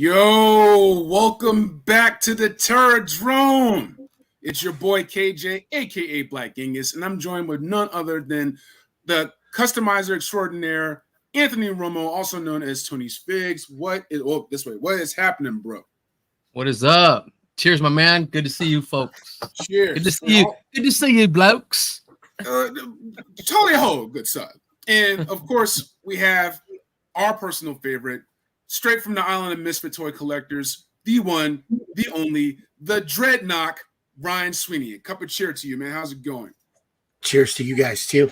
Yo, welcome back to the Terror Drome. It's your boy KJ, aka Black Genghis, and I'm joined with none other than the customizer extraordinaire, Anthony Romo, also known as Tony's Figs. What is happening, bro? What is up? Cheers, my man. Good to see you, folks. Cheers. Good to see you. Good to see you, blokes. Totally ho, good son. And of course, we have our personal favorite, straight from the island of misfit toy collectors, the one, the only, the Dreadnok Ryan Sweeney. A cup of cheer to you, man. How's it going? Cheers to you guys too.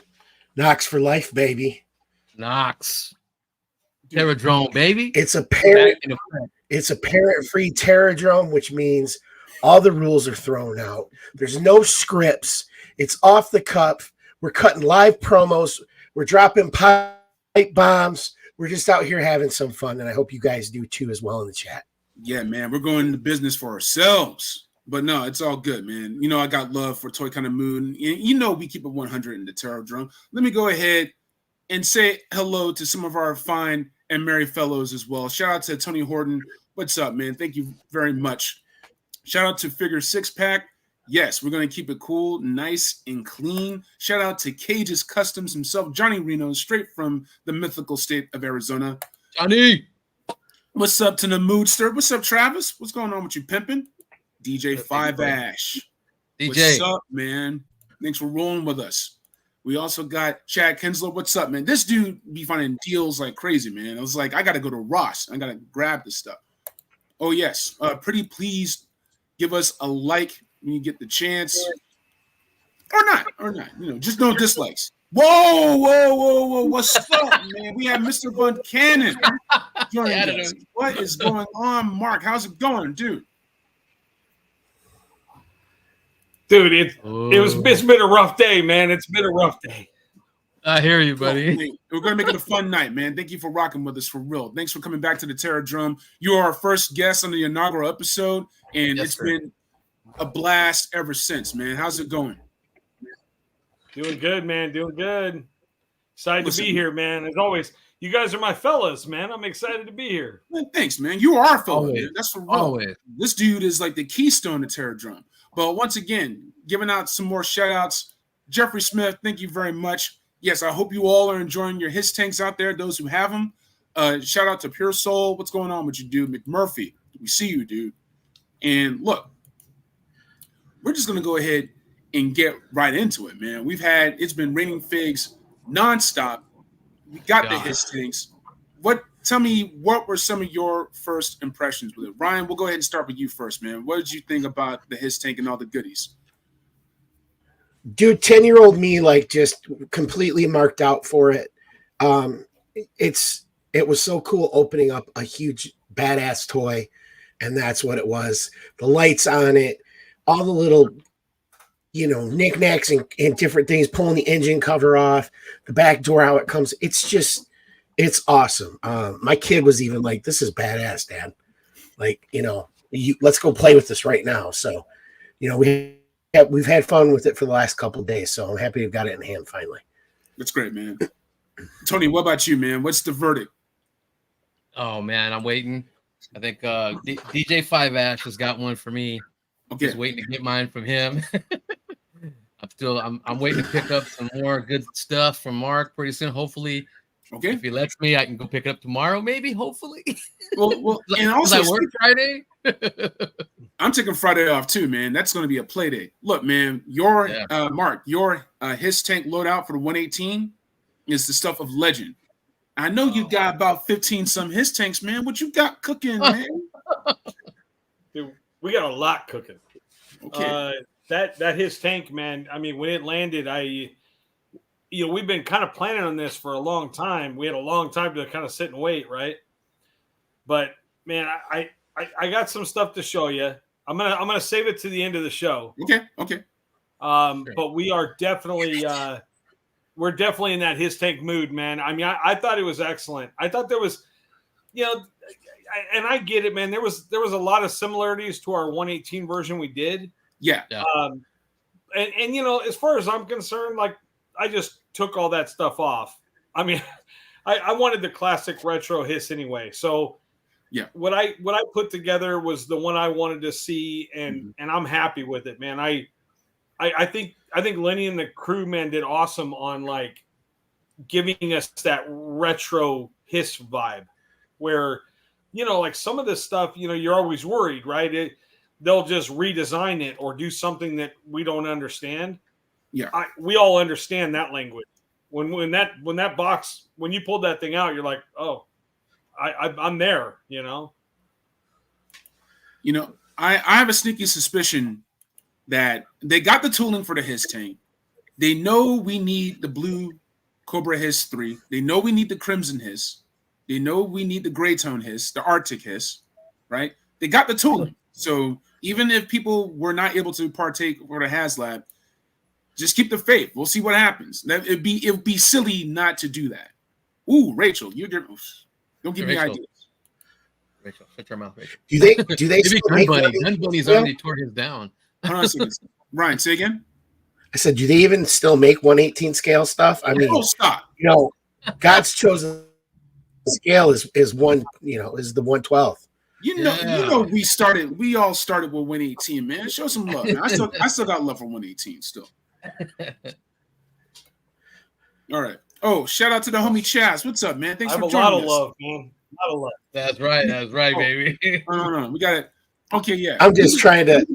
Knox for life, baby. Knox. Terror Drome, baby. It's a parent-free Terror Drome, which means all the rules are thrown out. There's no scripts. It's off the cuff. We're cutting live promos. We're dropping pipe bombs. We're just out here having some fun, and I hope you guys do too as well in the chat. Yeah, man, we're going into business for ourselves. But no, it's all good, man. You know, I got love for Toy Kind of Mood. And you know we keep it 100 in the Terror Drome. Let me go ahead and say hello to some of our fine and merry fellows as well. Shout out to Tony Horton. What's up, man? Thank you very much. Shout out to Figure Six Pack. Yes, we're going to keep it cool, nice, and clean. Shout out to Cage's Customs himself, Johnny Reno, straight from the mythical state of Arizona. Johnny. What's up to the Moodster? What's up, Travis? What's going on with you, pimping? DJ Five Ash. DJ. What's up, man? Thanks for rolling with us. We also got Chad Kinsler. What's up, man? This dude be finding deals like crazy, man. I was like, I got to go to Ross. I got to grab this stuff. Oh, yes. Pretty please give us a like when you get the chance. Or not. You know, just no dislikes. Whoa. What's up, man? We have Mr. Vuncannon joining us. What is going on, Mark? How's it going, dude? Dude, it's been a rough day, man. It's been a rough day. I hear you, buddy. We're going to make it a fun night, man. Thank you for rocking with us for real. Thanks for coming back to the Terror Drome. You are our first guest on the inaugural episode, and it's been a blast ever since, man. How's it going? Doing good, man. Doing good. Excited to be here, man. As always, you guys are my fellas, man. I'm excited to be here. Man, thanks, man. You are our fellow, man. That's for real. Always. This dude is like the keystone of Terror Drome. But once again, giving out some more shout-outs. Jeffrey Smith, thank you very much. Yes, I hope you all are enjoying your H.I.S. tanks out there, those who have them. Shout out to Pure Soul. What's going on with you, dude? McMurphy, we see you, dude. And look, we're just going to go ahead and get right into it, man. It's been raining figs nonstop. We got the H.I.S. tanks. Tell me, what were some of your first impressions with it? Ryan, we'll go ahead and start with you first, man. What did you think about the H.I.S. tank and all the goodies? Dude, 10-year-old me, like, just completely marked out for it. It was so cool opening up a huge badass toy, and that's what it was. The lights on it, all the little, knickknacks and different things, pulling the engine cover off, the back door, how it comes. It's awesome. My kid was even like, this is badass, Dad. Like, let's go play with this right now. So, we've had fun with it for the last couple of days. So I'm happy we've got it in hand finally. That's great, man. Tony, what about you, man? What's the verdict? Oh, man, I'm waiting. I think DJ Five Ash has got one for me. Okay. Just waiting to get mine from him. I'm waiting to pick up some more good stuff from Mark pretty soon. Hopefully. Okay. If he lets me, I can go pick it up tomorrow, maybe, hopefully. Well, and also I work Friday. I'm taking Friday off too, man. That's going to be a play day. Look, man, Mark, your H.I.S. tank loadout for the 118 is the stuff of legend. I know you got about 15 some H.I.S. tanks, man. What you got cooking, man? Dude, we got a lot cooking. Okay. That H.I.S. tank, man. I mean, when it landed, we've been kind of planning on this for a long time. We had a long time to kind of sit and wait, right? But man, I got some stuff to show you. I'm gonna save it to the end of the show. Okay. But we are definitely we're definitely in that H.I.S. tank mood, man. I mean, I thought it was excellent. I thought there was, and I get it, man. There was a lot of similarities to our 118 version we did. Yeah. And as far as I'm concerned, like, I just took all that stuff off. I mean, I wanted the classic retro H.I.S. anyway. So Yeah. What I put together was the one I wanted to see, and I'm happy with it, man. I think Lenny and the crew, man, did awesome on like giving us that retro H.I.S. vibe, where like some of this stuff, you're always worried, right? They'll just redesign it or do something that we don't understand. Yeah, we all understand that language. When that box, when you pulled that thing out, you're like, oh, I'm there. I have a sneaky suspicion that they got the tooling for the H.I.S. tank. They know we need the blue Cobra H.I.S. 3. They know we need the Crimson H.I.S. They know we need the Gray Tone H.I.S., the Arctic H.I.S., right? They got the tooling. So even if people were not able to partake for the HasLab, just keep the faith. We'll see what happens. It'd be silly not to do that. Ooh, Rachel, don't give me ideas. Rachel, shut your mouth, Rachel. Do they still Gun make Bunny? Gun Bunny's already tore his down. Hold on a second. Ryan, say again. I said, do they even still make 1/18 scale stuff? I mean, stop. God's chosen scale is one, is the 1/12. We all started with 1/18, man. Show some love, man. I still got love for 1/18 still. All right. Oh, shout out to the homie H.I.S. What's up, man? Thanks for joining us. I have a lot of love, man. A lot of love. That's right, baby. No. We got it. Okay, yeah. I'm just trying to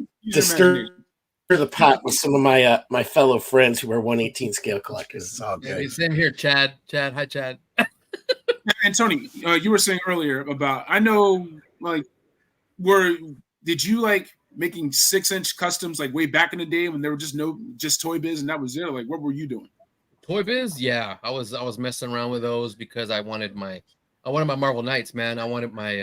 stir the pot with some of my fellow friends who are 1/18 scale collectors. It's all good. Yeah, same here, Chad. Hi, Chad. And Tony, you were saying earlier about, I know, like, did you like making 6-inch customs like way back in the day when there were just Toy Biz and that was it? Like, what were you doing? Toy Biz, yeah, I was messing around with those because I wanted my Marvel Knights, man. I wanted my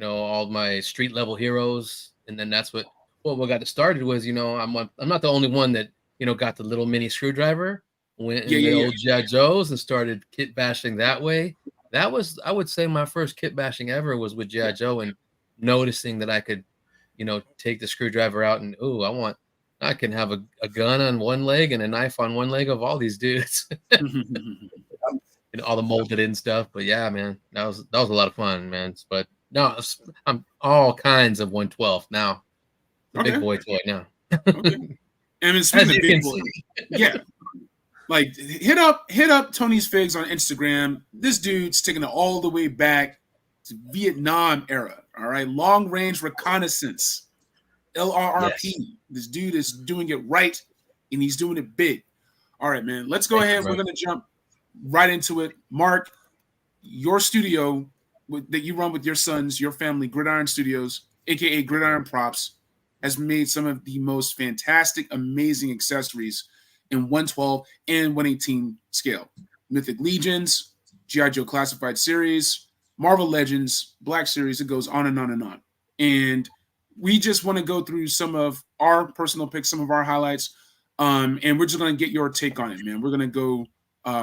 all my street level heroes, and then that's what got it started was, I'm not the only one that got the little mini screwdriver, went in the old G.I. Joes and started kit bashing that way. That was, I would say, my first kit bashing ever was with G.I. Joe, and noticing that I could take the screwdriver out and I can have a gun on one leg and a knife on one leg of all these dudes. All the molded in stuff. But yeah, man, that was a lot of fun, man. But no, I'm all kinds of 1/12 now. The big boy toy now. Okay. And it's been the big boy. Yeah. Like hit up Tony's Figs on Instagram. This dude's taking it all the way back to Vietnam era. All right. Long range reconnaissance. LRRP. Yes. This dude is doing it right, and he's doing it big. All right, man. Let's go ahead. We're going to jump right into it. Mark, your studio that you run with your sons, your family, Gridiron Studios, a.k.a. Gridiron Props, has made some of the most fantastic, amazing accessories in 1/12 and 1/18 scale. Mythic Legions, G.I. Joe Classified Series, Marvel Legends, Black Series. It goes on and on and on. And we just want to go through some of our personal picks, some of our highlights, and we're just going to get your take on it, man. We're going to go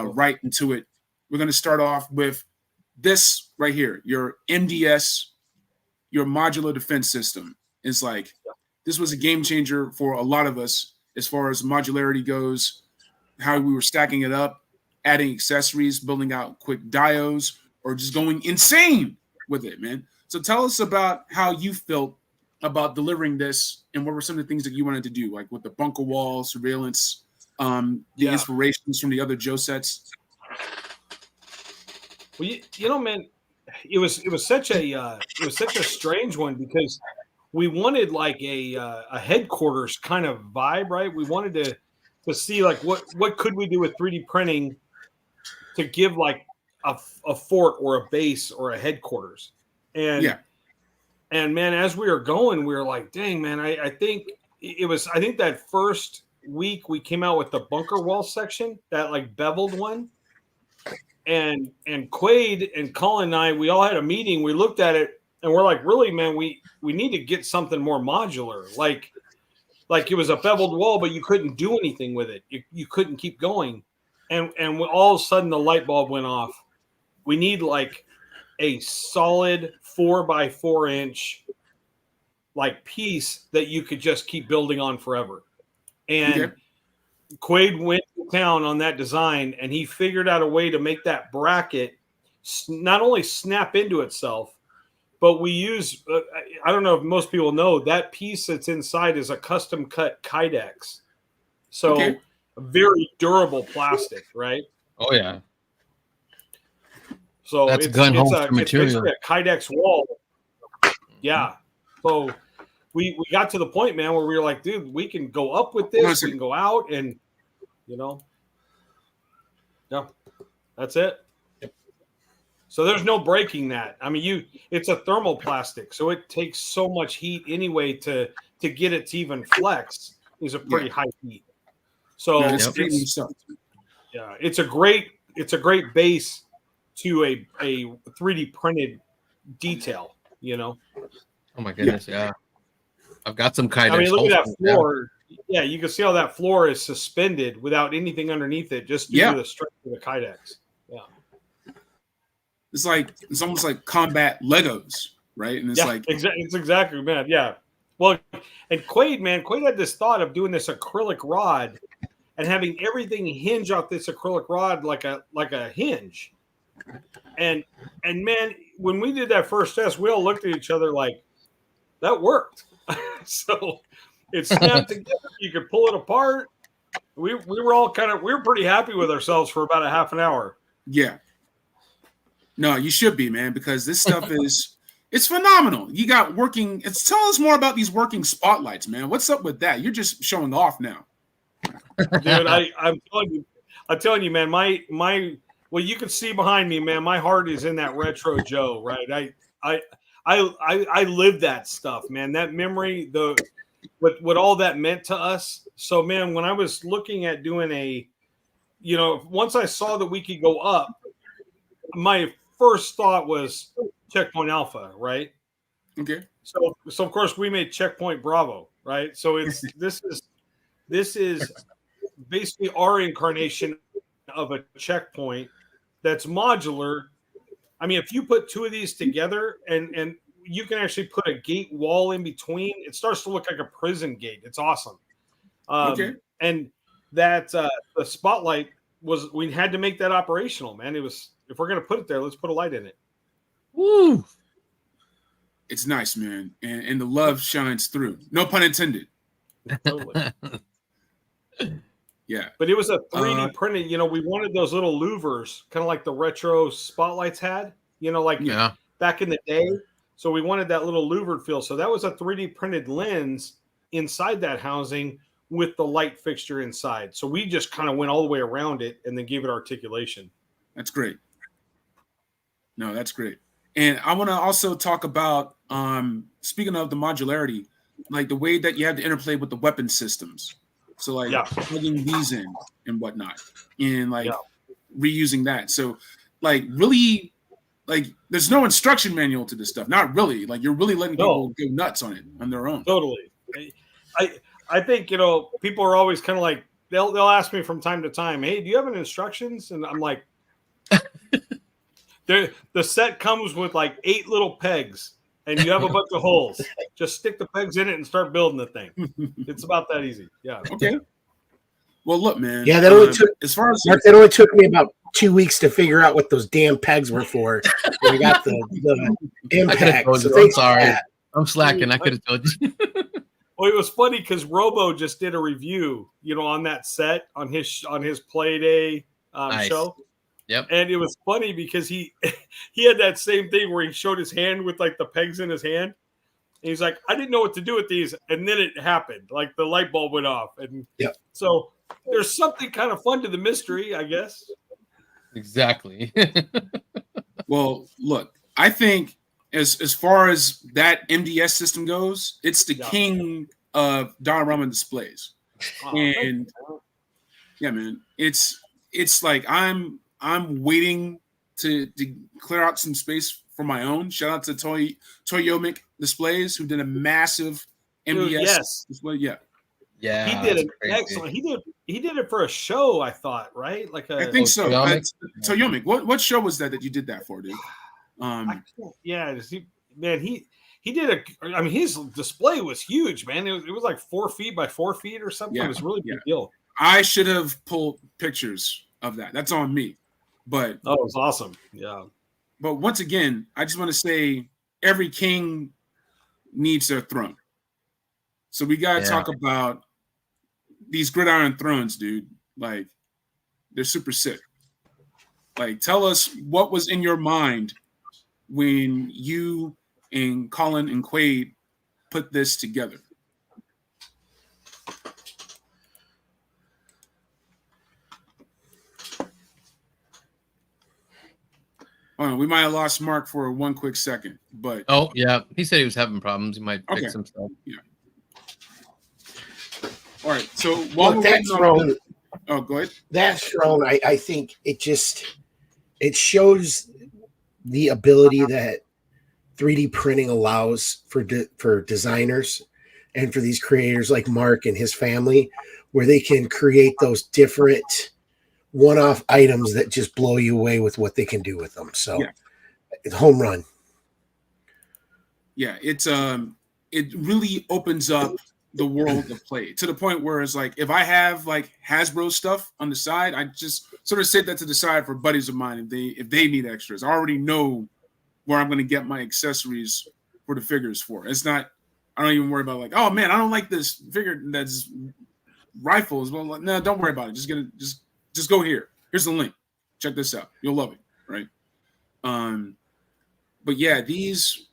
right into it. We're going to start off with this right here. Your MDS, your modular defense system is like, this was a game changer for a lot of us as far as modularity goes, how we were stacking it up, adding accessories, building out quick dios, or just going insane with it, man. So tell us about how you felt about delivering this, and what were some of the things that you wanted to do, like with the bunker wall, surveillance, the inspirations from the other Joe sets. Well, man, it was such a strange one because we wanted like a headquarters kind of vibe, right? We wanted to see like what could we do with 3D printing to give like a fort or a base or a headquarters, And man, as we were going, we were like, dang, man, I think that first week we came out with the bunker wall section, that like beveled one. And Quaid and Colin and I, we all had a meeting. We looked at it and we're like, really, man, we need to get something more modular. Like it was a beveled wall, but you couldn't do anything with it. You couldn't keep going. And all of a sudden the light bulb went off. We need like a solid 4x4 inch like piece that you could just keep building on forever. And Quaid went to town on that design, and he figured out a way to make that bracket not only snap into itself, but we use, I don't know if most people know, that piece that's inside is a custom cut Kydex. So very durable plastic, right? Oh yeah. So That's it's material. basically a Kydex wall. Yeah. So we got to the point, man, where we were like, dude, we can go up with this, we can go out, and yeah, that's it. So there's no breaking that. I mean, it's a thermoplastic, so it takes so much heat anyway to get it to even flex is a pretty high heat. So it's a great base to a 3D printed detail, Oh my goodness, yeah. I've got some Kydex. I mean, look at that floor. Yeah, you can see how that floor is suspended without anything underneath it, just due to the strength of the Kydex. Yeah. It's almost like combat Legos, right? And it's exactly, man. Yeah. Well, and Quaid had this thought of doing this acrylic rod and having everything hinge off this acrylic rod like a hinge. And man, when we did that first test, we all looked at each other like, that worked. So it snapped together. You could pull it apart. We were all we were pretty happy with ourselves for about a half an hour. Yeah. No, you should be, man, because this stuff it's phenomenal. You got working. Tell us more about these working spotlights, man. What's up with that? You're just showing off now. Dude, I'm telling you, man, my well, you can see behind me, man, my heart is in that Retro Joe, right? I live that stuff, man. That memory, what all that meant to us. So, man, when I was looking at doing once I saw that we could go up, my first thought was Checkpoint Alpha, right? Okay. So of course we made Checkpoint Bravo, right? So this is basically our incarnation of a checkpoint that's modular. I mean, if you put two of these together and you can actually put a gate wall in between, it starts to look like a prison gate. It's awesome. And that the spotlight we had to make that operational, man. It was, if we're going to put it there, let's put a light in it. Woo! It's nice, man. And the love shines through. No pun intended. Totally. Yeah. But it was a 3D printed, we wanted those little louvers, kind of like the retro spotlights had, back in the day. So we wanted that little louvered feel. So that was a 3D printed lens inside that housing with the light fixture inside. So we just kind of went all the way around it and then gave it articulation. That's great. No, that's great. And I want to also talk about, speaking of the modularity, like the way that you have to interplay with the weapon systems. So plugging these in and whatnot, and reusing that. So really, there's no instruction manual to this stuff. Not really. Like you're really letting people go nuts on it on their own. Totally. I think people are always kind of like they'll ask me from time to time, "Hey, do you have any instructions?" And I'm like, the set comes with like 8 little pegs. And you have a bunch of holes. Just stick the pegs in it and start building the thing. It's about that easy. Yeah. Okay. Well, look, man. Yeah, that only took me about 2 weeks to figure out what those damn pegs were for. I got the impact. So I'm sorry. I'm slacking. I could have told you. Well, it was funny because Romo just did a review, on that set on his Play Day nice. Show. Yep. And it was funny because he had that same thing where he showed his hand with like the pegs in his hand. And he's like, I didn't know what to do with these. And then it happened. Like the light bulb went off. And so there's something kind of fun to the mystery, I guess. Exactly. Well, look, I think as far as that MDS system goes, it's the king of diorama displays. And yeah, man, it's like I'm waiting to clear out some space for my own. Shout out to Toyomic Displays, who did a massive MDS display. Yeah. He did an excellent. He did it for a show, I thought, right? I think so. Toyomic. What show was that you did that for, dude? He did his display was huge, man. It was like 4 feet by 4 feet or something. Yeah. It was really big deal. I should have pulled pictures of that. That's on me. But it was awesome. Yeah. But once again, I just want to say, every king needs their throne. So we got to talk about these Gridiron thrones, dude. Like, they're super sick. Like, tell us what was in your mind when you and Colin and Quaid put this together. Oh, we might have lost Mark for one quick second, but he said he was having problems. He might fix himself. Yeah. All right. So while we're that throne, go ahead. That throne, I think it shows the ability that 3D printing allows for designers and for these creators like Mark and his family, where they can create those different one-off items that just blow you away with what they can do with them. So it's home run. Yeah, it's it really opens up the world of play to the point where it's like, if I have like Hasbro stuff on the side, I just sort of set that to the side for buddies of mine if they need extras. I already know where I'm going to get my accessories for the figures for. It's not, I don't even worry about like, oh man, I don't like this figure that's rifles. Well, no, don't worry about it. Just go here. Here's the link. Check this out. You'll love it, right? But yeah, these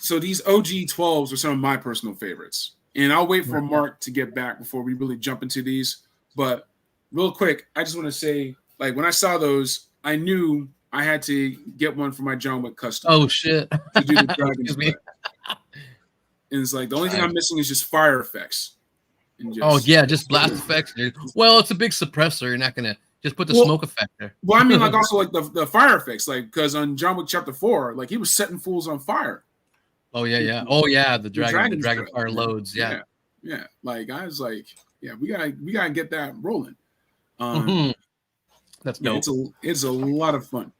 OG 12s are some of my personal favorites. And I'll wait for Mark to get back before we really jump into these. But real quick, I just want to say, like, when I saw those, I knew I had to get one for my John Wick custom. Oh shit! To do the Dragon's Breath. And it's like the only thing I'm missing is just fire effects. Just blast effects, dude. Well, it's a big suppressor. You're not gonna just put the smoke effect there. Well, I mean, like also like the fire effects, like because on John Wick Chapter 4, like he was setting fools on fire. Oh yeah. Oh yeah, the dragon fire loads. Yeah. Like I was like, yeah, we gotta get that rolling. That's dope. It's a lot of fun.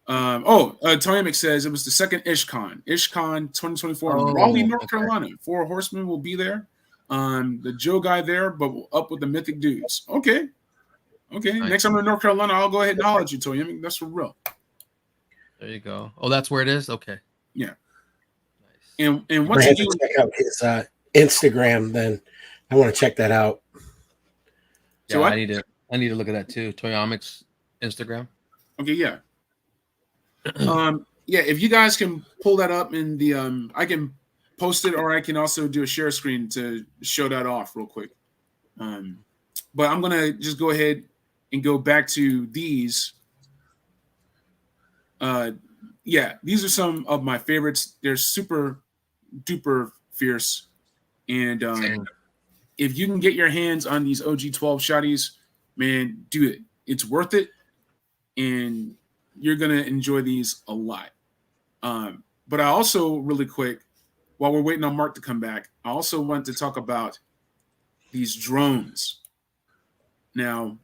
Toyamic says it was the second ISHCon 2024 in Raleigh, North Carolina. 4 Horsemen will be there. The Joe guy there, but up with the mythic dudes. Okay. Nice. Next time I'm in North Carolina, I'll go ahead and holler at you, Toyamic. That's for real. There you go. Oh, that's where it is. Okay. Yeah. Nice. And once you check out his Instagram, then I want to check that out. Yeah, so I need to look at that too. Toyamic's Instagram. Okay, yeah. If you guys can pull that up in the I can post it, or I can also do a share screen to show that off real quick. But I'm gonna just go ahead and go back to these. These are some of my favorites. They're super duper fierce, and if you can get your hands on these OG 12 shotties, man, do it. It's worth it, and you're gonna enjoy these a lot. But I also, really quick, while we're waiting on Mark to come back, I also want to talk about these drones. Now,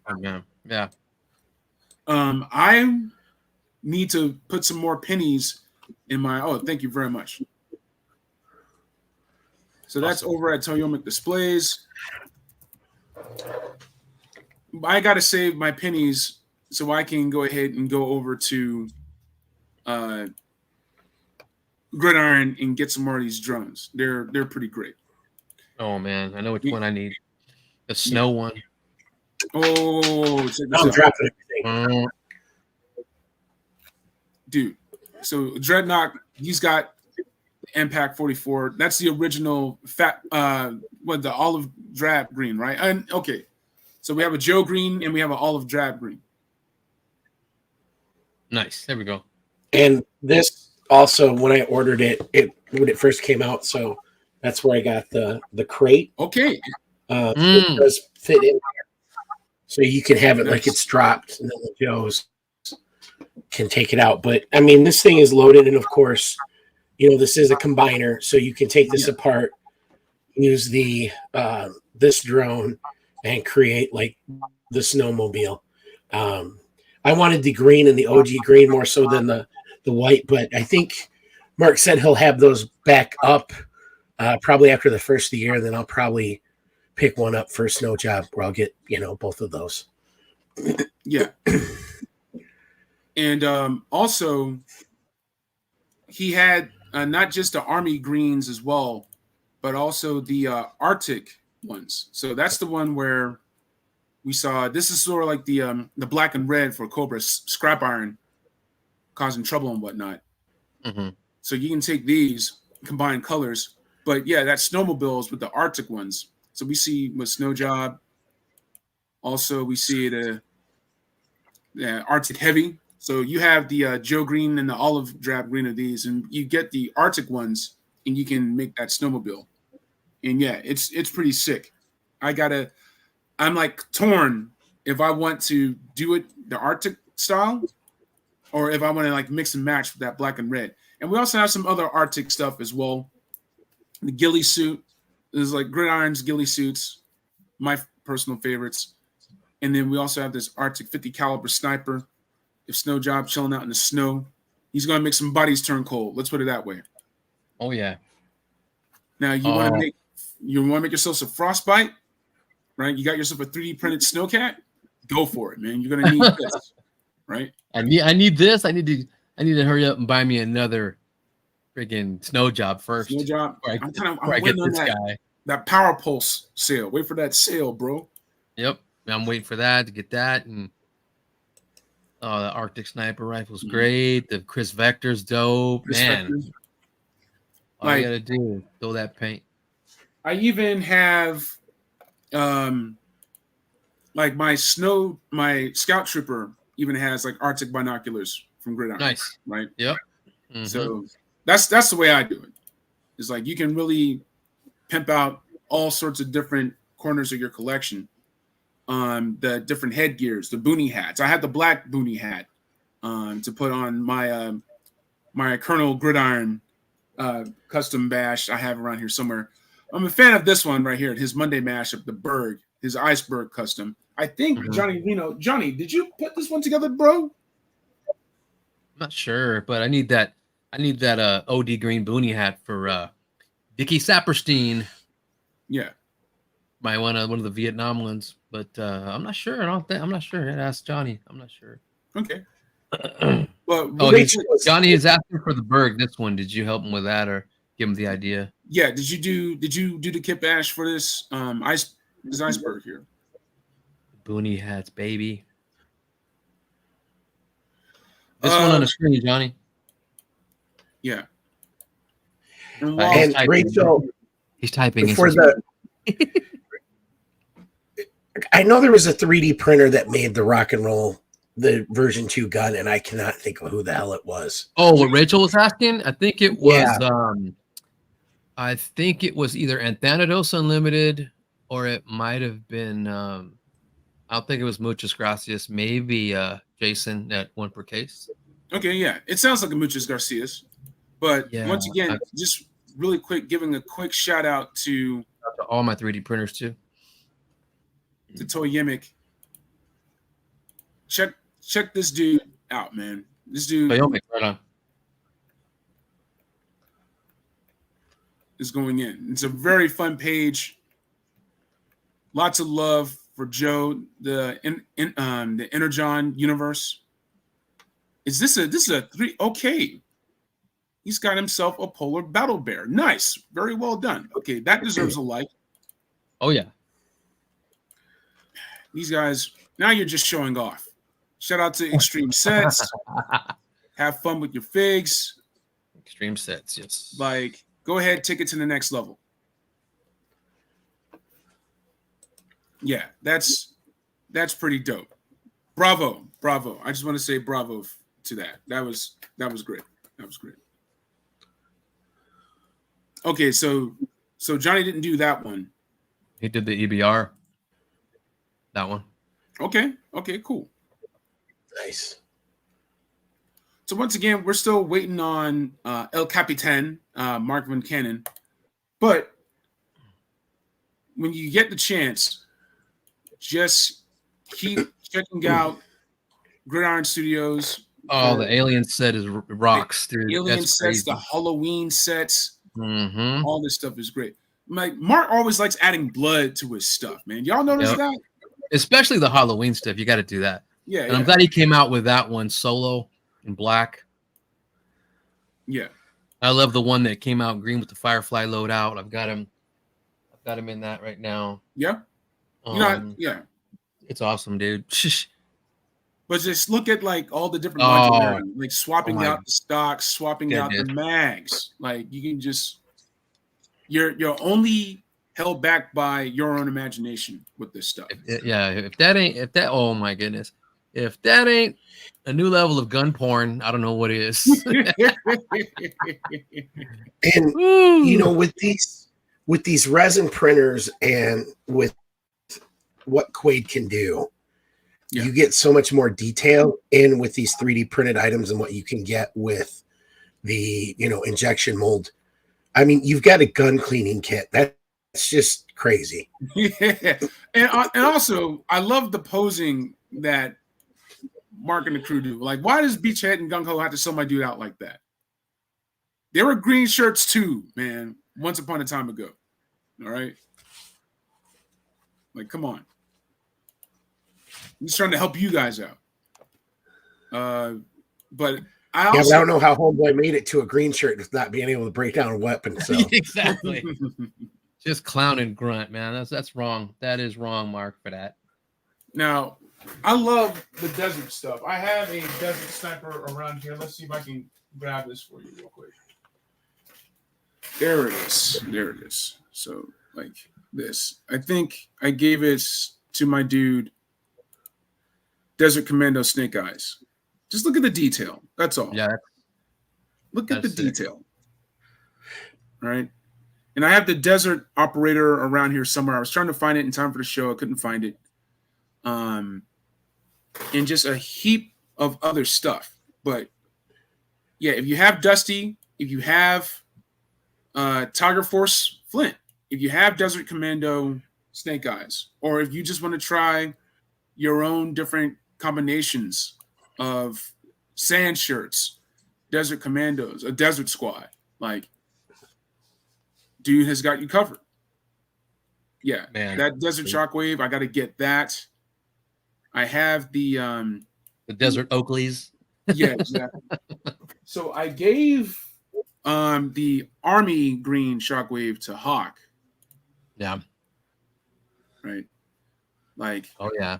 I need to put some more pennies in my. Oh, thank you very much. So that's over at Toyomic Displays. I got to save my pennies so I can go ahead and go over to Gridiron and get some more of these drones. They're pretty great. Oh man, I know which one I need. The snow one. Oh, check this I'm out. dropping everything. Dude, so Dreadnok, he's got Impact 44. That's the original the olive drab green, right? And okay, so we have a Joe green and we have an olive drab green. Nice. There we go. And this also, when I ordered it when it first came out, so that's where I got the crate. Okay. It does fit in there. So you can have it like it's dropped, and then the Joes can take it out. But I mean, this thing is loaded, and of course, this is a combiner, so you can take this apart, use the this drone, and create like the snowmobile. I wanted the green and the OG green more so than the white, but I think Mark said he'll have those back up probably after the first of the year. Then I'll probably pick one up for a snow job where I'll get both of those. Yeah. And also, he had not just the army greens as well, but also the Arctic ones. So that's the one where we saw. This is sort of like the black and red for Cobra scrap iron, causing trouble and whatnot. Mm-hmm. So you can take these, combine colors. But yeah, that snowmobiles with the Arctic ones. So we see with Snow Job. Also, we see the Arctic Heavy. So you have the Joe Green and the olive drab green of these, and you get the Arctic ones, and you can make that snowmobile. And yeah, it's pretty sick. I'm like torn if I want to do it the Arctic style, or if I want to like mix and match with that black and red. And we also have some other Arctic stuff as well. The ghillie suit. There's like Gridiron's ghillie suits, my personal favorites. And then we also have this Arctic 50 caliber sniper. If Snow Job chilling out in the snow, he's gonna make some bodies turn cold. Let's put it that way. Oh yeah. Now you want to make yourself some frostbite, right? You got yourself a 3D printed snowcat. Go for it, man. You're gonna need this, right? I need this. I need to hurry up and buy me another freaking Snow Job first. Snow Job. I'm waiting on that Power Pulse sale. Wait for that sale, bro. Yep. I'm waiting for that to get that. And the Arctic sniper rifle's great. The Chris Vector's dope. Man. All you gotta do is throw that paint. I even have like my Scout Trooper even has like Arctic binoculars from Gridiron. Nice. Right? Yep. Mm-hmm. So that's the way I do it. It's like you can really pimp out all sorts of different corners of your collection. The different headgears, the boonie hats. I had the black boonie hat to put on my my Colonel Gridiron custom bash I have around here somewhere. I'm a fan of this one right here, his Monday mashup, the Berg, his Iceberg custom. I think Johnny, did you put this one together, bro? I'm not sure, but I need that OD green boonie hat for Dickie Saperstein. Yeah. My one of the Vietnam ones, but I'm not sure. I'm not sure. Ask Johnny. I'm not sure. Okay. Well, Johnny is asking for the Berg. This one, did you help him with that or give him the idea? Yeah. Did you do the kit bash for this Iceberg here? Boonie hats, baby. This one on the screen, Johnny. Yeah. And Rachel, he's typing before I know there was a 3D printer that made the rock and roll, the version 2 gun, and I cannot think of who the hell it was. Oh, what Rachel was asking? I think it was I think it was either Anthanados Unlimited or it might have been I don't think it was Muchas Gracias, maybe Jason at 1 per case. Okay, yeah. It sounds like a Muchas Garcias. But once again, just really quick, giving a quick shout out to all my 3D printers too. To Toyimic. Check this dude out, man. This dude Toyimic, right on. Is going in. It's a very fun page. Lots of love for Joe, the Energon universe. This is a 3? Okay. He's got himself a polar battle bear. Nice. Very well done. Okay, that deserves a like. Oh, yeah. These guys, now you're just showing off. Shout out to Extreme Sets. Have fun with your figs. Extreme Sets, yes. Like, go ahead, take it to the next level. Yeah, that's pretty dope. Bravo. I just want to say bravo to that. That was great. That was great. Okay, so Johnny didn't do that one. He did the EBR. That one. Okay, cool. Nice. So once again, we're still waiting on El Capitan, Mark Vuncannon. But when you get the chance, just keep checking out Gridiron Studios. Oh, the Alien set is rocks, dude. Alien That's sets, crazy. the Halloween sets. Mm-hmm. All this stuff is great. Like Mark always likes adding blood to his stuff, man. Y'all notice that? Especially the Halloween stuff. You got to do that. Yeah. And I'm glad he came out with that one solo in black. Yeah. I love the one that came out green with the Firefly loadout. I've got him in that right now. Yeah. Yeah. It's awesome, dude. But just look at like all the different Oh, modularity, like swapping out the stocks, swapping out the goodness. mags. Like you can just you're only held back by your own imagination with this stuff. If that oh my goodness. If that ain't a new level of gun porn, I don't know what is. And you know, with these resin printers and with what Quaid can do, you get so much more detail in with these 3D printed items and what you can get with the, you know, injection mold. I mean, you've got a gun cleaning kit. That's just crazy. Yeah. And also, I love the posing that Mark and the crew do. Like, why does Beachhead and Gung Ho have to sell my dude out like that? They were green shirts too, man, once upon a time ago. All right? Like, come on. I'm just trying to help you guys out. But I don't know how Homeboy made it to a green shirt with not being able to break down a weapon. So exactly. Just clown and grunt, man. That's wrong. That is wrong, Mark, for that. Now, I love the desert stuff. I have a desert sniper around here. Let's see if I can grab this for you real quick. There it is. There it is. So, like this. I think I gave it to my dude, Desert Commando Snake Eyes. Just look at the detail. That's all. Yeah. Look at the detail. All right. And I have the Desert Operator around here somewhere. I was trying to find it in time for the show. I couldn't find it. And just a heap of other stuff. But yeah, if you have Dusty, if you have Tiger Force Flint, if you have Desert Commando Snake Eyes, or if you just want to try your own different combinations of sand shirts, Desert Commandos, a Desert Squad, like, dude has got you covered. Yeah, man. That Desert Shockwave, I got to get that. I have the Desert Oakleys. Yeah, exactly. So I gave the Army Green Shockwave to Hawk. Yeah. Right. Like. Oh yeah.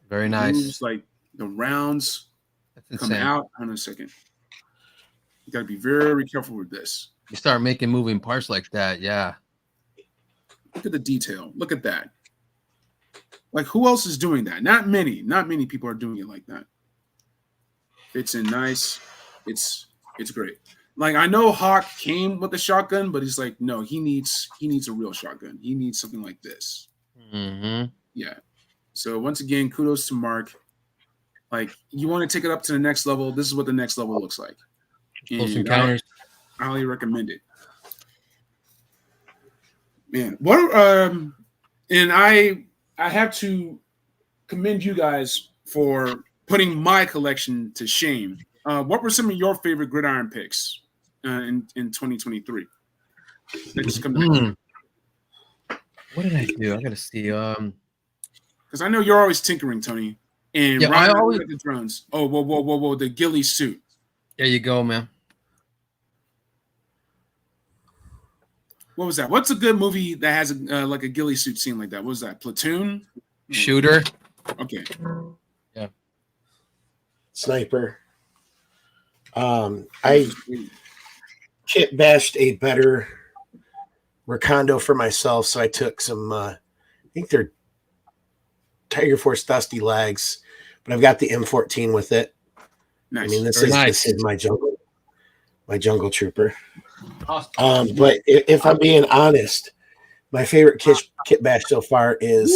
Very nice. Like the rounds come out. Hold on a second. You got to be very careful with this. You start making moving parts like that, yeah. Look at the detail. Look at that. Like, who else is doing that? Not many. Not many people are doing it like that. Fits in nice. It's great. Like, I know Hawk came with a shotgun, but he's like, no, he needs a real shotgun. He needs something like this. Mm-hmm. Yeah. So once again, kudos to Mark. Like, you want to take it up to the next level. This is what the next level looks like. Close encounters. I highly recommend it. Man, what and I have to commend you guys for putting my collection to shame. What were some of your favorite Gridiron picks in 2023? What did I do? I gotta see. Because I know you're always tinkering, Tony. And yeah, I always the drones. Oh, whoa! The ghillie suit. There you go, man. What was that? What's a good movie that has like a ghillie suit scene like that? What was that? Platoon? Shooter. Okay. Yeah. Sniper. I kit bashed a better Recondo for myself, so I took some. I think they're Tiger Force Dusty Lags, but I've got the M14 with it. Nice. I mean, this is my jungle trooper. Awesome. But if I'm being honest, my favorite kit bash so far is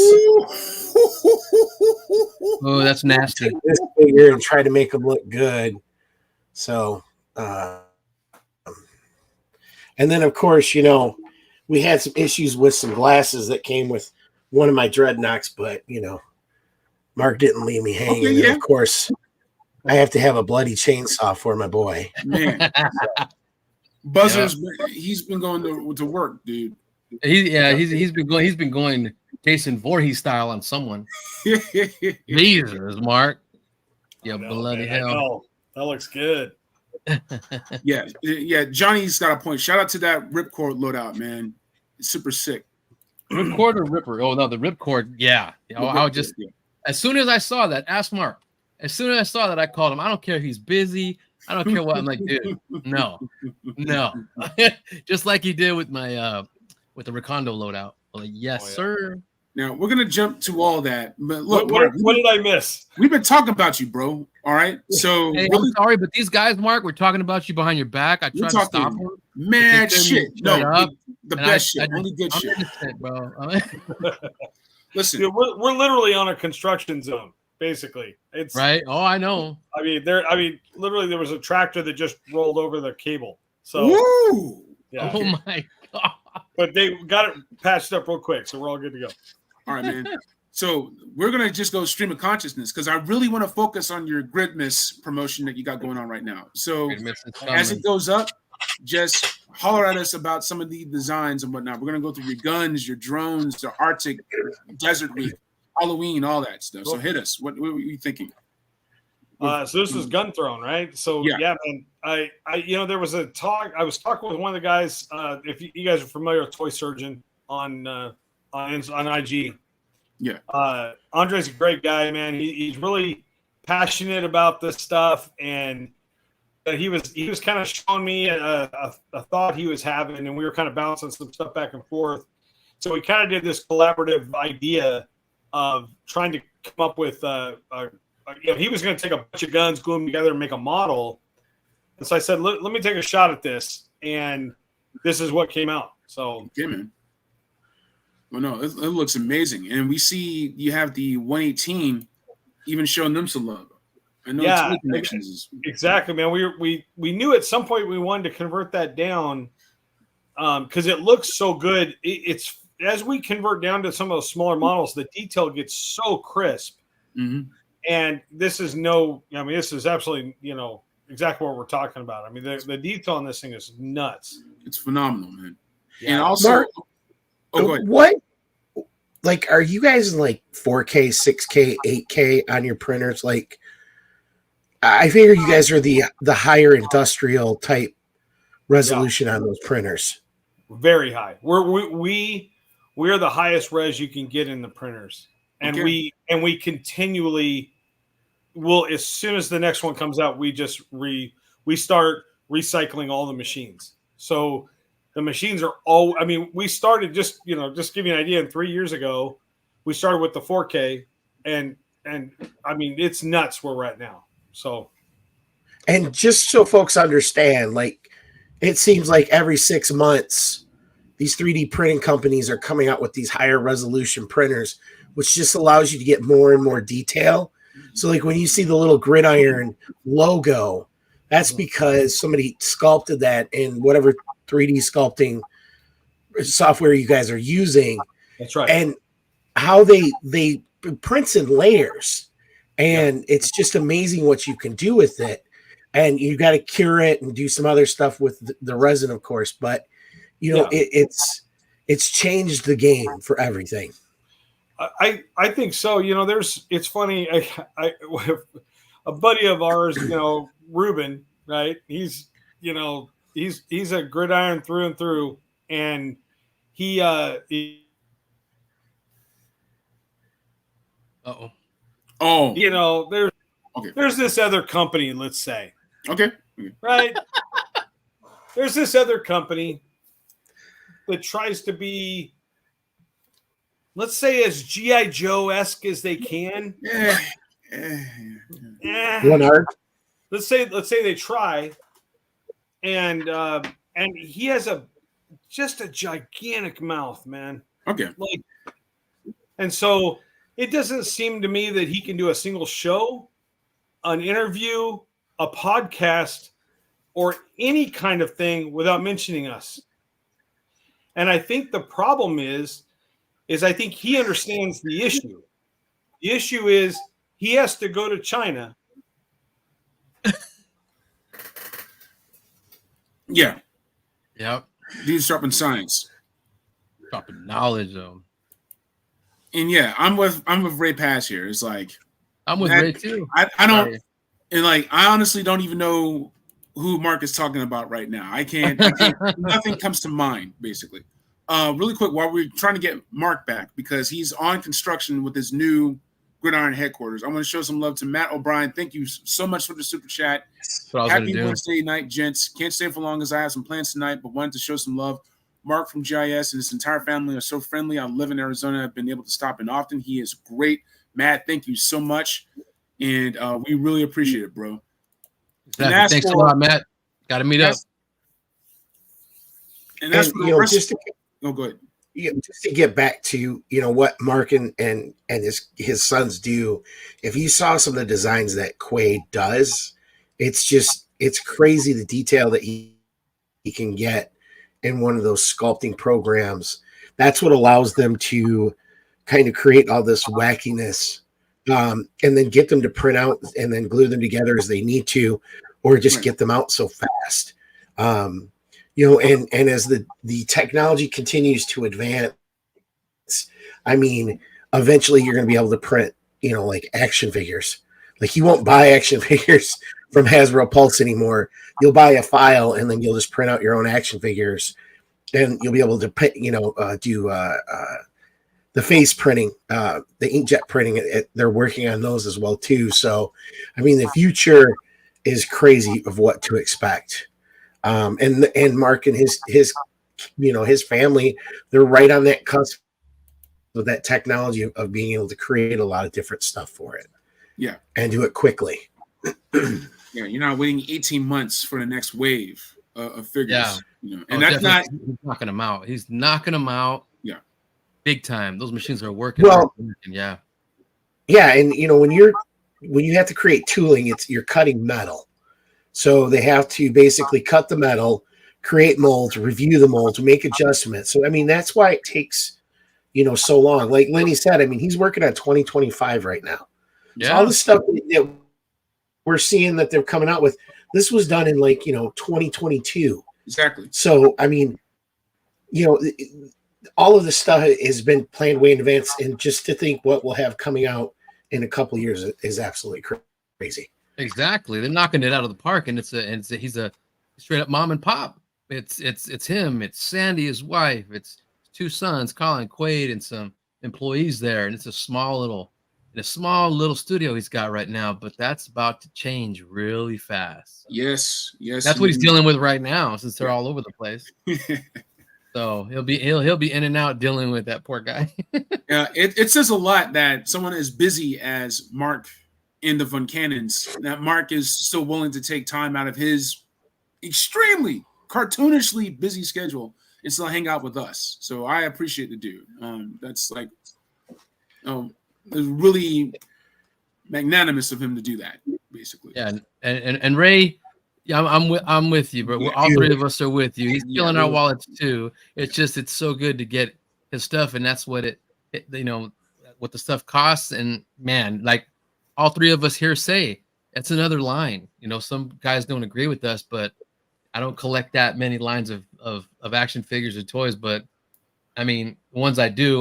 oh, that's nasty. Take this figure and try to make them look good. So, and then of course, you know, we had some issues with some glasses that came with one of my Dreadnoks, but you know, Mark didn't leave me hanging. Okay, yeah. And of course, I have to have a bloody chainsaw for my boy. Man. Buzzer's he's been going to work, dude. He's been going Jason Voorhees style on someone. Jesus, Mark. Yeah, bloody hell. That looks good. Yeah. Johnny's got a point. Shout out to that ripcord loadout, man. It's super sick. Ripcord or Ripper? Oh no, the Ripcord. Yeah. I would just as soon as I saw that, ask Mark. As soon as I saw that, I called him. I don't care if he's busy. I don't care what. I'm like, dude, no. Just like he did with my with the Recondo loadout. I'm like, yes, sir. Now we're gonna jump to all that, but look, what did I miss? We've been talking about you, bro. All right, so hey, I'm sorry, but these guys, Mark, we're talking about you behind your back. I tried to stop them. Mad shit. No, the best shit. Only good shit, bro. Listen, dude, we're literally on a construction zone, basically. It's right. Oh, I know. I mean, literally, there was a tractor that just rolled over the cable. So, woo! Yeah. Oh my god! But they got it patched up real quick, so we're all good to go. All right, man. So we're gonna just go stream of consciousness because I really want to focus on your Gridmas promotion that you got going on right now. So as it goes up, just holler at us about some of the designs and whatnot. We're gonna go through your guns, your drones, the Arctic, Desert Week, Halloween, all that stuff. So hit us. What were you thinking? So this was Gun Throne, right? So yeah, man. I there was a talk. I was talking with one of the guys. If you guys are familiar with Toy Surgeon on IG. Yeah. Andre's a great guy, man. He's really passionate about this stuff, and he was kind of showing me a thought he was having, and we were kind of bouncing some stuff back and forth. So we kind of did this collaborative idea of trying to come up with he was going to take a bunch of guns, glue them together, and make a model. And so I said, let me take a shot at this, and this is what came out. So okay, man. Well, no, it looks amazing, and we see you have the 118 even showing them some love. I know connections is exactly, man. We knew at some point we wanted to convert that down because it looks so good. It's as we convert down to some of those smaller models, the detail gets so crisp. Mm-hmm. And this is this is absolutely exactly what we're talking about. I mean, the detail on this thing is nuts. It's phenomenal, man. Yeah. And also. Mark, go ahead. What, like, are you guys in like 4K, 6K, 8K on your printers? Like, I figure you guys are the higher industrial type resolution on those printers. Very high. We're the highest res you can get in the printers, and we continually will. As soon as the next one comes out, we just we start recycling all the machines. So. The machines are all. I mean, we started just give you an idea. 3 years ago, we started with the 4K, and I mean, it's nuts where we're at now. So, and just so folks understand, like, it seems like every 6 months, these 3D printing companies are coming out with these higher resolution printers, which just allows you to get more and more detail. So, like, when you see the little Gridiron logo, that's because somebody sculpted that in whatever 3D sculpting software you guys are using. That's right. And how they prints in layers, and it's just amazing what you can do with it. And you got to cure it and do some other stuff with the resin, of course. But it's changed the game for everything. I think so. It's funny. I a buddy of ours, Ruben, right? He's a Gridiron through and through, and he there's this other company, let's say. Okay. Right? There's this other company that tries to be, let's say, as G.I. Joe-esque as they can. One art. Let's say they try. And he has just a gigantic mouth, man. Okay. And so it doesn't seem to me that he can do a single show, an interview, a podcast, or any kind of thing without mentioning us. And I think the problem is I think he understands the issue. The issue is he has to go to China. Yeah. Yep. He's dropping science. Dropping knowledge, though. And yeah, I'm with Ray Pass here. It's like I'm with Ray too. I don't, and like I honestly don't even know who Mark is talking about right now. I can't nothing comes to mind, basically. Really quick, while we're trying to get Mark back, because he's on construction with his new Gridiron headquarters, I want to show some love to Matt O'Brien. Thank you so much for the super chat. Happy Wednesday night, gents. Can't stay for long as I have some plans tonight, but wanted to show some love. Mark from H.I.S. and his entire family are so friendly. I live in Arizona. I've been able to stop in often. He is great. Matt, thank you so much. And we really appreciate it, bro. Exactly. Thanks a lot, Matt. Got to meet up. And that's you know, just to, go ahead. Just to get back to what Mark and his sons do. If you saw some of the designs that Quaid does, it's crazy the detail that he can get in one of those sculpting programs. That's what allows them to kind of create all this wackiness, and then get them to print out and then glue them together as they need to, or just get them out so fast. And as the technology continues to advance, I mean, eventually you're going to be able to print, like action figures. Like you won't buy action figures from Hasbro Pulse anymore. You'll buy a file and then you'll just print out your own action figures, and you'll be able to do the face printing, the inkjet printing. They're working on those as well too. So, I mean, the future is crazy of what to expect. And Mark and his family, they're right on that cusp with that technology of being able to create a lot of different stuff for it. Yeah. And do it quickly. Yeah. You're not waiting 18 months for the next wave of figures. Yeah. And that's not. He's knocking them out. He's knocking them out. Yeah. Big time. Those machines are working. Well, yeah. Yeah. And, when you have to create tooling, you're cutting metal. So they have to basically cut the metal, create molds, review the molds, make adjustments. So, I mean, that's why it takes, so long. Like Lenny said, I mean, he's working on 2025 right now. Yeah. So all the stuff that we're seeing that they're coming out with, this was done in 2022. Exactly. So, I mean, all of this stuff has been planned way in advance. And just to think what we'll have coming out in a couple of years is absolutely crazy. Exactly, they're knocking it out of the park, and he's a straight up mom and pop. It's him, it's Sandy, his wife, it's two sons, Colin, Quaid, and some employees there, and it's a small little studio he's got right now. But that's about to change really fast. Yes, that's what he's dealing with right now, since they're all over the place. So he'll be in and out dealing with that poor guy. Yeah, it says a lot that someone as busy as Mark in the Vuncannons, that Mark is still willing to take time out of his extremely cartoonishly busy schedule and still hang out with us. So I appreciate the dude. That's really magnanimous of him to do that, basically. Yeah, and Ray, yeah, I'm with you, but all three of us are with you. He's killing our wallets too. It's so good to get his stuff, and that's what what the stuff costs. And man, like all three of us here say, it's another line. Some guys don't agree with us, but I don't collect that many lines of action figures or toys. But I mean, the ones I do,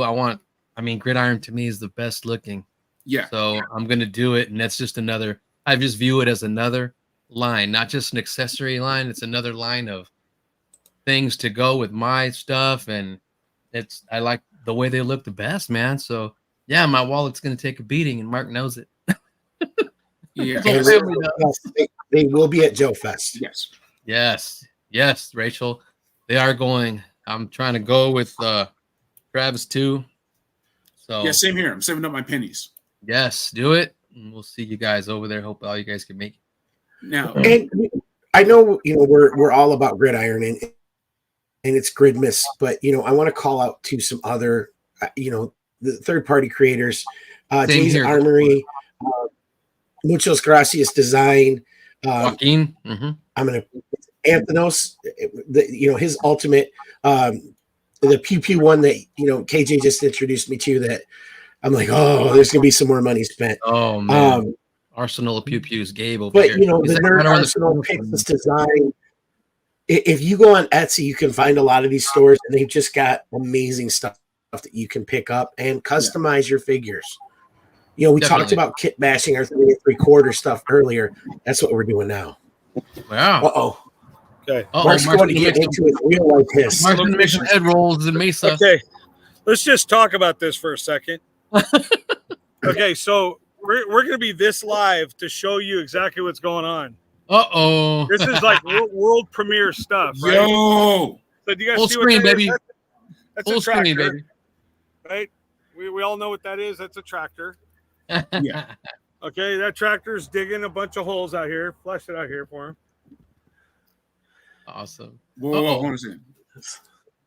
Gridiron to me is the best looking. Yeah. So I'm going to do it. And that's just I just view it as another line, not just an accessory line. It's another line of things to go with my stuff. And I like the way they look the best, man. So yeah, my wallet's going to take a beating, and Mark knows it. Yeah, they will be at Joe Fest. Yes, Rachel, they are going. I'm trying to go with Travis too. So yeah, same here. I'm saving up my pennies. Yes, do it, and we'll see you guys over there. Hope all you guys can make it. Now, and I know we're all about Gridiron and it's Gridmas, but I want to call out to some other the third party creators, Jay's Armory. Muchos Gracias Design. Joaquin. I'm going to Anthos, his ultimate, the Pew Pew one that, KJ just introduced me to, that I'm like, oh, there's going to be some more money spent. Oh, man. Arsenal of Pew Pews, Gabe over but, here. The Nerd Arsenal picks this design. If you go on Etsy, you can find a lot of these stores, and they've just got amazing stuff that you can pick up and customize your figures. We talked about kit bashing our 3 3/4 stuff earlier. That's what we're doing now. Wow. Uh-oh. Okay. Mark's going to get into his real life hiss. Mark's going to make some head rolls in Mesa. Okay. Let's just talk about this for a second. Okay, so we're going to be this live to show you exactly what's going on. Uh-oh. This is like world premiere stuff, right? Yo! So do you guys Full see screen, what that baby. is? That's Full a tractor, screen, baby. right? We all know what that is. That's a tractor. Yeah. Okay, that tractor's digging a bunch of holes out here. Flush it out here for him. Awesome. Whoa, hold on a second.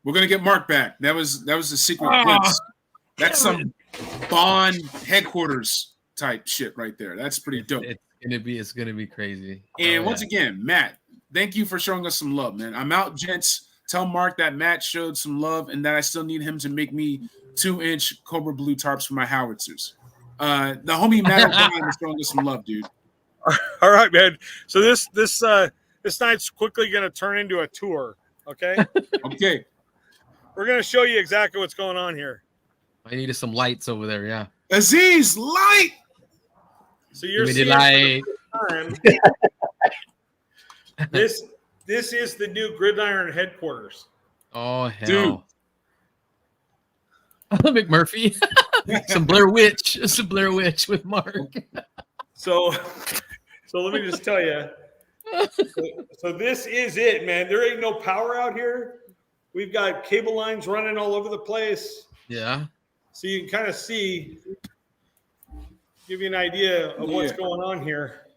We're gonna get Mark back. That was a secret glimpse. That's some Bond headquarters type shit right there. That's pretty dope. It's gonna be crazy. And once again, Matt, thank you for showing us some love, man. I'm out, gents. Tell Mark that Matt showed some love and that I still need him to make me 2-inch Cobra Blue tarps for my howitzers. The homie Matt O'Brien is showing us some love, dude. All right, man. So this night's quickly going to turn into a tour. Okay. Okay. We're going to show you exactly what's going on here. I needed some lights over there. Yeah. Aziz, light. So you're Give me seeing the light. for the first time, this is the new Gridiron headquarters. Oh hell. Dude. McMurphy. Some Blair Witch with Mark. So let me just tell you. So this is it, man. There ain't no power out here. We've got cable lines running all over the place. Yeah. So you can kind of see, give you an idea of what's going on here.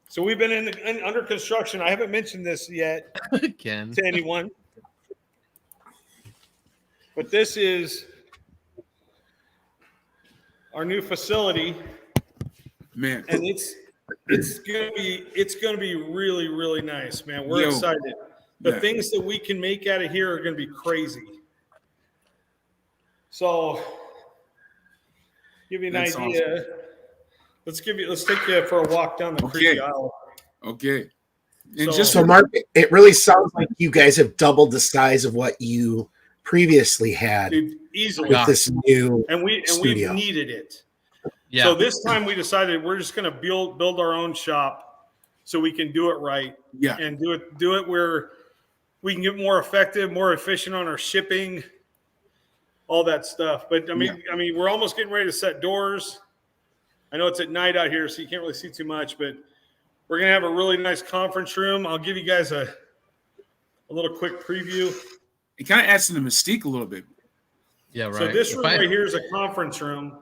So we've been under construction. I haven't mentioned this yet Ken. to anyone. But this is our new facility. Man. And it's gonna be really, really nice, man. We're excited. The things that we can make out of here are gonna be crazy. So give you an idea. Awesome. Let's take you for a walk down the creepy aisle. Okay. And so Mark, it really sounds like you guys have doubled the size of what you previously had. Dude, easily with this new we needed it. Yeah. So this time we decided we're just going to build our own shop so we can do it right. Yeah. And do it where we can get more effective, more efficient on our shipping, all that stuff. But I mean, we're almost getting ready to set doors. I know it's at night out here, so you can't really see too much, but we're going to have a really nice conference room. I'll give you guys a little quick preview. It kind of adds to the mystique a little bit. Yeah, right. So this room right here is a conference room.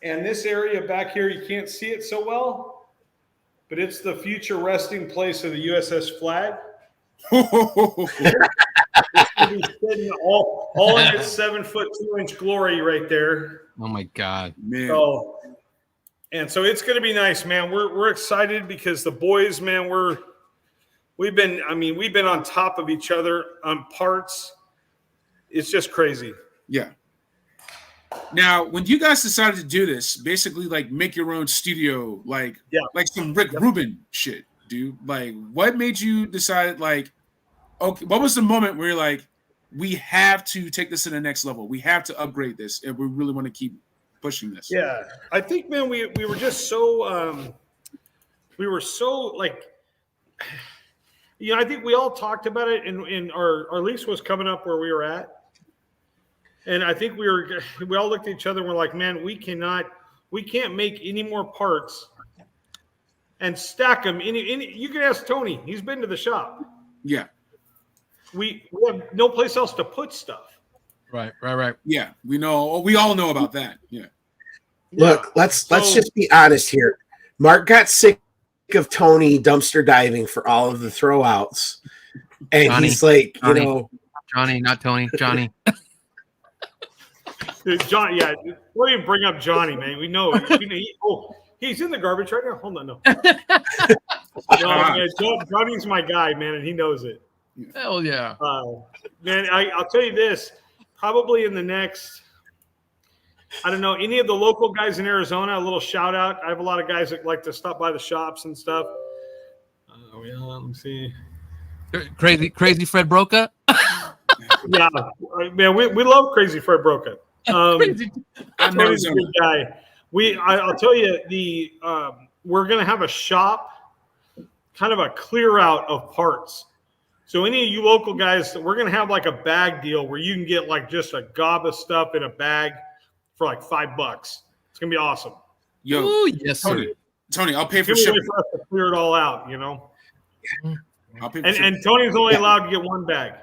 And this area back here, you can't see it so well, but it's the future resting place of the U.S.S. flag. all in its 7-foot 2-inch glory right there. Oh my God, man! So it's going to be nice, man. We're excited because the boys, man, we've been on top of each other on parts. It's just crazy. Yeah. Now, when you guys decided to do this, basically like make your own studio, like some Rick Rubin shit, dude. Like, what made you decide? Like, okay, what was the moment where you're like, we have to take this to the next level. We have to upgrade this, and we really want to keep pushing this. Yeah, I think, man, we were just so like, I think we all talked about it, and our lease was coming up where we were at. And I think we all looked at each other and we're like, man, we can't make any more parts and stack them. You can ask Tony. He's been to the shop. Yeah. We have no place else to put stuff. Right. Yeah, we all know about that. Yeah. Look, let's just be honest here. Mark got sick of Tony dumpster diving for all of the throwouts. And Johnny, he's like, Johnny, not Tony, Johnny. John, yeah, don't even bring up Johnny, man. We know. He's in the garbage right now. Hold on, no. Man, Johnny's my guy, man, and he knows it. Hell yeah, man. I'll tell you this. Probably in the next, I don't know, any of the local guys in Arizona. A little shout out. I have a lot of guys that like to stop by the shops and stuff. Let me see. Crazy Fred Broca. Yeah, man, we love Crazy Fred Broca. Tony's a good guy. I'll tell you, we're gonna have a shop kind of a clear out of parts. So any of you local guys, we're going to have like a bag deal where you can get like just a gob of stuff in a bag for like $5. It's going to be awesome. Yo, Ooh, yes, sir. Tony, I'll pay for It's shipping. for us to clear it all out, you know. I'll pay for shipping. And Tony's only allowed to get one bag.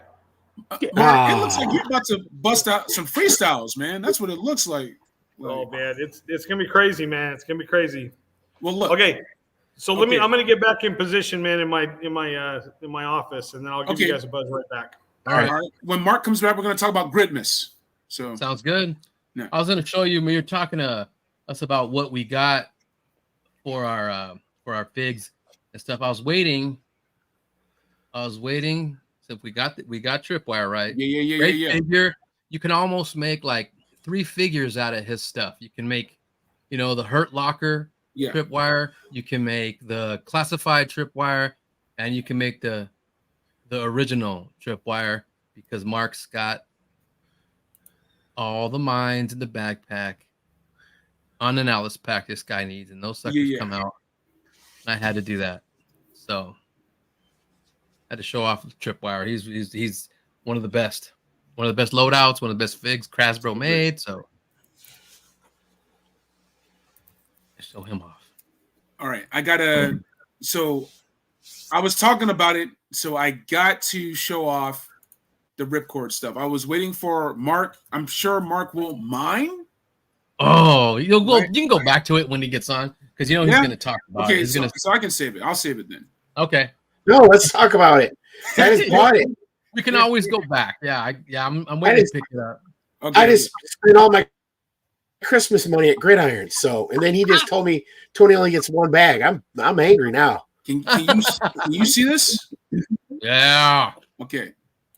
Mark, it looks like you're about to bust out some freestyles, man. That's what it looks like. Oh man, it's gonna be crazy, man. It's gonna be crazy. Well, look. Okay, so I'm gonna get back in position, man, in my office, and then I'll give you guys a buzz right back. All right. When Mark comes back, we're gonna talk about Gridmas. So sounds good. Yeah. I was gonna show you when you're talking to us about what we got for our figs and stuff. I was waiting. So if we got tripwire, right? Yeah. Figure. You can almost make like 3 figures out of his stuff. You can make, the Hurt Locker tripwire. You can make the classified tripwire, and you can make the original tripwire because Mark's got all the mines in the backpack. Unannounced pack this guy needs, and those suckers come out. I had to do that, so I had to show off the tripwire. He's one of the best loadouts, one of the best figs Crasbro made. So I show him off. All right, So I was talking about it, so I got to show off the ripcord stuff. I was waiting for Mark. I'm sure Mark won't mind. Oh, you can go back to it when he gets on because he's going to talk about it. So I can save it. I'll save it then. Okay. No, let's talk about it. I just bought it. We can always go back. I'm waiting to pick it up. Okay. I just spent all my Christmas money at Gridiron. So, and then he just told me Tony only gets one bag. I'm angry now. Can you see this? Yeah. Okay.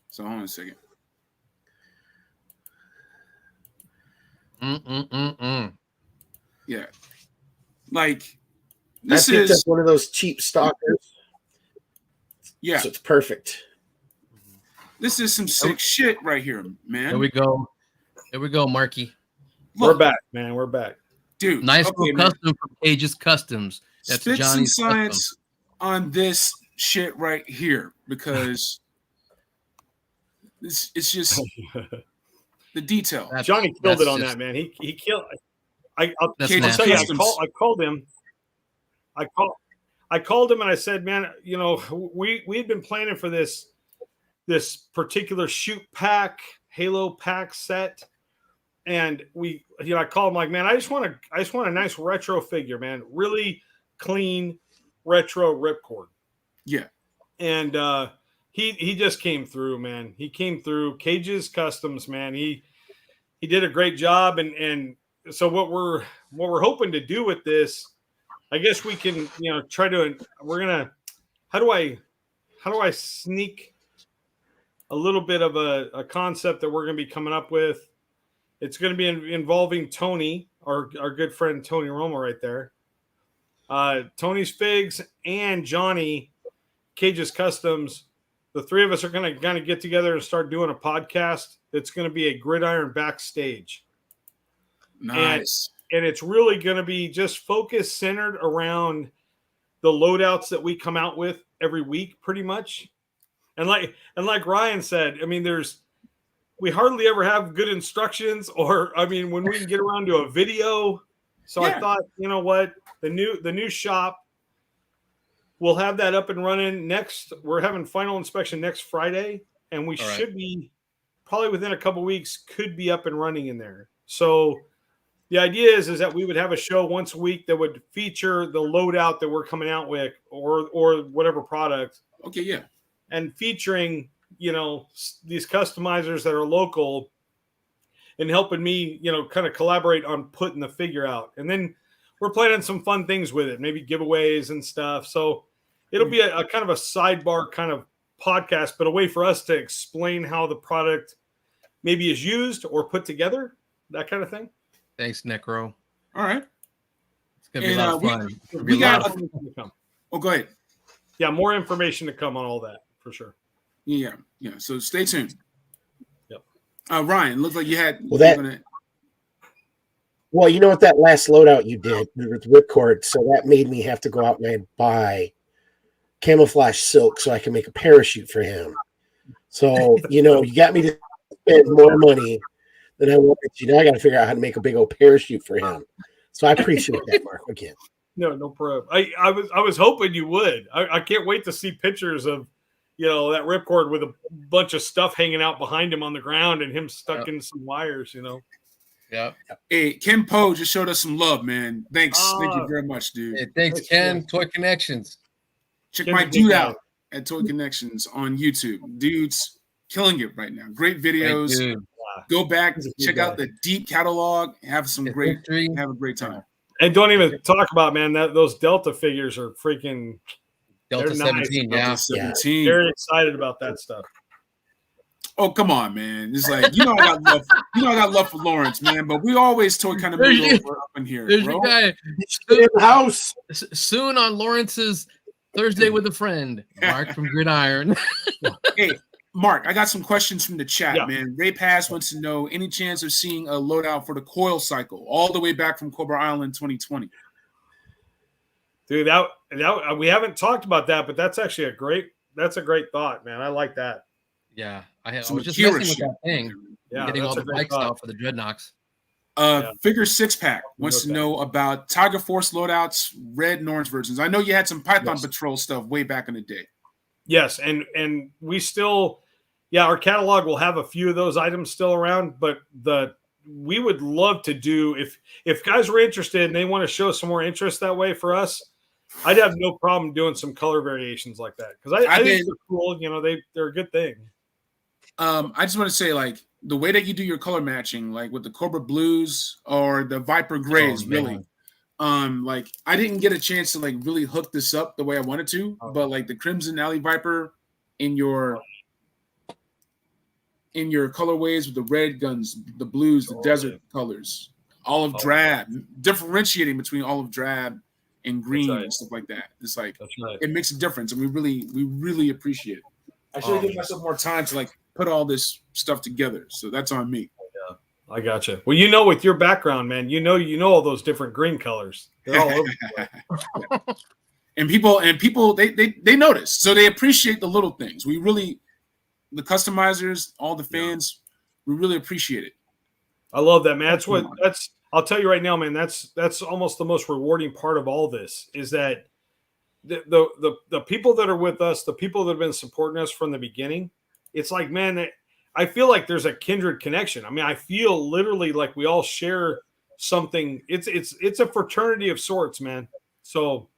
So hold on a second. Yeah. Like this is one of those cheap stalkers. Yeah. So it's perfect. This is some sick shit right here, man. Here we go, Marky. We're back, man. We're back. Dude. Nice custom from H.I.S. Customs. That's spit Johnny's some science on this shit right here because it's just the detail. Johnny killed it on that, man. He killed. I'll tell you, I called him. I called him and I said, man, we'd been planning for this particular shoot pack, Halo pack set. And I called him like, man, I just want a nice retro figure, man. Really clean retro ripcord. Yeah. And he just came through, man. He came through. H.I.S. Customs, man. He did a great job. And so what we're hoping to do with this, I guess we can, try to, how do I sneak a little bit of a concept that we're going to be coming up with? It's going to be involving Tony, our good friend Tony Romo right there. Tony's Figs and Johnny, H.I.S. Customs. The three of us are going to kind of get together and start doing a podcast that's going to be a Gridiron backstage. Nice. And it's really going to be just focused, centered around the loadouts that we come out with every week, pretty much. And like Ryan said, I mean, we hardly ever have good instructions, or when we can get around to a video. So I thought, you know what, the new shop, we'll have that up and running next. We're having final inspection next Friday, and we should be probably within a couple weeks could be up and running in there. So the idea is that we would have a show once a week that would feature the loadout that we're coming out with, or whatever product. Okay, yeah. And featuring, these customizers that are local and helping me, kind of collaborate on putting the figure out. And then we're planning some fun things with it, maybe giveaways and stuff. So it'll be a kind of a sidebar kind of podcast, but a way for us to explain how the product maybe is used or put together, that kind of thing. Thanks, Necro. All right. It's going to be a lot of fun. We got Oh, go ahead. Yeah, more information to come on all that, for sure. Yeah. So stay tuned. Yep. Ryan, looks like you had. Well, you know what, that last loadout you did with ripcord, so that made me have to go out and buy camouflage silk so I can make a parachute for him. So, you got me to spend more money than I wanted to. Now I got to figure out how to make a big old parachute for him. So I appreciate that, Mark, again. No problem. I was hoping you would. I can't wait to see pictures of, that ripcord with a bunch of stuff hanging out behind him on the ground and him stuck in some wires, Yeah. Hey, Ken Poe just showed us some love, man. Thanks. Thank you very much, dude. Hey, thanks, Ken. Toy Connections. Check my dude out at Toy Connections on YouTube. Dude's killing it right now. Great videos. Go back, check out the deep catalog, have a great time. And don't even talk about, man, those Delta figures are freaking Delta 17, nice. Delta 17. Very excited about that stuff. Oh, come on, man. It's like, I got love for Lawrence, man, but we always toy kind of move over up in here. There's bro. your guy. In the house. Soon on Lawrence's Thursday with a Friend, Mark from Gridiron. Hey, Mark, I got some questions from the chat, man. Ray Pass wants to know any chance of seeing a loadout for the coil cycle all the way back from Cobra Island 2020. Dude, that we haven't talked about that, but that's actually a great thought, man. I like that. Yeah, I was just messing with that thing. Yeah, getting all the bike stuff for the Dreadnoks. Figure 6-pack wants to know about Tiger Force loadouts, red and orange versions. I know you had some Python Patrol stuff way back in the day. Yes, and we still, our catalog will have a few of those items still around, but we would love to do, if guys were interested and they want to show some more interest that way for us, I'd have no problem doing some color variations like that, because I think they're cool. They're a good thing. I just want to say, like, the way that you do your color matching, like with the Cobra Blues or the Viper Grays, really. Like, I didn't get a chance to, like, really hook this up the way I wanted to, but, like, the Crimson Alley Viper in your colorways with the red guns, the blues, the desert colors, olive drab, differentiating between olive drab and green and stuff like that. It's like, it makes a difference, and we really appreciate it. I should have given myself more time to, like, put all this stuff together. So that's on me. Yeah, I gotcha. Well, with your background, man, you know all those different green colors. They're all over the place. And people they notice. So they appreciate the little things. We really, the customizers, all the fans, we really appreciate it. I love that, man. I'll tell you right now, man, that's almost the most rewarding part of all this, is that the people that are with us, the people that have been supporting us from the beginning, it's like, man, I feel like there's a kindred connection. I mean, I feel literally like we all share something. It's a fraternity of sorts, man. So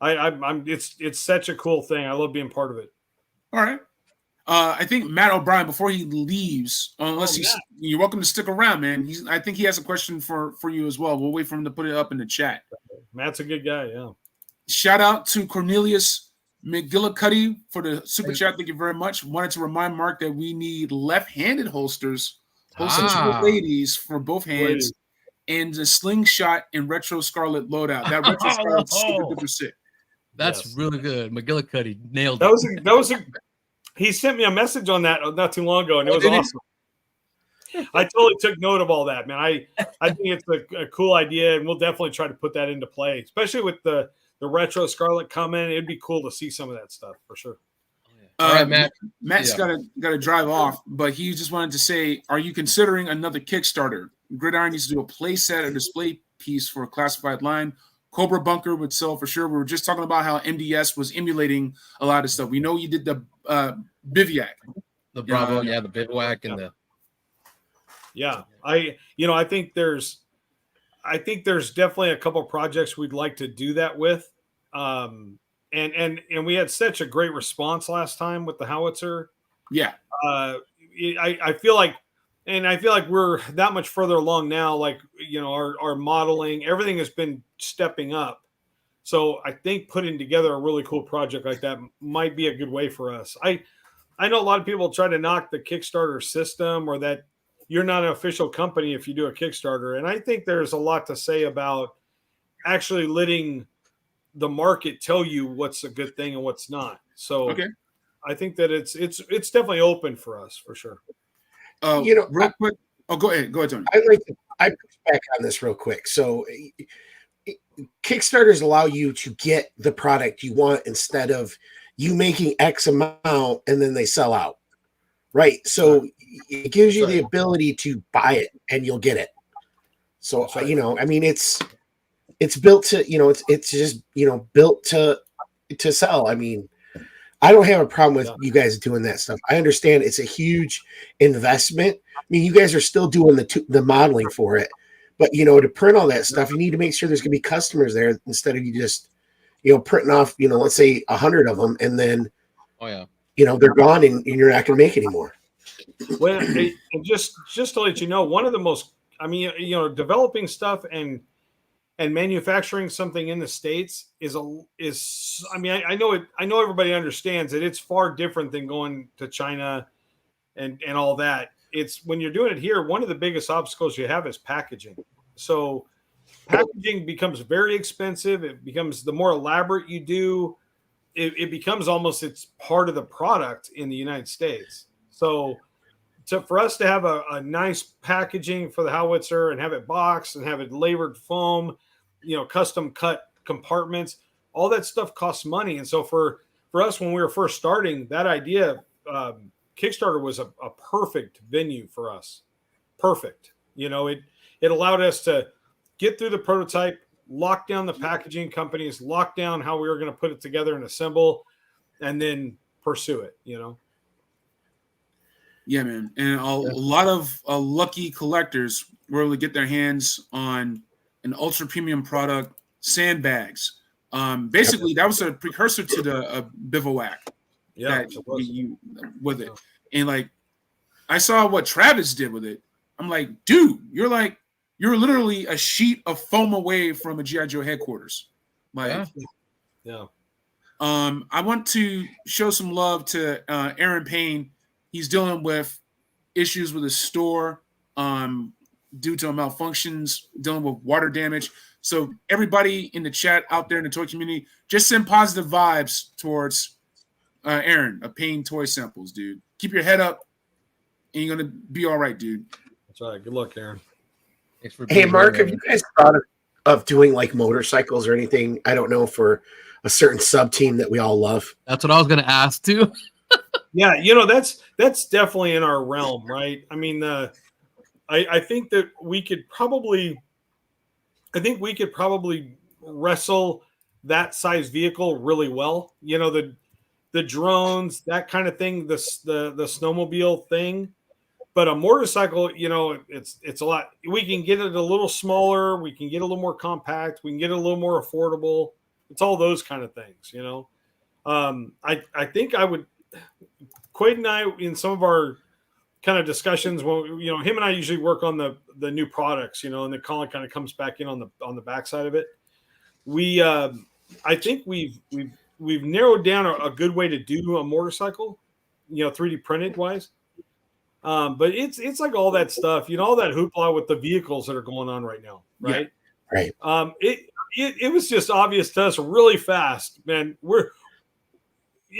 it's such a cool thing. I love being part of it. All right. I think Matt O'Brien, before he leaves, you're welcome to stick around, man. I think he has a question for you as well. We'll wait for him to put it up in the chat. Matt's a good guy, yeah. Shout out to Cornelius McGillicuddy for the super chat. Thank you very much. Wanted to remind Mark that we need left-handed holsters, ladies for both hands, and the slingshot and retro Scarlet loadout. That retro Scarlet super duper sick. That's really good. McGillicuddy nailed it. That was he sent me a message on that not too long ago, and it was awesome. I totally took note of all that, man. I think it's a cool idea, and we'll definitely try to put that into play, especially with the retro Scarlet coming. It'd be cool to see some of that stuff for sure. All right, Matt. Matt's got to drive off, but he just wanted to say, are you considering another Kickstarter? Gridiron needs to do a play set or display piece for a classified line. Cobra Bunker would sell for sure. We were just talking about how MDS was emulating a lot of stuff. We know you did the Bivouac. The Bravo, the Bivouac and the... Yeah, I think there's definitely a couple of projects we'd like to do that with. And we had such a great response last time with the Howitzer. Yeah. I feel like we're that much further along now. Like, our modeling, everything has been stepping up. So I think putting together a really cool project like that might be a good way for us. I know a lot of people try to knock the Kickstarter system, or that you're not an official company if you do a Kickstarter. And I think there's a lot to say about actually letting the market tell you what's a good thing and what's not. So I think that it's definitely open for us for sure. Real quick. Oh, go ahead, Tony. I push back on this real quick. So Kickstarters allow you to get the product you want instead of you making X amount and then they sell out. Right. So it gives you the ability to buy it and you'll get it. So, right. I mean, it's built to, it's just, built to sell. I mean, I don't have a problem with you guys doing that stuff. I understand it's a huge investment. I mean, you guys are still doing the modeling for it, but to print all that stuff, you need to make sure there's going to be customers there instead of you just, printing off, let's say 100 of them, and then, they're gone and you're not going to make any more. Well, and just to let you know, one of the most, I mean, developing stuff and manufacturing something in the States is I mean, I know everybody understands that it's far different than going to China and all that. It's when you're doing it here, one of the biggest obstacles you have is packaging. So packaging becomes very expensive. It becomes, the more elaborate you do, it becomes almost, it's part of the product in the United States. So for us to have a nice packaging for the Howitzer and have it boxed and have it layered foam, custom cut compartments, all that stuff costs money. And so for us, when we were first starting, that idea, Kickstarter was a perfect venue for us. Perfect. It allowed us to get through the prototype, lock down the packaging companies, lock down how we were going to put it together and assemble, and then pursue it, Yeah, man. And a lot of lucky collectors were able to get their hands on an ultra premium product, sandbags. Basically, that was a precursor to the bivouac. Yeah, you with it. And like, I saw what Travis did with it. I'm like, dude, you're literally a sheet of foam away from a G.I. Joe headquarters. Like, yeah. I want to show some love to Aaron Payne. He's dealing with issues with his store due to malfunctions, dealing with water damage. So everybody in the chat out there in the toy community, just send positive vibes towards Aaron of Payne Toy Samples, dude. Keep your head up, and you're going to be all right, dude. That's right. Good luck, Aaron. Thanks for being Mark, here, have you guys thought of doing like motorcycles or anything? I don't know, for a certain sub team that we all love. That's what I was going to ask too. Yeah, that's definitely in our realm, right? I mean, I think that we could probably wrestle that size vehicle really well. The drones, that kind of thing, the snowmobile thing. But a motorcycle, it's a lot. We can get it a little smaller. We can get a little more compact. We can get it a little more affordable. It's all those kind of things, I think I would. Quaid and I, in some of our kind of discussions, when him and I usually work on the new products, and then Colin kind of comes back in on the backside of it. We, I think we've narrowed down a good way to do a motorcycle, 3D printed wise. But it's like all that stuff, all that hoopla with the vehicles that are going on right now, right? Yeah, right. It was just obvious to us really fast, man.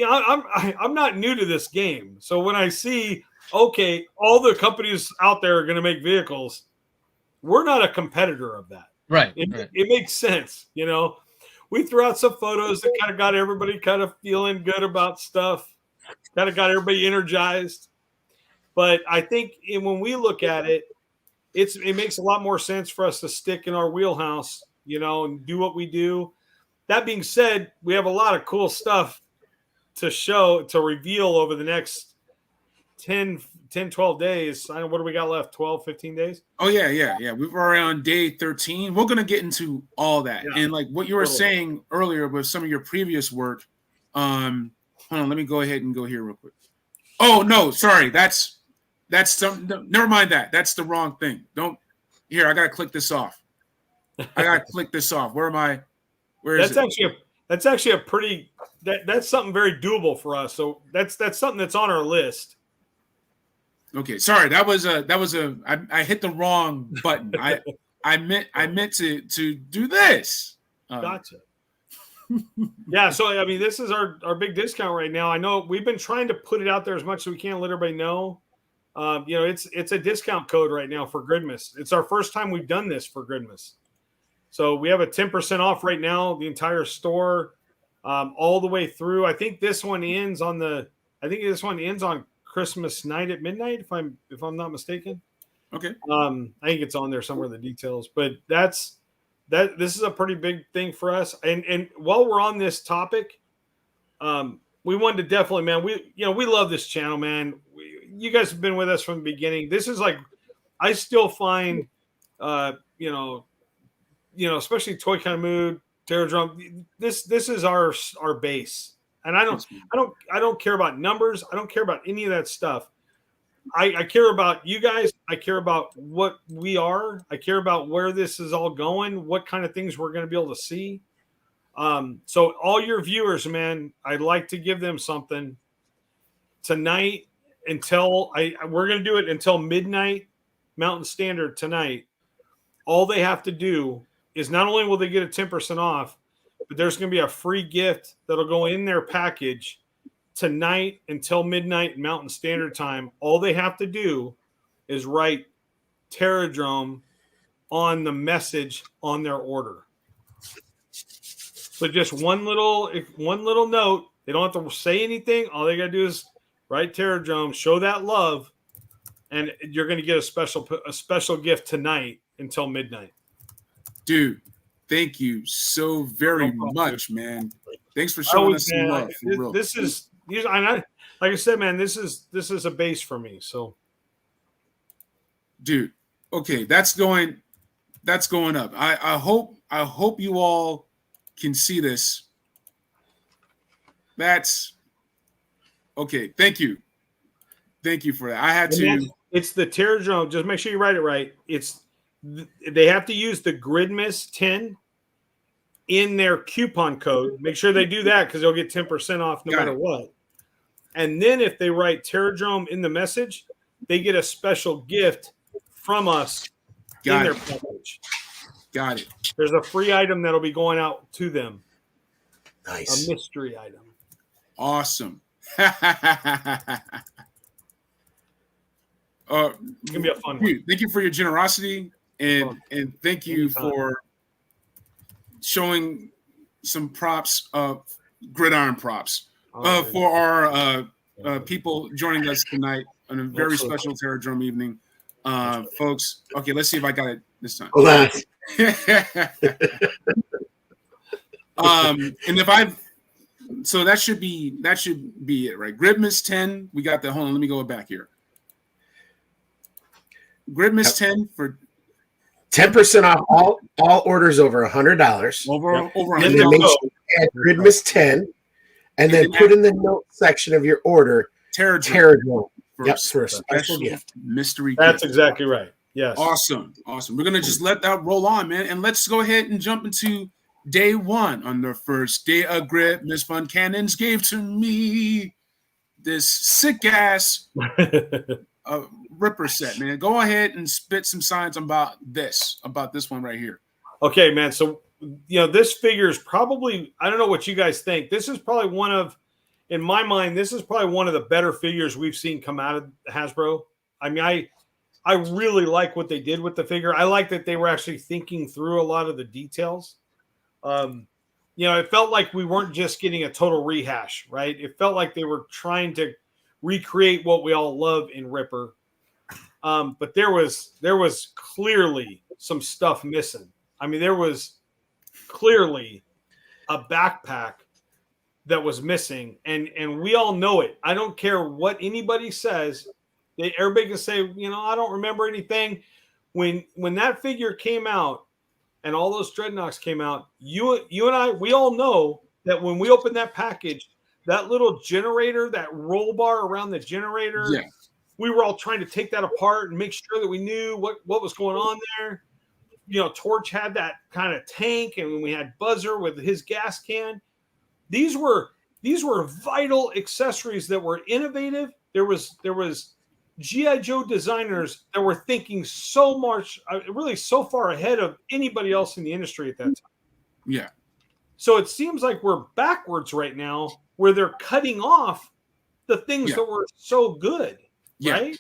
I'm not new to this game. So when I see, okay, all the companies out there are going to make vehicles, we're not a competitor of that. Right. It makes sense. We threw out some photos that kind of got everybody kind of feeling good about stuff, kind of got everybody energized. But I think when we look at it, it makes a lot more sense for us to stick in our wheelhouse, and do what we do. That being said, we have a lot of cool stuff to reveal over the next 10, 12 days. What do we got left? 12, 15 days? Oh, yeah. We're already on day 13. We're going to get into all that. Yeah. And like what you were saying earlier with some of your previous work, hold on, let me go ahead and go here real quick. Oh, no, sorry. That's never mind that. That's the wrong thing. I got to click this off. Where am I? Where is it? That's actually a pretty, that's something very doable for us. So that's something that's on our list. Okay, sorry, I hit the wrong button. I meant to do this. Gotcha. Yeah, so I mean, this is our big discount right now. I know we've been trying to put it out there as much as we can, let everybody know. It's a discount code right now for Gridmas. It's our first time we've done this for Gridmas. So we have a 10% off right now, the entire store, all the way through. I think this one ends on Christmas night at midnight, if I'm not mistaken. Okay. I think it's on there somewhere in the details, but this is a pretty big thing for us. And while we're on this topic, we wanted to definitely, man, we love this channel, man. You guys have been with us from the beginning. This is like, I still find, especially Toy Kind of Mood, Terror Drome. This is our base, and I don't care about numbers. I don't care about any of that stuff. I care about you guys. I care about what we are. I care about where this is all going, what kind of things we're going to be able to see. So all your viewers, man, I'd like to give them something tonight we're going to do it until midnight Mountain Standard tonight. All they have to do is not only will they get a 10% off, but there's going to be a free gift that'll go in their package tonight until midnight Mountain Standard Time. All they have to do is write Terror Drome on the message on their order. So just one little note. They don't have to say anything. All they got to do is write Terror Drome, show that love, and you're going to get a special gift tonight until midnight. Dude, thank you so very much, man. Thanks for showing us some love. This is, like I said, man, this is a base for me. So, dude, okay, that's going up. I hope you all can see this. That's okay. Thank you for that. I had to. It's the Terror Drome. Just make sure you write it right. They have to use the Gridmas 10 in their coupon code. Make sure they do that because they'll get 10% off no matter what. And then if they write Terror Drome in the message, they get a special gift from us in their package. Got it. There's a free item that'll be going out to them. Nice. A mystery item. Awesome. It's gonna be a fun one. Thank you for your generosity and thank you for showing some props of Gridiron props for our people joining us tonight on a very special Terror Drome evening. Folks, okay, let's see if I got it this time. Hold on. And so that should be it, right? Gridmas 10. We got the hold on, let me go back here. Gridmas 10 for 10% off all orders over $100. Over And $100. then make sure you add Gridmas 10, and then put in the note section of your order Terror Drome. Yep, For a special gift. Mystery That's gift. exactly right. Yes. Awesome. We're gonna just let that roll on, man, and let's go ahead and jump into day one. On the first day of Grid, Miss Vuncannon's gave to me this sick ass Ripper set, man. Go ahead and spit some signs about this one right here. Okay, man. So, this figure is probably, I don't know what you guys think. This is probably in my mind, this is probably one of the better figures we've seen come out of Hasbro. I mean, I really like what they did with the figure. I like that they were actually thinking through a lot of the details. It felt like we weren't just getting a total rehash, right? It felt like they were trying to recreate what we all love in Ripper. But there was clearly some stuff missing. I mean, there was clearly a backpack that was missing, and we all know it. I don't care what anybody says. Everybody can say, I don't remember anything. When that figure came out and all those Dreadnoks came out, you and I, we all know that when we opened that package, that little generator, that roll bar around the generator, we were all trying to take that apart and make sure that we knew what was going on there. Torch had that kind of tank, and we had Buzzer with his gas can. These were vital accessories that were innovative. There was G.I. Joe designers that were thinking so much, really so far ahead of anybody else in the industry at that time. Yeah. So it seems like we're backwards right now, where they're cutting off the things that were so good, right?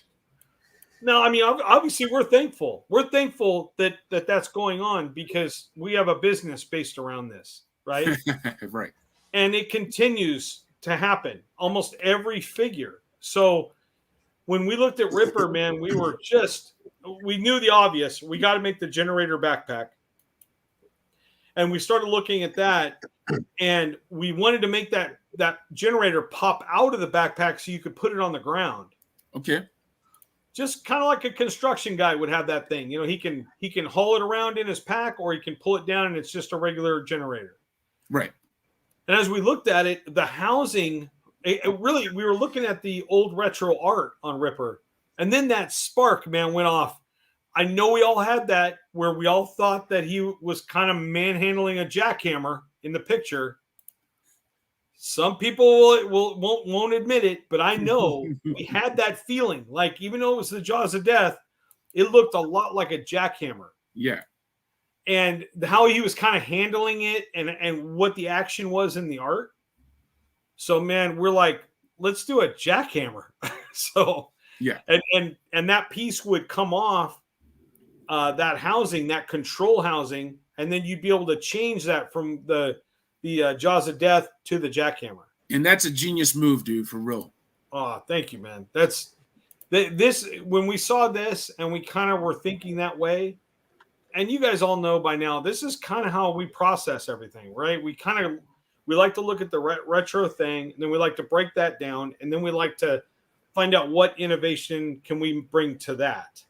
No, I mean, obviously, we're thankful. We're thankful that that's going on because we have a business based around this, right? Right. And it continues to happen almost every figure. So when we looked at Ripper, man, we knew the obvious. We got to make the generator backpack. And we started looking at that, and we wanted to make that generator pop out of the backpack so you could put it on the ground. Okay. Just kind of like a construction guy would have that thing. You know, he can haul it around in his pack, or he can pull it down and it's just a regular generator. Right. And as we looked at it, the housing, we were looking at the old retro art on Ripper, and then that spark, man, went off. I know we all had that where we all thought that he was kind of manhandling a jackhammer in the picture. Some people won't admit it, but I know we had that feeling. Like, even though it was the Jaws of Death, it looked a lot like a jackhammer. Yeah. And how he was kind of handling it and what the action was in the art. So, man, we're like, let's do a jackhammer. So, yeah. And that piece would come off that housing, that control housing, and then you'd be able to change that from the Jaws of Death to the jackhammer. And that's a genius move, dude, for real. Oh, thank you, man. This when we saw this and we kind of were thinking that way, and you guys all know by now, this is kind of how we process everything, right? We like to look at the retro thing, and then we like to break that down, and then we like to find out what innovation can we bring to that.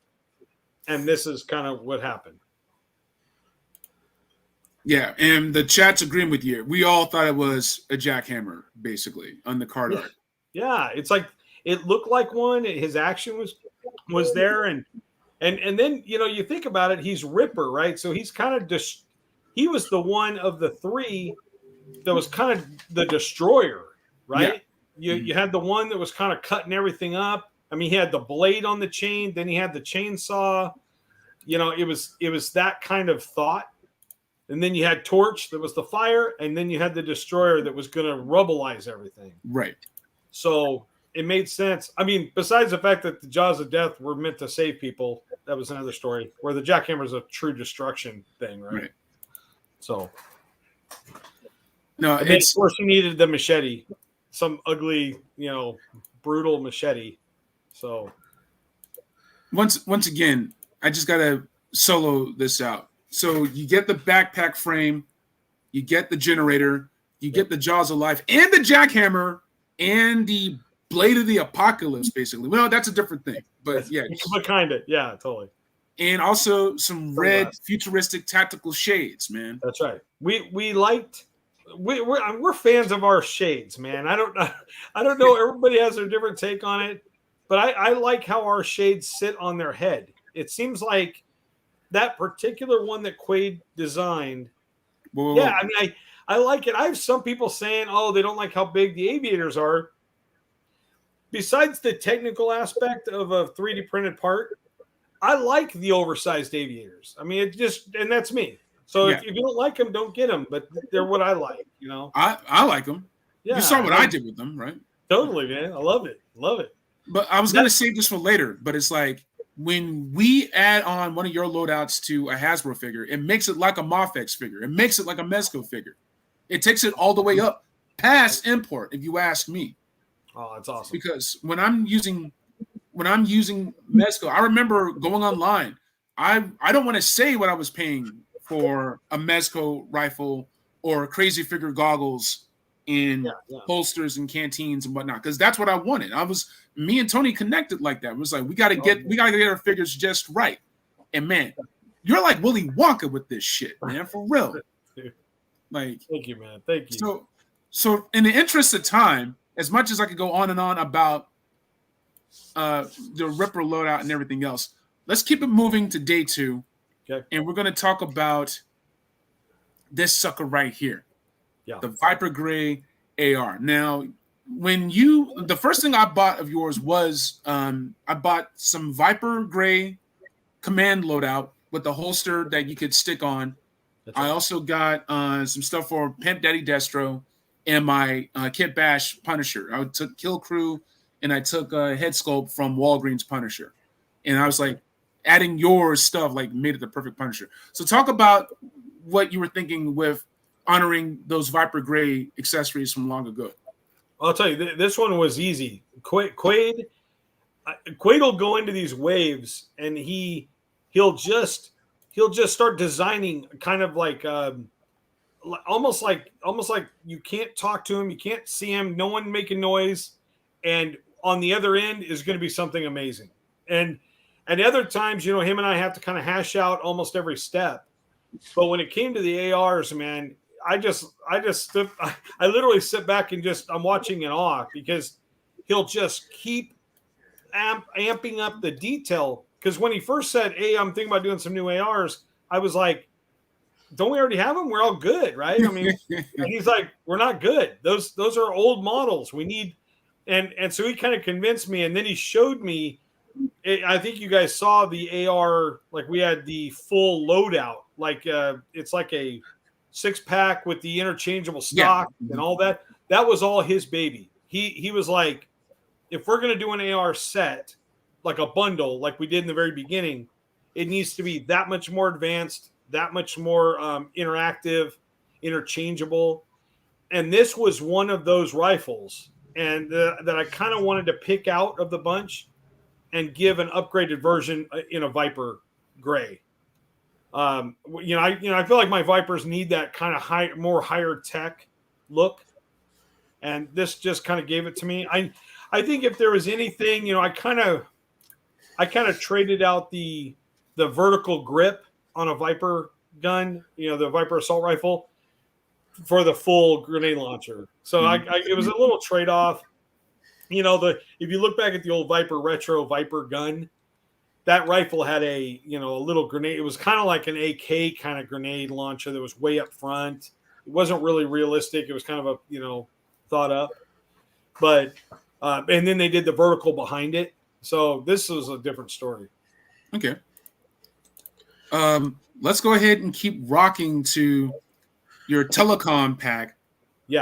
And this is kind of what happened. Yeah, and the chat's agreeing with you. We all thought it was a jackhammer, basically, on the card art. Yeah, it's like it looked like one. His action was there, and then you think about it. He's Ripper, right? So he's kind of he was the one of the three that was kind of the destroyer, right? Yeah. You had the one that was kind of cutting everything up. I mean, he had the blade on the chain, then he had the chainsaw. It was that kind of thought. And then you had Torch that was the fire, and then you had the destroyer that was going to rubbleize everything. Right. So it made sense. I mean, besides the fact that the Jaws of Death were meant to save people, that was another story. Where the jackhammer is a true destruction thing, right? So, no, of course you needed the machete, some ugly, brutal machete. So, once again, I just gotta solo this out. So you get the backpack frame, you get the generator, you get the Jaws of Life, and the jackhammer, and the Blade of the Apocalypse, basically. Well, that's a different thing, but yeah. But kind of, yeah, totally. And also some red futuristic tactical shades, man. That's right. We're fans of our shades, man. I don't know. Everybody has their different take on it, but I like how our shades sit on their head. It seems like that particular one that Quaid designed. Whoa. Yeah, I mean, I like it. I have some people saying, oh, they don't like how big the aviators are. Besides the technical aspect of a 3D printed part, I like the oversized aviators. I mean, and that's me. So if you don't like them, don't get them. But they're what I like, I like them. Yeah, you saw what I did with them, right? Totally, man. I love it. Love it. But I was going to save this for later, but it's like, when we add on one of your loadouts to a Hasbro figure, it makes it like a Mofex figure. It makes it like a Mezco figure. It takes it all the way up past import, if you ask me. Oh, that's awesome. Because when I'm using Mezco, I remember going online. I don't want to say what I was paying for a Mezco rifle or crazy figure goggles in holsters and canteens and whatnot, because that's what I wanted. Me and Tony connected like that. It was like, we gotta get our figures just right. And man, you're like Willy Wonka with this shit, man, for real. Like, thank you, man. Thank you. So in the interest of time, as much as I could go on and on about the Ripper loadout and everything else, let's keep it moving to day 2. Okay. And we're gonna talk about this sucker right here. Yeah. The Viper Gray AR. Now, the first thing I bought of yours was I bought some Viper Gray command loadout with the holster that you could stick on. That's right. I also got some stuff for Pimp Daddy Destro and my Kit Bash Punisher. I took Kill Crew and I took Head Sculpt from Walgreens Punisher. And I was like, adding your stuff like made it the perfect Punisher. So talk about what you were thinking with honoring those Viper Gray accessories from long ago. I'll tell you, this one was easy. Quaid will go into these waves, and he'll just start designing kind of like almost like you can't talk to him, you can't see him, no one making noise, and on the other end is going to be something amazing. And at other times, him and I have to kind of hash out almost every step. But when it came to the ARs, man, I literally sit back and I'm watching in awe, because he'll just keep amping up the detail. Because when he first said, "Hey, I'm thinking about doing some new ARs," I was like, "Don't we already have them? We're all good, right?" I mean, and he's like, "We're not good. Those are old models. We need," and so he kind of convinced me, and then he showed me. I think you guys saw the AR, like we had the full loadout, like it's like a 6-pack with the interchangeable stock and all that. That was all his baby. He was like, if we're going to do an AR set, like a bundle, like we did in the very beginning, it needs to be that much more advanced, that much more interactive, interchangeable. And this was one of those rifles, and that I kind of wanted to pick out of the bunch and give an upgraded version in a Viper Gray. I feel like my Vipers need that kind of higher tech look, and this just kind of gave it to me. I think if there was anything, I kind of traded out the vertical grip on a Viper gun, the Viper assault rifle, for the full grenade launcher. So it was a little trade off. If you look back at the old Viper retro Viper gun, that rifle had a little grenade. It was kind of like an AK kind of grenade launcher that was way up front. It wasn't really realistic. It was kind of a thought up, but and then they did the vertical behind it. So this was a different story. Okay. Let's go ahead and keep rocking to your telecom pack,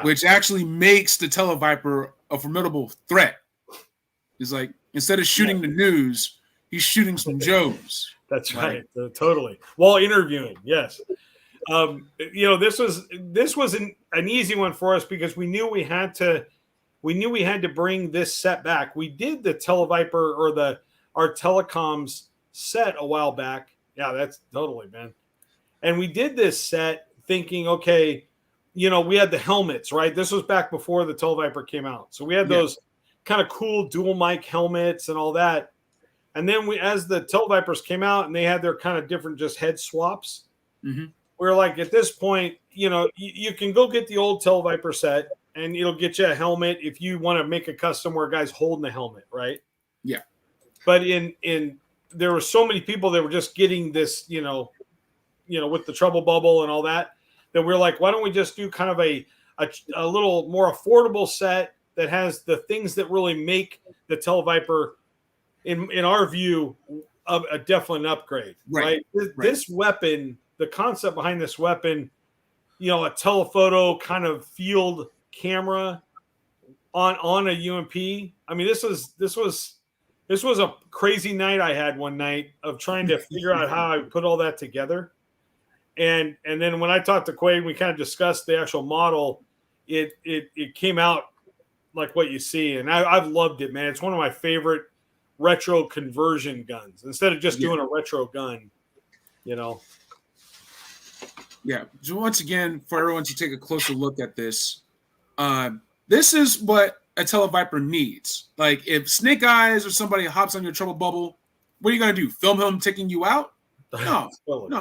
which actually makes the Tele-Viper a formidable threat. It's like, instead of shooting the news, he's shooting some Joes. That's right. Totally. While interviewing. Yes. This was an easy one for us, because we knew we had to bring this set back. We did the Tele-Viper or our telecoms set a while back. Yeah, that's totally, man. And we did this set thinking, okay, we had the helmets, right? This was back before the Tele-Viper came out. So we had those kind of cool dual mic helmets and all that. And then as the Tele-Vipers came out and they had their kind of different just head swaps, we're like, at this point, you can go get the old Tele-Viper set and it'll get you a helmet if you want to make a custom where a guy's holding the helmet, right? Yeah. But there were so many people that were just getting this, with the trouble bubble and all that we're like, why don't we just do kind of a little more affordable set that has the things that really make the Tele-Viper, in our view, definitely an upgrade, right? This weapon, the concept behind this weapon, a telephoto kind of field camera on a UMP. I mean, this was a crazy night I had one night of trying to figure out how I would put all that together. And then when I talked to Quaid, we kind of discussed the actual model. It came out like what you see, and I've loved it, man. It's one of my favorite retro conversion guns. Instead of just doing a retro gun, Yeah. So once again, for everyone to take a closer look at this, this is what a Tele-Viper needs. Like, if Snake Eyes or somebody hops on your trouble bubble, what are you gonna do? Film him taking you out? No,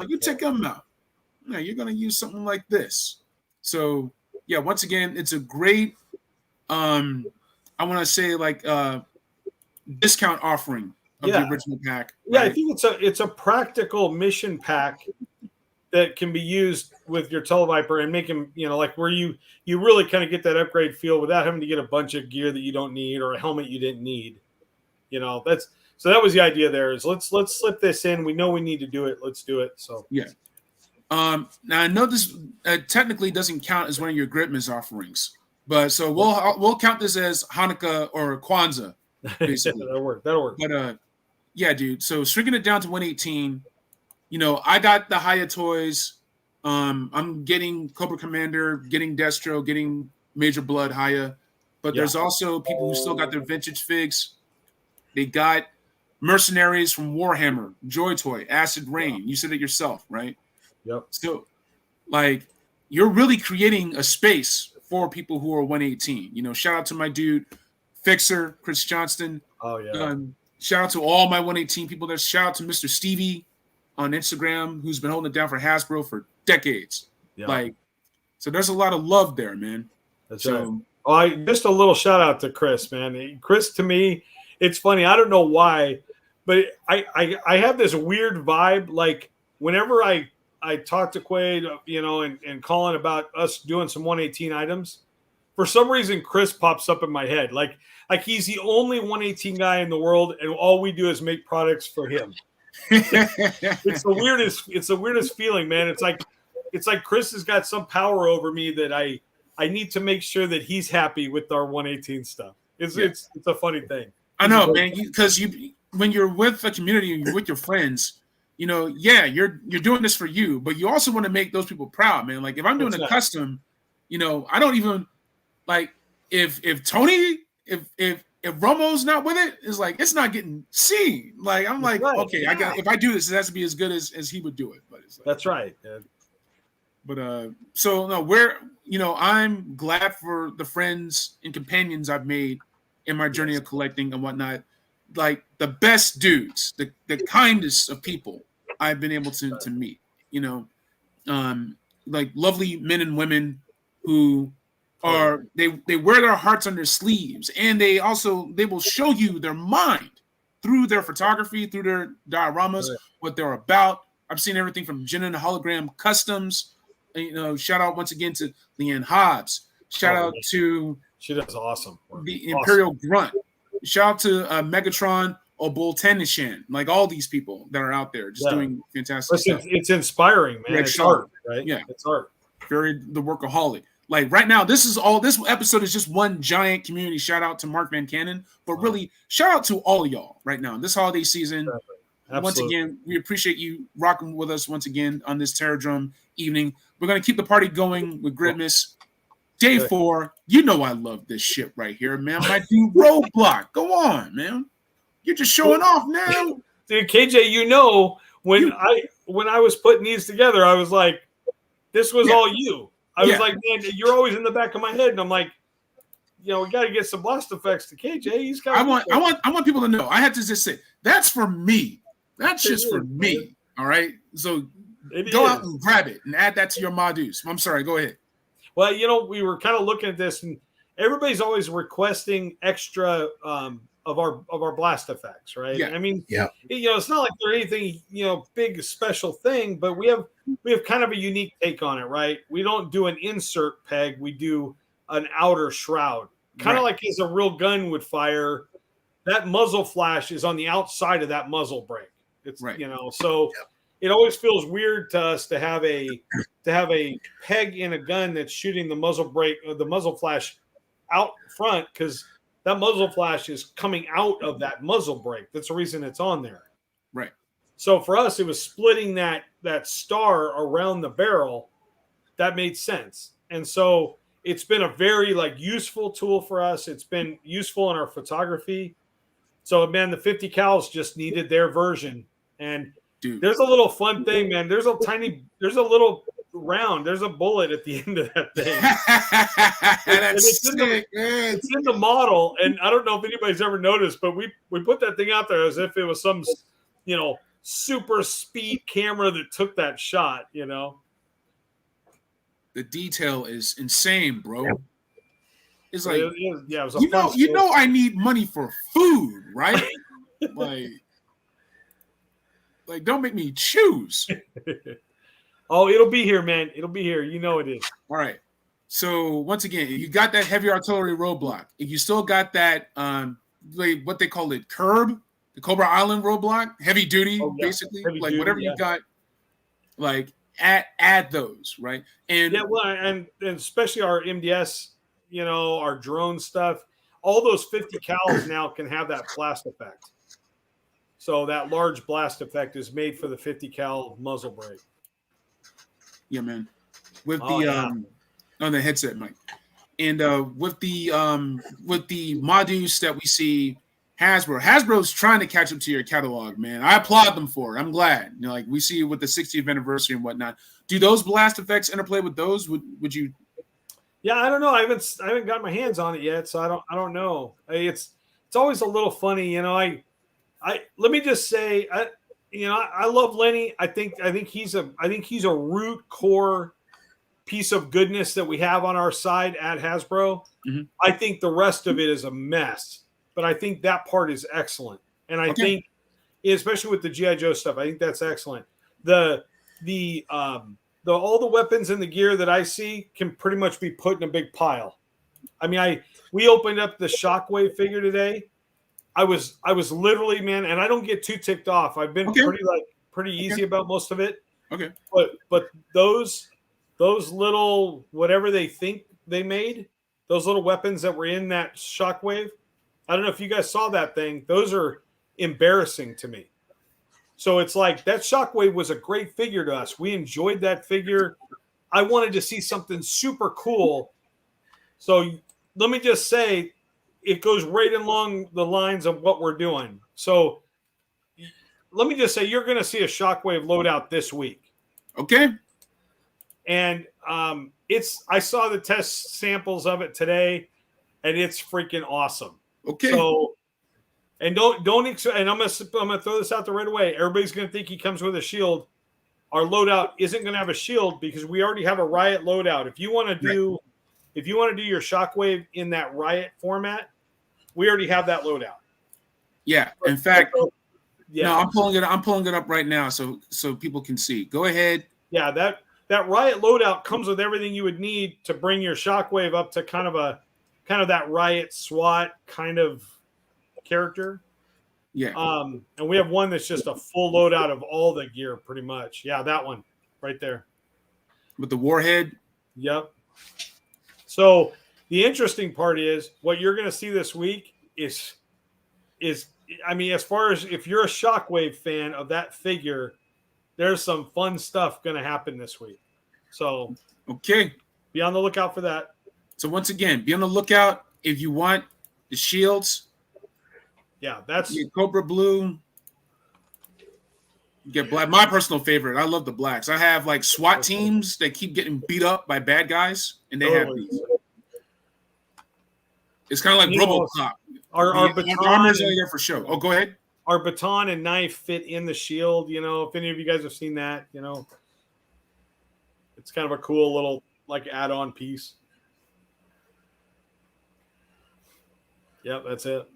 you take him out. No, you're going to use something like this. So, yeah, once again, it's a great, I want to say, like, discount offering of the original pack. Yeah, right? I think it's a practical mission pack that can be used with your Tele-Viper and make him, like where you really kind of get that upgrade feel without having to get a bunch of gear that you don't need or a helmet you didn't need. So that was the idea there, is let's slip this in. We know we need to do it. Let's do it. So yeah. Now I know this technically doesn't count as one of your Gridmas offerings, but so we'll count this as Hanukkah or Kwanzaa, basically. That'll work. But Yeah, dude. So shrinking it down to 118. You know, I got the Haya toys. I'm getting Cobra Commander, getting Destro, getting Major Blood Haya. But there's also people who still got their vintage figs. They got mercenaries from Warhammer, Joy Toy, Acid Rain. You said it yourself, right? Yep. So, like, you're really creating a space for people who are 118. You know, shout out to my dude, Fixer, Chris Johnston. Oh, yeah. Shout out to all my 118 people there. Shout out to Mr. Stevie on Instagram, who's been holding it down for Hasbro for decades. Yeah. Like, so there's a lot of love there, man. That's right. Oh, just a little shout out to Chris, man. Chris, to me, it's funny. I don't know why, but I have this weird vibe. Like whenever I talk to Quaid, you know, and Colin about us doing some 118 items, for some reason Chris pops up in my head. Like he's the only 118 guy in the world, and all we do is make products for him. It's the weirdest feeling, man. It's like Chris has got some power over me that I need to make sure that he's happy with our 118 stuff. It's a funny thing. I know, man, because when you're with a community and you're with your friends, you know, yeah, you're doing this for you, but you also want to make those people proud, man. Like if I'm doing a custom, you know, I don't even like if Tony, if Romo's not with it, it's like it's not getting seen. Like I'm like, okay, if I do this, it has to be as good as he would do it. But it's like, that's right. Yeah. But so no, I'm glad for the friends and companions I've made in my journey of collecting and whatnot. Like the best dudes, the kindest of people I've been able to meet. You know, like lovely men and women who are they wear their hearts on their sleeves, and they will show you their mind through their photography, through their dioramas, what they're about. I've seen everything from Jenna and Hologram Customs. You know, shout out once again to Leanne Hobbs. Shout out to she does awesome. The Imperial Grunt. Shout out to Megatron or Bull Tenishan. Like all these people that are out there just doing fantastic stuff. It's inspiring, man. It's art, right? Yeah, it's art. Very the workaholic. Like right now, this episode is just one giant community shout out to Mark Vuncannon, but really shout out to all of y'all right now. This holiday season. Absolutely. Once again, we appreciate you rocking with us once again on this Terror Drome evening. We're going to keep the party going with Gridmas. Day 4. You know I love this shit right here, man. My dude Roadblock. Go on, man. You're just showing off now. Dude, KJ, you know, when I was putting these together, I was like, this was all you. I was like, man, you're always in the back of my head. And I'm like, you know, we got to get some blast effects to KJ. He's got I want people to know. I have to just say, that's for me. That's just for me. Man. All right. So go out and grab it and add that to your modus. I'm sorry. Go ahead. Well, you know, we were kind of looking at this, and everybody's always requesting extra of our blast effects, right? Yeah. I mean, you know, it's not like they're anything, you know, big special thing, but we have kind of a unique take on it, right? We don't do an insert peg, we do an outer shroud, kind of like as a real gun would fire. That muzzle flash is on the outside of that muzzle brake. It's you know, so it always feels weird to us to have a peg in a gun that's shooting the muzzle brake or the muzzle flash out front, because that muzzle flash is coming out of that muzzle brake. That's the reason it's on there. Right. So for us, it was splitting that star around the barrel. That made sense. And so it's been a very useful tool for us. It's been useful in our photography. So man, the 50 cals just needed their version. And there's a little fun thing, man. There's a little round. There's a bullet at the end of that thing. It's in the model, and I don't know if anybody's ever noticed, but we put that thing out there as if it was some, you know, super speed camera that took that shot. You know, the detail is insane, bro. It's like, it was you know, I need money for food, right? Like, don't make me choose. Oh, it'll be here, man. It'll be here. You know it is. All right. So once again, you got that heavy artillery roadblock. If you still got that, what they call it, curb, the Cobra Island roadblock, heavy duty, basically, heavy duty, whatever you got, add those, right? And and especially our MDS, you know, our drone stuff, all those 50 cals now can have that blast effect. So that large blast effect is made for the 50 cal muzzle brake. Yeah, man. With Oh, the yeah. on the headset mic. And with the modules that we see Hasbro's trying to catch up to your catalog, man. I applaud them for it. I'm glad. You know, like we see with the 60th anniversary and whatnot. Do those blast effects interplay with those? Would you? Yeah, I don't know. I haven't got my hands on it yet, so I don't know. It's always a little funny, you know. I let me just say, I love Lenny. I think he's a root core piece of goodness that we have on our side at Hasbro. Mhm. I think the rest of it is a mess, but I think that part is excellent. And I think, especially with the G.I. Joe stuff, I think that's excellent. The all the weapons and the gear that I see can pretty much be put in a big pile. I mean, we opened up the Shockwave figure today. I was literally, man, and I don't get too ticked off. I've been pretty easy about most of it. Okay. But those little whatever they think they made, those little weapons that were in that Shockwave, I don't know if you guys saw that thing. Those are embarrassing to me. So it's like that Shockwave was a great figure to us. We enjoyed that figure. I wanted to see something super cool. So let me just say, it goes right along the lines of what we're doing. So let me just say, you're going to see a Shockwave loadout this week. Okay. And I saw the test samples of it today, and it's freaking awesome. Okay. So, and and I'm gonna throw this out there right away. Everybody's gonna think he comes with a shield. Our loadout isn't gonna have a shield because we already have a Riot loadout. If you want to do your Shockwave in that Riot format, we already have that loadout. Yeah. In fact, yeah. No, I'm pulling it up right now so people can see. Go ahead. Yeah, that Riot loadout comes with everything you would need to bring your Shockwave up to kind of that Riot SWAT kind of character. Yeah. And we have one that's just a full loadout of all the gear, pretty much. Yeah, that one right there. With the warhead. Yep. So the interesting part is what you're going to see this week is, I mean, as far as if you're a Shockwave fan of that figure, there's some fun stuff going to happen this week. So, okay. Be on the lookout for that. So once again, be on the lookout if you want the shields. Yeah, that's Cobra Blue. You get black. My personal favorite. I love the blacks. I have like SWAT teams that keep getting beat up by bad guys, and they have these. It's kind of like RoboCop. Our baton armor's only there for show. Oh, go ahead. Our baton and knife fit in the shield. You know, if any of you guys have seen that, you know, it's kind of a cool little like add-on piece. Yep, that's it.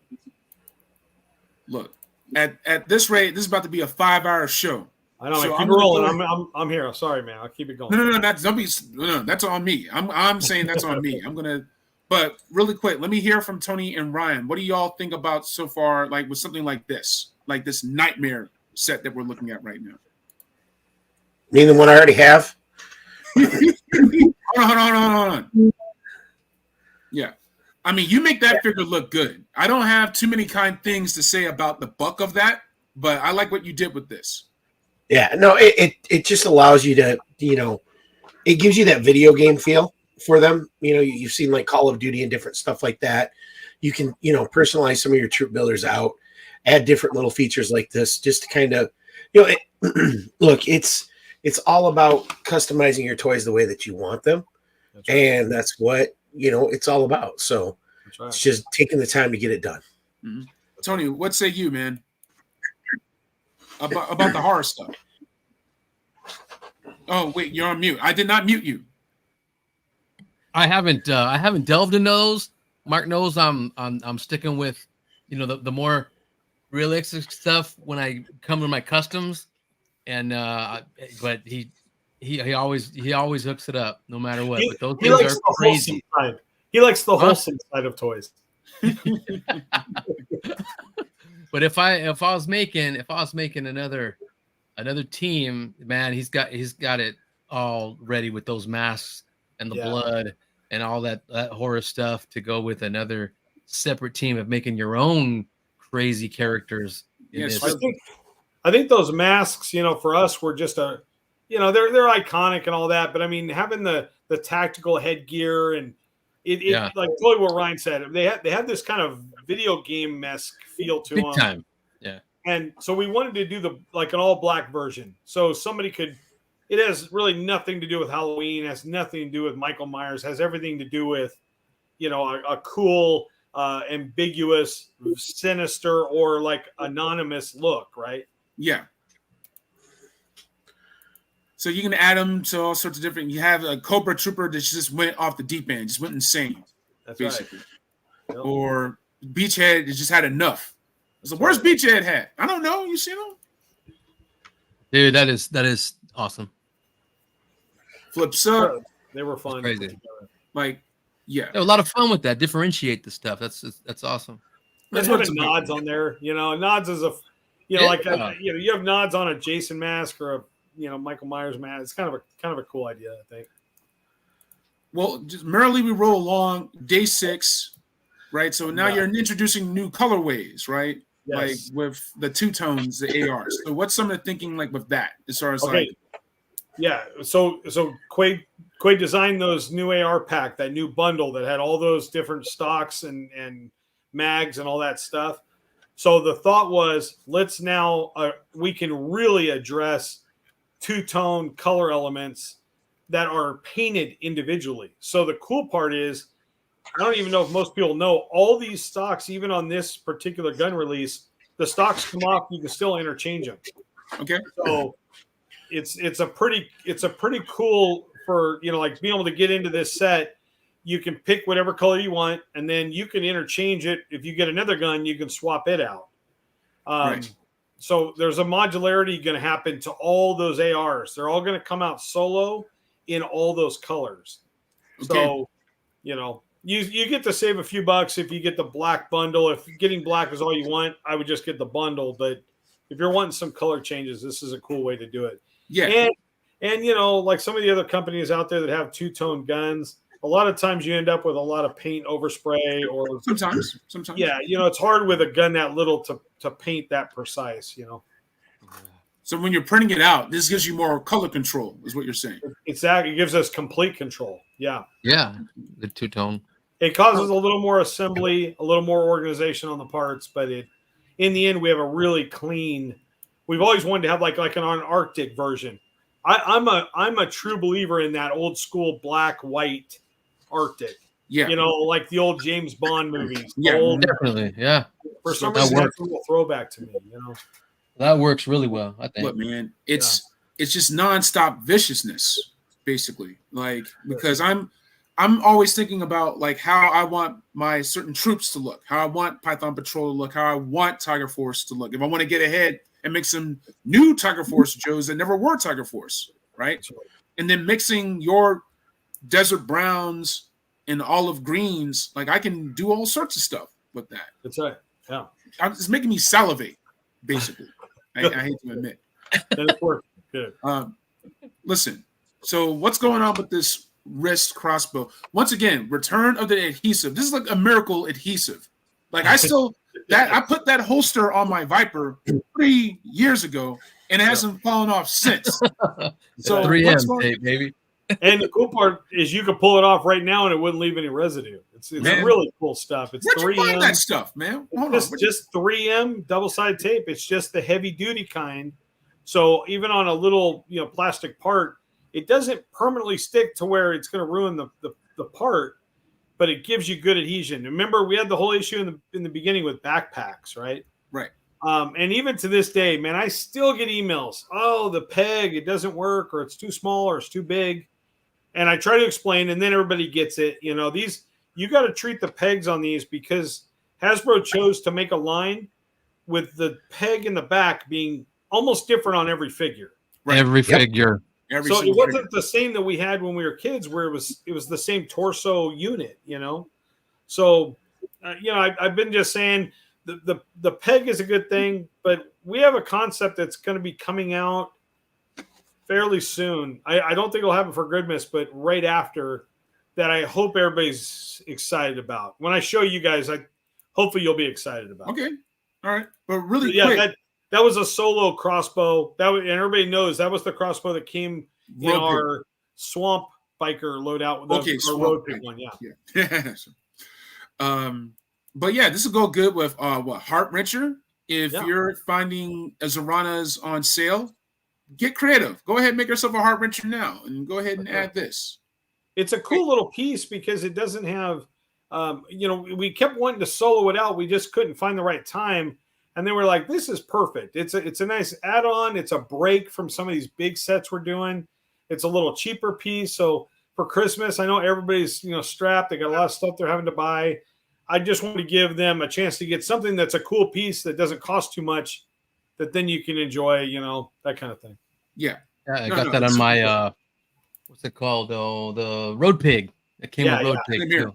Look, at this rate, this is about to be a 5-hour show. I know. So keep rolling. I'm here. Sorry, man. I'll keep it going. No. That's on me. I'm saying that's on me. But really quick, let me hear from Tony and Ryan. What do y'all think about so far, like with something like this nightmare set that we're looking at right now? Mean the one I already have? Hold on. Yeah. I mean, you make that figure look good. I don't have too many kind things to say about the buck of that, but I like what you did with this. Yeah, no, it just allows you to, you know, it gives you that video game feel for them. You know, you've seen like Call of Duty and different stuff like that. You can, you know, personalize some of your troop builders out, add different little features like this, just to kind of, you know, look, it's all about customizing your toys the way that you want them. That's right. And that's what, you know, it's all about. So right. It's just taking the time to get it done. Mm-hmm. Tony, what say you, man? About the horror stuff. Oh, wait, you're on mute. I did not mute you. I haven't delved into those. Mark knows I'm sticking with, you know, the more realistic stuff when I come to my customs, and but he always hooks it up no matter what. But those things are crazy. He likes the wholesome side of toys. But if I was making another team, man, he's got it all ready with those masks and the blood and all that horror stuff to go with another separate team of making your own crazy characters Yes, I think those masks, for us were just they're iconic and all that, but I mean, having the tactical headgear and it like totally what Ryan said, they have this kind of video game esque feel to Big them. time. Yeah. And so we wanted to do an all black version, so somebody could. It has really nothing to do with Halloween. Has nothing to do with Michael Myers. Has everything to do with, a cool, ambiguous, sinister, or like anonymous look, right? Yeah. So you can add them to all sorts of different. You have a Cobra Trooper that just went off the deep end, just went insane. That's basically. Right. Yep. Or Beachhead just had enough. So where's Beachhead hat? I don't know. You seen him? Dude, that is awesome. Flips up. They were fun. That's crazy. Like, yeah. A lot of fun with that. Differentiate the stuff. That's awesome. That's what nods on there. Nods is you have nods on a Jason mask or a Michael Myers mask. It's kind of a cool idea, I think. Well, just merrily we roll along. Day 6, right? So now you're introducing new colorways, right? Yes. Like with the two tones, the ARs. So what's some of the thinking like with that as far as Yeah. So Quaid designed those new AR pack, that new bundle that had all those different stocks and mags and all that stuff. So the thought was, let's now we can really address two-tone color elements that are painted individually. So the cool part is, I don't even know if most people know, all these stocks, even on this particular gun release, the stocks come off, you can still interchange them. Okay. So it's a pretty cool for, like being able to get into this set. You can pick whatever color you want, and then you can interchange it. If you get another gun, you can swap it out. Right. So there's a modularity going to happen to all those ARs. They're all going to come out solo in all those colors. Okay. So, you get to save a few bucks if you get the black bundle. If getting black is all you want, I would just get the bundle. But if you're wanting some color changes, this is a cool way to do it. Yeah. And like some of the other companies out there that have two-tone guns, a lot of times you end up with a lot of paint overspray or sometimes. Yeah, it's hard with a gun that little to paint that precise, So when you're printing it out, this gives you more color control, is what you're saying. Exactly. It gives us complete control. Yeah. Yeah. The two-tone. It causes a little more assembly, a little more organization on the parts, but in the end, we have a really clean. We've always wanted to have like an Arctic version. I'm a true believer in that old school black white Arctic. Yeah. Like the old James Bond movies. Yeah, definitely. Yeah. For some reason, that's a little throwback to me. That works really well, I think. Look, man, it's just nonstop viciousness, basically. Like, because I'm always thinking about like how I want my certain troops to look, how I want Python Patrol to look, how I want Tiger Force to look. If I want to get ahead and make some new Tiger Force Joes that never were Tiger Force, right? And then mixing your desert browns and olive greens, like I can do all sorts of stuff with that. That's right. Yeah. It's making me salivate, basically. I hate to admit. That's working. Good. Listen, so what's going on with this wrist crossbow? Once again, return of the adhesive. This is like a miracle adhesive. Like I put that holster on my Viper 3 years ago, and it hasn't fallen off since. So 3M tape, baby. And the cool part is you could pull it off right now, and it wouldn't leave any residue. It's really cool stuff. It's Where'd 3M. you find that stuff, man? It's just 3M double-sided tape. It's just the heavy-duty kind. So even on a little plastic part, it doesn't permanently stick to where it's going to ruin the part, but it gives you good adhesion. Remember, we had the whole issue in the beginning with backpacks, right? Right. And even to this day, man, I still get emails. Oh, the peg, it doesn't work, or it's too small, or it's too big. And I try to explain, and then everybody gets it. You got to treat the pegs on these because Hasbro chose to make a line with the peg in the back being almost different on every figure. Right. Every figure. So it wasn't the same that we had when we were kids, where it was the same torso unit. So I've been just saying the peg is a good thing, but we have a concept that's going to be coming out fairly soon. I don't think it'll happen for Gridmas, but right after that, I hope everybody's excited about. When I show you guys, hopefully you'll be excited about. Okay. All right, but really yeah, quick, that was a solo crossbow. And everybody knows that was the crossbow that came in Road pig. our swamp biker loadout. Okay, our swamp road pig pig. one, yeah. But yeah, this will go good with Heart Wrencher. If you're finding Zorana's on sale, get creative. Go ahead and make yourself a Heart Wrencher now, and go ahead and add this. It's a cool little piece because it doesn't have, we kept wanting to solo it out. We just couldn't find the right time. And then we're like, this is perfect. It's a nice add-on. It's a break from some of these big sets we're doing. It's a little cheaper piece. So for Christmas, I know everybody's, strapped. They got a lot of stuff they're having to buy. I just want to give them a chance to get something that's a cool piece that doesn't cost too much, that then you can enjoy, that kind of thing. Yeah. I got that on my, what's it called? Oh, the Road Pig. It came with Road Pig. Too.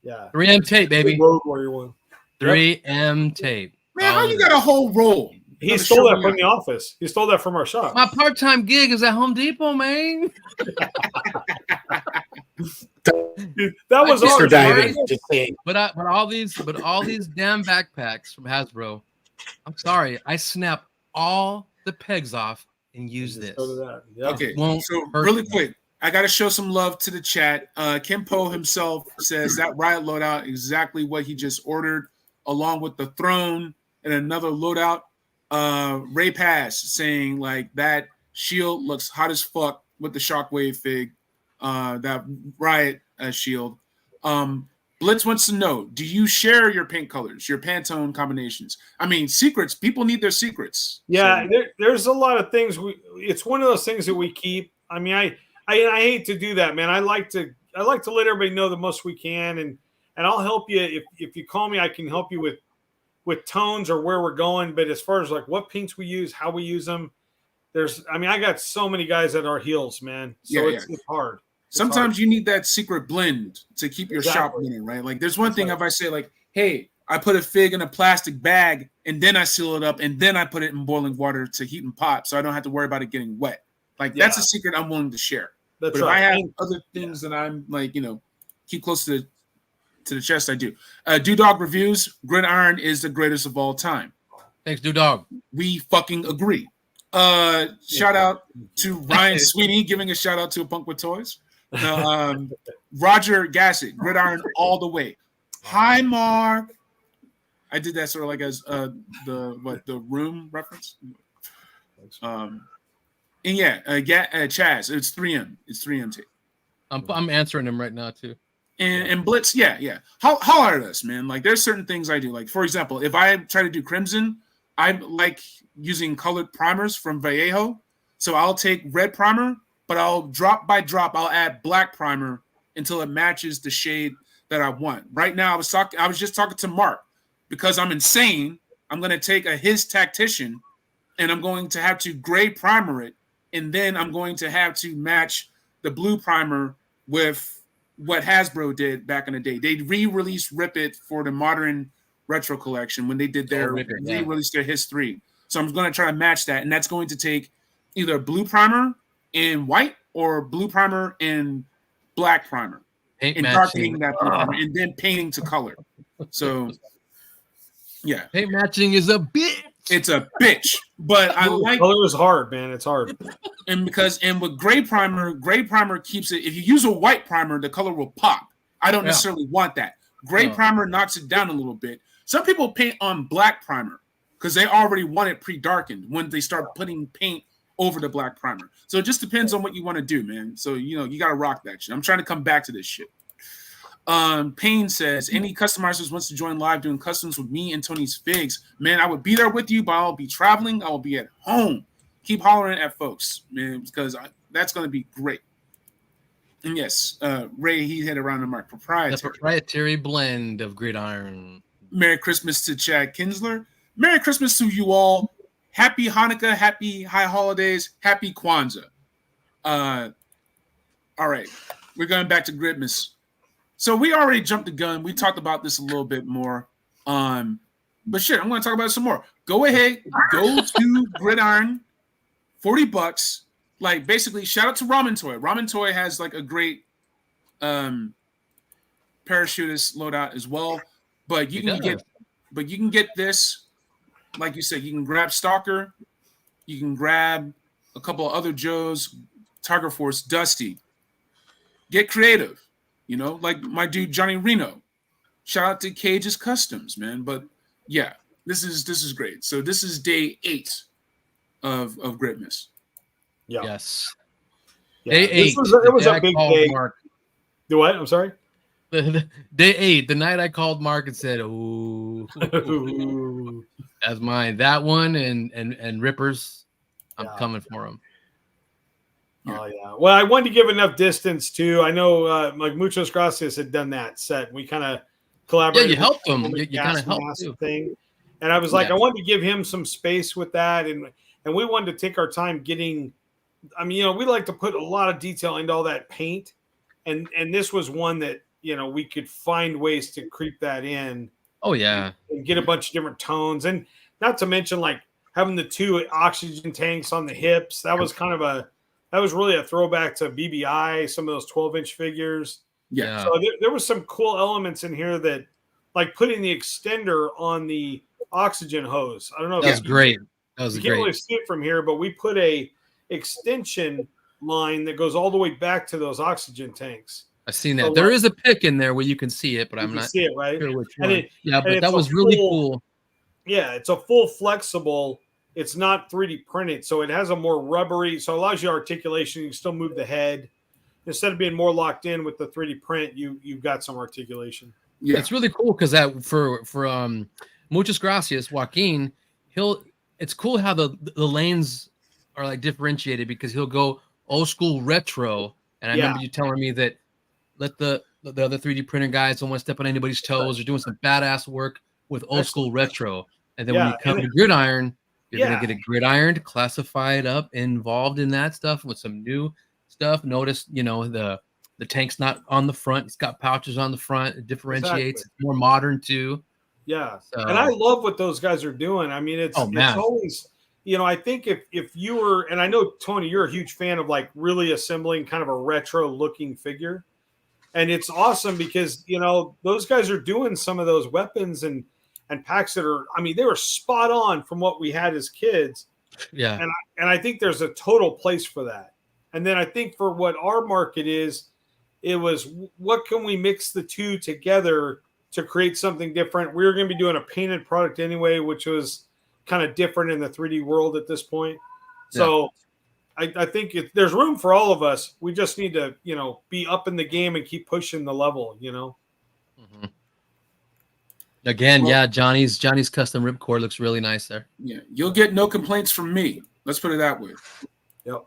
Yeah. 3M tape, baby. Road Warrior one. 3M tape. Man, how you got a whole roll? He stole that from the office. He stole that from our shop. My part-time gig is at Home Depot, man. Dude, that was ours, but all these damn backpacks from Hasbro. I'm sorry, I snap all the pegs off and use this. Okay, so really quick, I got to show some love to the chat. Kim Poe himself says that riot loadout exactly what he just ordered, along with the throne and another loadout. Ray Pass saying like that shield looks hot as fuck with the Shockwave fig. That riot shield. Blitz wants to know, do you share your paint colors, your Pantone combinations? I mean, secrets. People need their secrets. Yeah, so. There's a lot of things. It's one of those things that we keep. I mean, I hate to do that, man. I like to let everybody know the most we can, and I'll help you if you call me. I can help you with tones or where we're going. But as far as like what paints we use, how we use them, I got so many guys at our heels, man. So it's hard. Sometimes you need that secret blend to keep your shop winning, right? Like there's one thing if I say like, hey, I put a fig in a plastic bag and then I seal it up and then I put it in boiling water to heat and pop so I don't have to worry about it getting wet. Like that's a secret I'm willing to share. But if I have other things that I'm like, keep close to the chest, I do. Dewdog Reviews, Gridiron is the greatest of all time. Thanks, Dewdog. We fucking agree. Shout out to Ryan Sweeney giving a shout out to A Punk with Toys. Roger Gassett, Gridiron all the way. Hi, Mark. I did that sort of like as the room reference. And Chaz, it's 3M. It's 3M tape. I'm answering him right now too. And Blitz, yeah. Holler at us, man. Like there's certain things I do. Like for example, if I try to do Crimson, I like using colored primers from Vallejo. So I'll take red primer, but I'll drop by drop, I'll add black primer until it matches the shade that I want. Right now, I was just talking to Mark because I'm insane. I'm going to take a H.I.S. Tactician and I'm going to have to gray primer it. And then I'm going to have to match the blue primer with what Hasbro did back in the day. They re-released Rip It for the modern retro collection when they did their re-released their H.I.S. 3. So I'm going to try to match that. And that's going to take either blue primer in white or blue primer in black primer. And darkening that blue primer and then painting to color. So, yeah. Paint matching is a bitch. It's a bitch. But I like... Color is hard, man. It's hard. And with gray primer keeps it... If you use a white primer, the color will pop. I don't necessarily want that. Gray primer knocks it down a little bit. Some people paint on black primer because they already want it pre-darkened when they start putting paint over the black primer. So it just depends on what you want to do, man. So, you got to rock that shit. I'm trying to come back to this shit. Payne says, any customizers wants to join live doing customs with me and Tony's figs, man, I would be there with you, but I'll be traveling. I will be at home. Keep hollering at folks, man, because that's going to be great. And yes, Ray, he hit around the mark. Proprietary. The proprietary blend of Gridiron. Merry Christmas to Chad Kinsler. Merry Christmas to you all. Happy Hanukkah, happy high holidays, happy Kwanzaa. All right, we're going back to Gridmas. So we already jumped the gun. We talked about this a little bit more. But shit, I'm going to talk about it some more. Go ahead, go to Gridiron, $40. Like basically, shout out to Ramen Toy. Ramen Toy has like a great parachutist loadout as well. But you can get this like you said, you can grab Stalker, you can grab a couple of other Joes, Tiger Force, Dusty. Get creative, you know, like my dude Johnny Reno. Shout out to Cage's Customs, man. But yeah, this is great. So this is day 8 of Gridmas. Yeah. Yes. Yeah. Day 8. It was the a day I big called day. Mark. Do what? I'm sorry. Day 8, the night I called Mark and said, "Ooh, that's mine." That one and Rippers, I'm coming for them. Oh yeah. Well, I wanted to give enough distance too. I know, like Muchos Gracias had done that set. We kind of collaborated. Yeah, you helped him. On the You kind of gas helped mask too. thing, and I was like, Yeah. I wanted to give him some space with that, and we wanted to take our time getting. I mean, you know, we like to put a lot of detail into all that paint, and this was one that, you know, we could find ways to creep that in. Oh yeah, and get a bunch of different tones, and not to mention like having the 2 oxygen tanks on the hips. That was really a throwback to BBI, some of those 12-inch figures. Yeah. So there was some cool elements in here that, like putting the extender on the oxygen hose. I don't know if that's great. That was you can't great. really see it from here, but we put a extension line that goes all the way back to those oxygen tanks. I've seen that. So There is a pic in there where you can see it, but I'm not see it, right? sure which And one. Yeah, but it's that a was really full- cool. Yeah, it's a full flexible. It's not 3D printed, so it has a more rubbery. So it allows you articulation. You can still move the head instead of being more locked in with the 3D print. You've got some articulation. Yeah. It's really cool because that for Muchas Gracias, Joaquin, it's cool how the lanes are like differentiated because he'll go old school retro. And I remember you telling me that let the other 3D printer guys don't want to step on anybody's toes. They're doing some badass work with old school retro. And then when you come to Gridiron, you're going to get a Gridiron classified up, involved in that stuff with some new stuff. Notice, you know, the tank's not on the front. It's got pouches on the front. It differentiates. It's more modern too. Yeah. So, and I love what those guys are doing. I mean, it's always, you know, I think if you were, and I know, Tony, you're a huge fan of like really assembling kind of a retro looking figure. And it's awesome because, you know, those guys are doing some of those weapons and packs that are, I mean, they were spot on from what we had as kids. Yeah. And I think there's a total place for that. And then I think for what our market is, it was what can we mix the two together to create something different. We were going to be doing a painted product anyway, which was kind of different in the 3D world at this point. So I think there's room for all of us. We just need to, you know, be up in the game and keep pushing the level, you know. Mm-hmm. Again, Johnny's custom ripcord looks really nice there. Yeah, you'll get no complaints from me. Let's put it that way. Yep.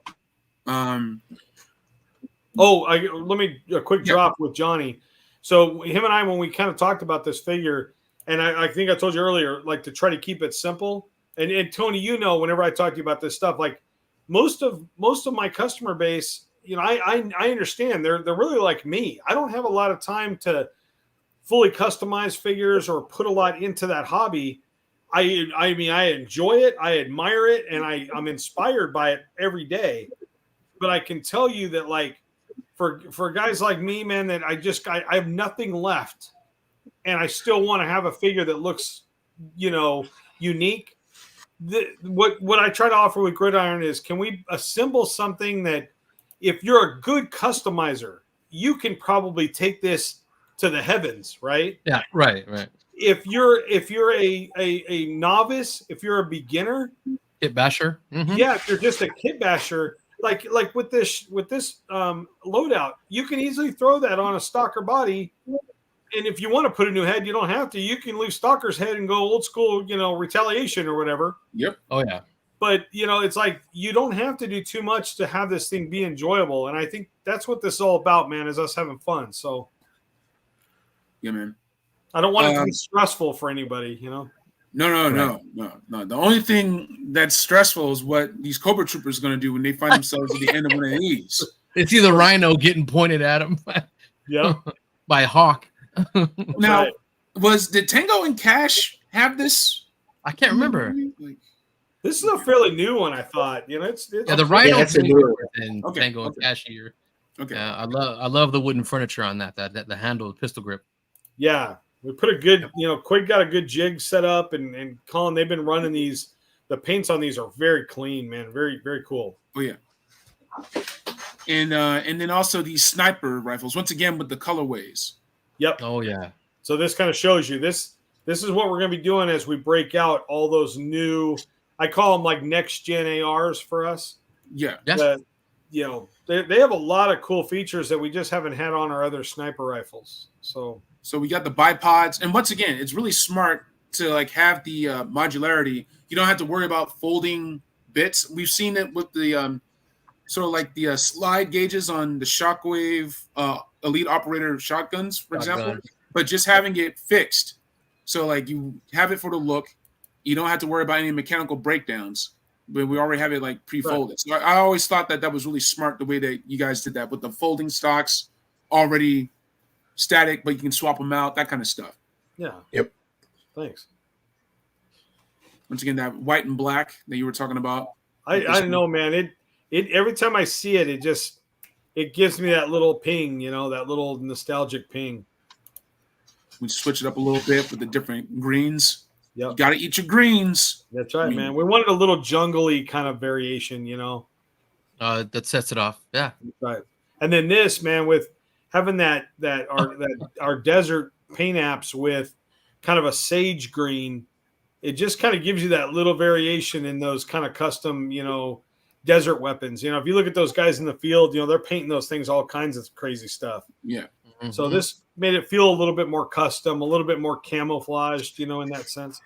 Let me a quick drop with Johnny. So him and I, when we kind of talked about this figure, and I think I told you earlier, like to try to keep it simple. And Tony, you know, whenever I talk to you about this stuff, like most of my customer base, you know, I understand they're really like me. I don't have a lot of time to fully customize figures or put a lot into that hobby. I mean, I enjoy it, I admire it, and I'm inspired by it every day. But I can tell you that, like, for guys like me, man, that I have nothing left, and I still want to have a figure that looks, you know, unique. What I try to offer with Gridiron is, can we assemble something that, if you're a good customizer, you can probably take this to the heavens, right? Yeah, right. If you're a novice, if you're a beginner, kit basher, if you're just a kit basher, like with this loadout, you can easily throw that on a stalker body. And if you want to put a new head, you don't have to. You can leave Stalker's head and go old school, you know, retaliation or whatever. Yep. Oh, yeah. But, you know, it's like you don't have to do too much to have this thing be enjoyable. And I think that's what this is all about, man, is us having fun. So, yeah, man. I don't want it to be stressful for anybody, you know? No. The only thing that's stressful is what these Cobra Troopers are going to do when they find themselves at the end of one of these. It's either Rhino getting pointed at them by Hawk. Now, did Tango and Cash have this? I can't remember. This is a fairly new one, I thought. You know, it's the Rhino that's a newer and Tango and Cash here. Okay. I love the wooden furniture on that the handle, the pistol grip. Yeah. We put a good, Quid got a good jig set up, and Colin, they've been running these. The paints on these are very clean, man. Very, very cool. Oh yeah. And then also these sniper rifles, once again with the colorways. Yep. Oh yeah. So this kind of shows you this is what we're going to be doing as we break out all those new. I call them like next gen ARs for us. Yeah. That, they have a lot of cool features that we just haven't had on our other sniper rifles. So we got the bipods, and once again, it's really smart to like have the modularity. You don't have to worry about folding bits. We've seen it with the sort of like the slide gauges on the Shockwave Elite Operator shotguns, for example. But just having it fixed, so like you have it for the look, you don't have to worry about any mechanical breakdowns. But we already have it like pre-folded. Right. So I always thought that was really smart the way that you guys did that with the folding stocks already static, but you can swap them out, that kind of stuff. Yeah. Yep. Thanks. Once again, that white and black that you were talking about. I don't know, man. It every time I see it, it gives me that little ping, that little nostalgic ping. We switch it up a little bit with the different greens. Yep. You got to eat your greens. That's right, man. We wanted a little jungly kind of variation, That sets it off. Yeah. Right. And then this, man, with having that our desert paint apps with kind of a sage green, it just kind of gives you that little variation in those kind of custom, desert weapons. If you look at those guys in the field, they're painting those things all kinds of crazy stuff. Yeah. Mm-hmm. So this made it feel a little bit more custom, a little bit more camouflaged, in that sense.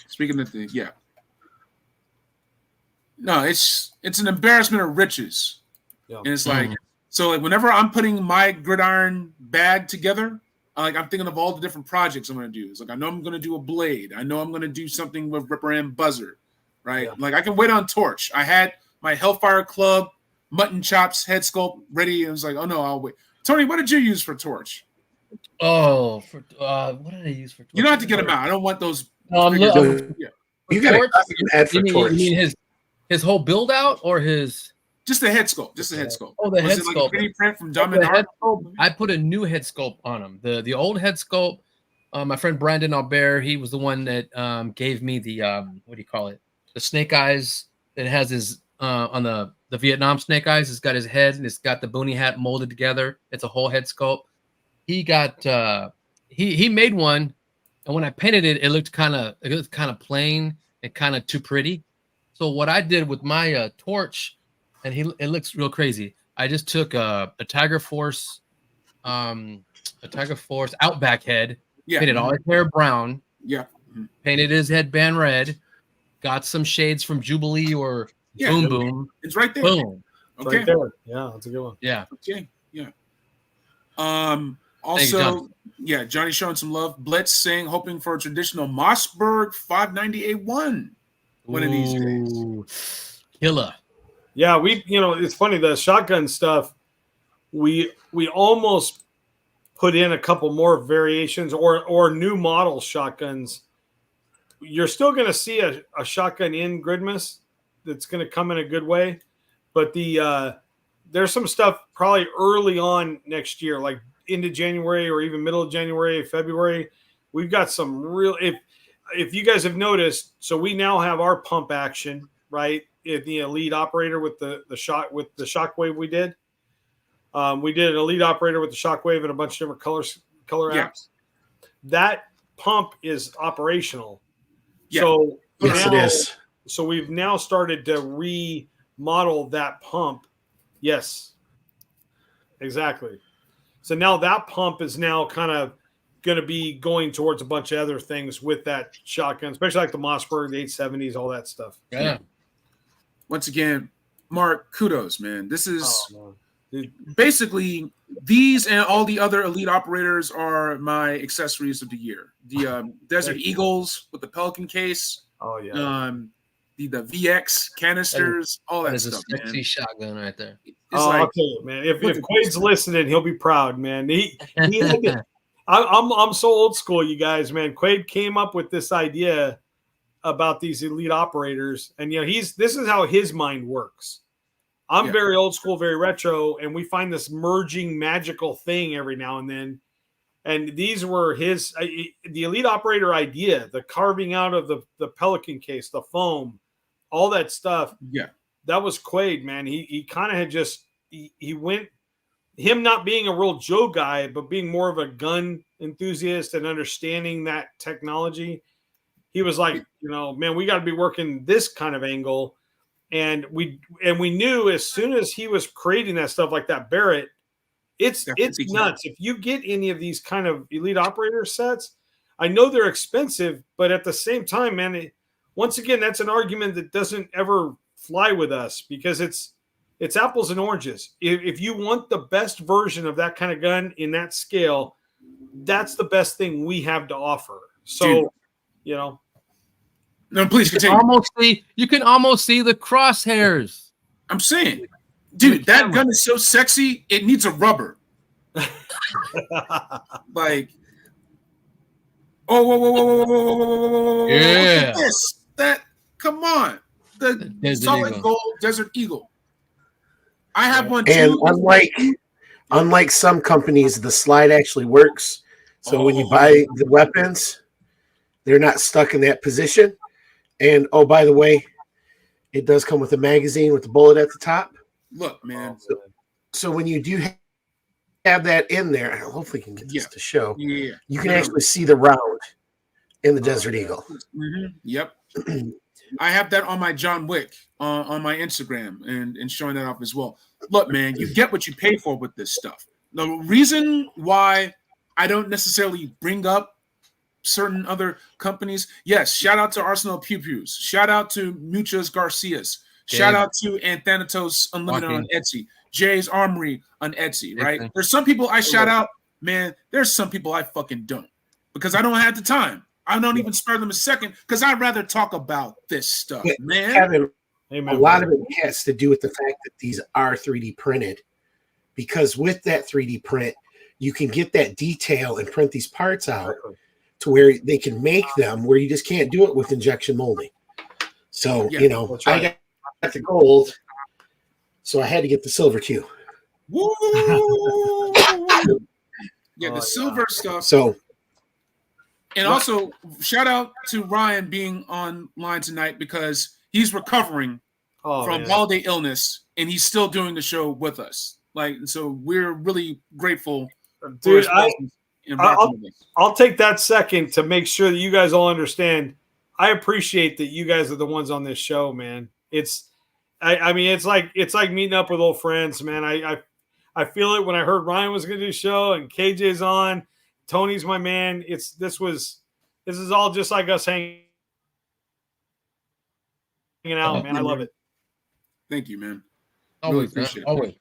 Speaking of the, yeah. No, it's an embarrassment of riches. Yeah. And it's like, so like whenever I'm putting my Gridiron bag together, I'm thinking of all the different projects I'm going to do. It's like, I know I'm going to do a blade. I know I'm going to do something with Ripper and Buzzer, right? Yeah. Like I can wait on Torch. I had my Hellfire Club mutton chops head sculpt ready. And I was like, oh no, I'll wait. Tony, what did you use for Torch? Oh, what did I use for Torch? You don't have to get them out. I don't want those. Yeah. You got Torch, for Torch. You mean his whole build out or his? Just the head sculpt. Just the head sculpt. Oh, the head sculpt. Like a 3D print from Dumb and Hard? I put a new head sculpt on him. The old head sculpt. My friend Brandon Albert, he was the one that gave me the what do you call it? The snake eyes. It has his on the Vietnam snake eyes. It's got his head and it's got the boonie hat molded together. It's a whole head sculpt. He got he made one, and when I painted it, it looked kind of plain and kind of too pretty. So what I did with my Torch. And it looks real crazy. I just took a Tiger Force Outback head, painted all his hair brown, painted his headband red, got some shades from Jubilee or Boom Boom. It's right there. Boom. Okay. Right there. Yeah, that's a good one. Yeah. Okay. Yeah. Also, Johnny showing some love. Blitz saying hoping for a traditional Mossberg 590A1 one of these days. Killer. Yeah, it's funny, the shotgun stuff, we almost put in a couple more variations or new model shotguns. You're still going to see a shotgun in Gridmas that's going to come in a good way, but there's some stuff probably early on next year, like into January or even middle of January, February. We've got some real, if you guys have noticed, so we now have our pump action, right? The Elite Operator with the Shockwave we did. We did an Elite Operator with the Shockwave and a bunch of different color apps. That pump is operational. Yeah. So yes, it is. So we've now started to remodel that pump. Yes, exactly. So now that pump is now kind of going to be going towards a bunch of other things with that shotgun, especially like the Mossberg, the 870s, all that stuff. Yeah. Once again, Mark, kudos, man. This is basically these and all the other Elite Operators are my accessories of the year. The Desert Eagles with the Pelican case. Oh yeah. The VX canisters, all that stuff. That is a sexy shotgun right there. I'll tell you, man. If Quade's listening, he'll be proud, man. He had to, I'm so old school, you guys, man. Quade came up with this idea about these Elite Operators, and this is how his mind works. I'm very old school, very retro, and we find this merging magical thing every now and then. And these were the Elite Operator idea, the carving out of the Pelican case, the foam, all that stuff. Yeah. That was Quaid, man. He kind of had he went, him not being a real Joe guy, but being more of a gun enthusiast and understanding that technology. He was like, man, we got to be working this kind of angle. And we knew as soon as he was creating that stuff like that Barrett, it's nuts. If you get any of these kind of Elite Operator sets, I know they're expensive, but at the same time, man, once again, that's an argument that doesn't ever fly with us because it's apples and oranges. If you want the best version of that kind of gun in that scale, that's the best thing we have to offer. So, No, please continue. You can almost see the crosshairs. I'm saying, dude, that gun is so sexy. It needs a rubber. Like, whoa. Yeah. Look at this. Come on. The solid gold Desert Eagle. I have one too. And unlike some companies, the slide actually works. So when you buy the weapons, they're not stuck in that position. And by the way, it does come with a magazine with the bullet at the top. Look, man. So when you do have that in there, hopefully you can get this to show. Yeah. You can actually see the round in the Desert Eagle. Mm-hmm. Yep. I have that on my John Wick on my Instagram and showing that off as well. Look, man, you get what you pay for with this stuff. The reason why I don't necessarily bring up certain other companies, yes, shout out to Arsenal Pew Pews, shout out to Muchas Garcias, shout out to Anthanatos Unlimited on Etsy, Jay's Armory on Etsy, right? There's some people I shout out, man. There's some people I fucking don't because I don't have the time. I don't even spare them a second because I'd rather talk about this stuff, man. Kevin, a lot of it has to do with the fact that these are 3D printed because with that 3D print, you can get that detail and print these parts out to where they can make them where you just can't do it with injection molding. So, I got the gold, so I had to get the silver too. Woo! The silver stuff. So, and also, shout out to Ryan being online tonight because he's recovering from holiday illness and he's still doing the show with us. So we're really grateful. Dude, I'll take that second to make sure that you guys all understand. I appreciate that you guys are the ones on this show, man. It's like meeting up with old friends, man. I feel it when I heard Ryan was going to do a show and KJ's on. Tony's my man. This is all just like us hanging out, man. I love it. Thank you, man. Always, really appreciate it. Always.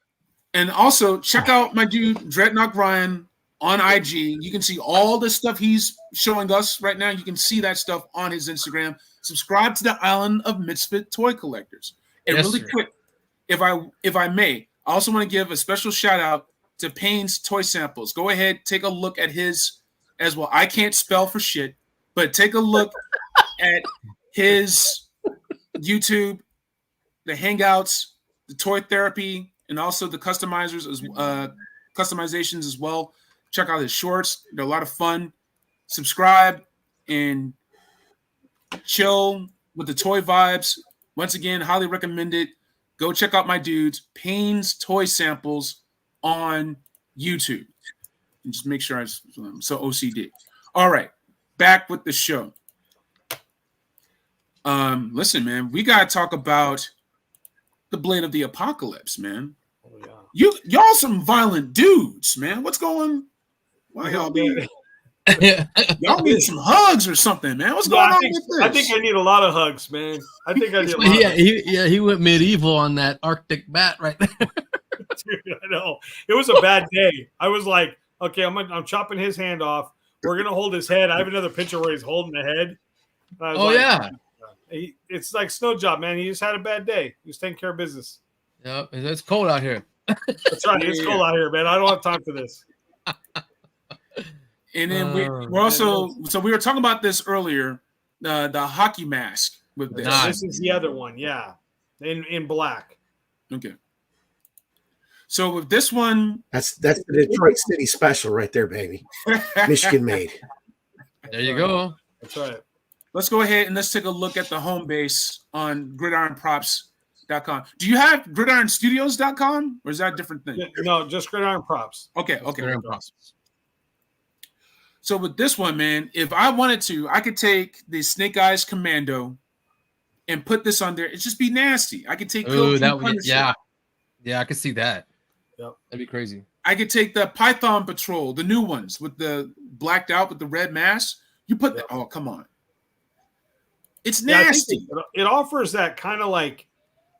And also check out my dude Dreadnok Ryan on IG. You can see all the stuff he's showing us right now. You can see that stuff on his Instagram. Subscribe to the Island of Misfit Toy Collectors. And really quick, if I may, I also want to give a special shout out to Payne's Toy Samples. Go ahead, take a look at his as well. I can't spell for shit, but take a look at his YouTube, the Hangouts, the Toy Therapy, and also the customizations as well. Check out his shorts. They're a lot of fun. Subscribe and chill with the toy vibes. Once again, highly recommend it. Go check out my dudes, Payne's Toy Samples on YouTube. And just make sure I'm so OCD. All right, back with the show. Listen, man, we gotta talk about the Blade of the Apocalypse, man. Oh, yeah. Y'all some violent dudes, man. What's going? Why y'all be? Y'all need some hugs or something, man. What's going on with this? I think I need a lot of hugs, man. I think I need a lot. He went medieval on that Arctic bat right there. Dude, I know. It was a bad day. I was like, okay, I'm chopping his hand off. We're gonna hold his head. I have another picture where he's holding the head. It's like snow job, man. He just had a bad day. He was taking care of business. Yep, it's cold out here. That's right. It's cold out here, man. I don't have time for this. And then we're also we were talking about this earlier, the hockey mask with this. This is the other one, yeah, in black. Okay. So with this one, That's the Detroit City special right there, baby. Michigan made. There you go. That's right. Let's go ahead and let's take a look at the home base on gridironprops.com. Do you have gridironstudios.com or is that a different thing? No, just Gridiron Props. Okay. Gridiron Props. So with this one, man, if I wanted to, I could take the Snake Eyes Commando and put this on there. It'd just be nasty. I could take Ooh, that would yeah, I could see that. Yep. That'd be crazy. I could take the Python Patrol, the new ones with the blacked out with the red mask. You put that. Oh, come on. It's nasty. It offers that kind of like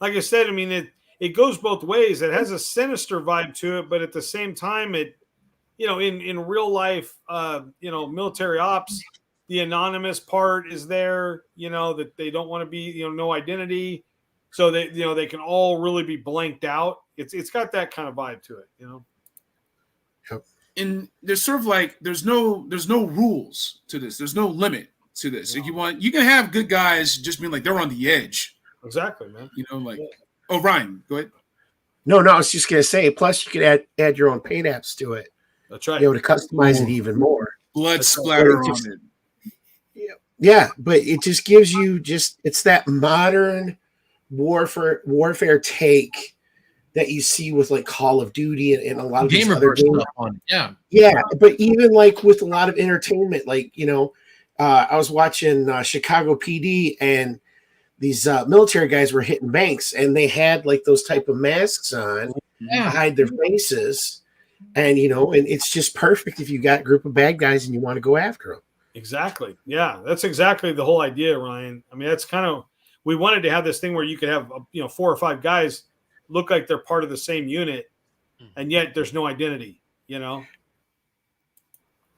I said. I mean, it goes both ways. It has a sinister vibe to it, but at the same time, it in real life, military ops, the anonymous part is there. That they don't want to be no identity, so they they can all really be blanked out. It's got that kind of vibe to it. And there's sort of like there's no rules to this. There's no limit to this. No. If you can have good guys just being like they're on the edge. Exactly, man. Oh, Ryan, go ahead. No, I was just gonna say. Plus, you could add your own paint apps to it. That's right. To customize it even more. Blood splatter on it. Yeah, but it just gives you it's that modern warfare take that you see with like Call of Duty and a lot of these other games. On it. Yeah, but even like with a lot of entertainment, like I was watching Chicago PD and these military guys were hitting banks and they had like those type of masks on to hide their faces. And, and it's just perfect if you got a group of bad guys and you want to go after them. Exactly. Yeah, that's exactly the whole idea, Ryan. I mean, that's kind of, we wanted to have this thing where you could have, 4 or 5 guys look like they're part of the same unit, and yet there's no identity,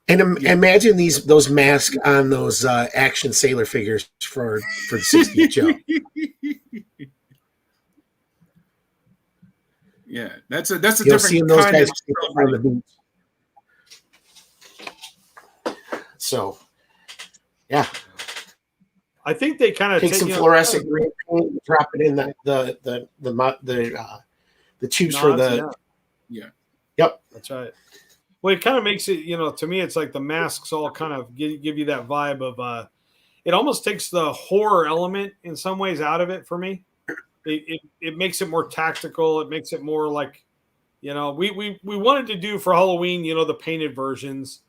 And imagine those masks on those action sailor figures for the 60th Joe. Yeah, that's a different those kind guys of on the beach. So, yeah, I think they kind of take some fluorescent green paint, drop it in the tubes for the. Yeah. Yep, that's right. Well, it kind of makes it, to me, it's like the masks all kind of give you that vibe of. It almost takes the horror element in some ways out of it for me. It makes it more tactical. It makes it more like, we wanted to do for Halloween, the painted versions,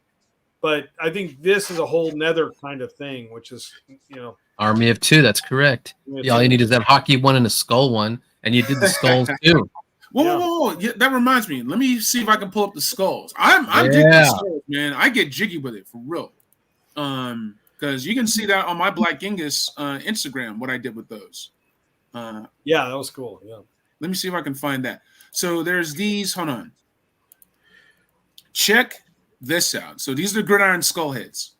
but I think this is a whole nether kind of thing, which is, Army of 2. That's correct. Yeah, all you need is that hockey one and a skull one, and you did the skulls too. Whoa. Yeah, that reminds me. Let me see if I can pull up the skulls. I'm digging the skulls, man. I get jiggy with it for real. Because you can see that on my Black Genghis Instagram, what I did with those. Yeah, that was cool. Yeah. Let me see if I can find that. So there's these. Hold on. Check this out. So these are the Gridiron skull heads.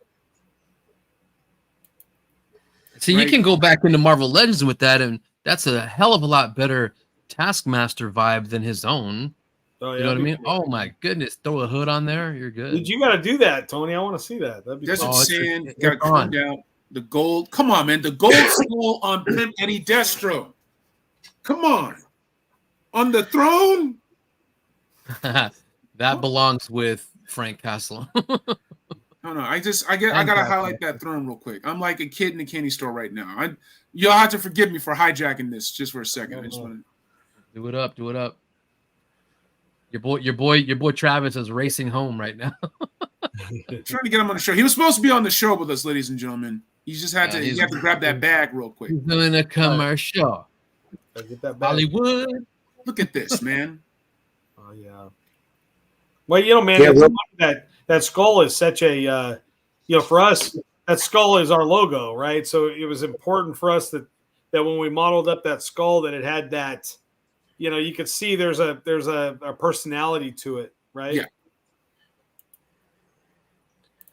See, you can go back into Marvel Legends with that, and that's a hell of a lot better Taskmaster vibe than his own. Oh, yeah, you know what I mean? Oh my goodness! Throw a hood on there, you're good. Dude, you got to do that, Tony. I want to see that. That'd be That's cool. what I'm saying. Got to come down the gold. Come on, man. The gold skull on Pimp Eddie Destro. Come on the throne. That belongs with Frank Castle. No. I gotta highlight that throne real quick. I'm like a kid in a candy store right now. You'll have to forgive me for hijacking this just for a second. I just want to do it up. Your boy Travis is racing home right now. trying to get him on the show. He was supposed to be on the show with us, ladies and gentlemen. He just had to. He had to grab that bag real quick. He's doing a commercial. Get that bag. Hollywood. Look at this, man. Oh yeah. Well, man, that skull is such a, for us, that skull is our logo, right? So it was important for us that when we modeled up that skull, that it had that, you could see there's a personality to it, right? Yeah.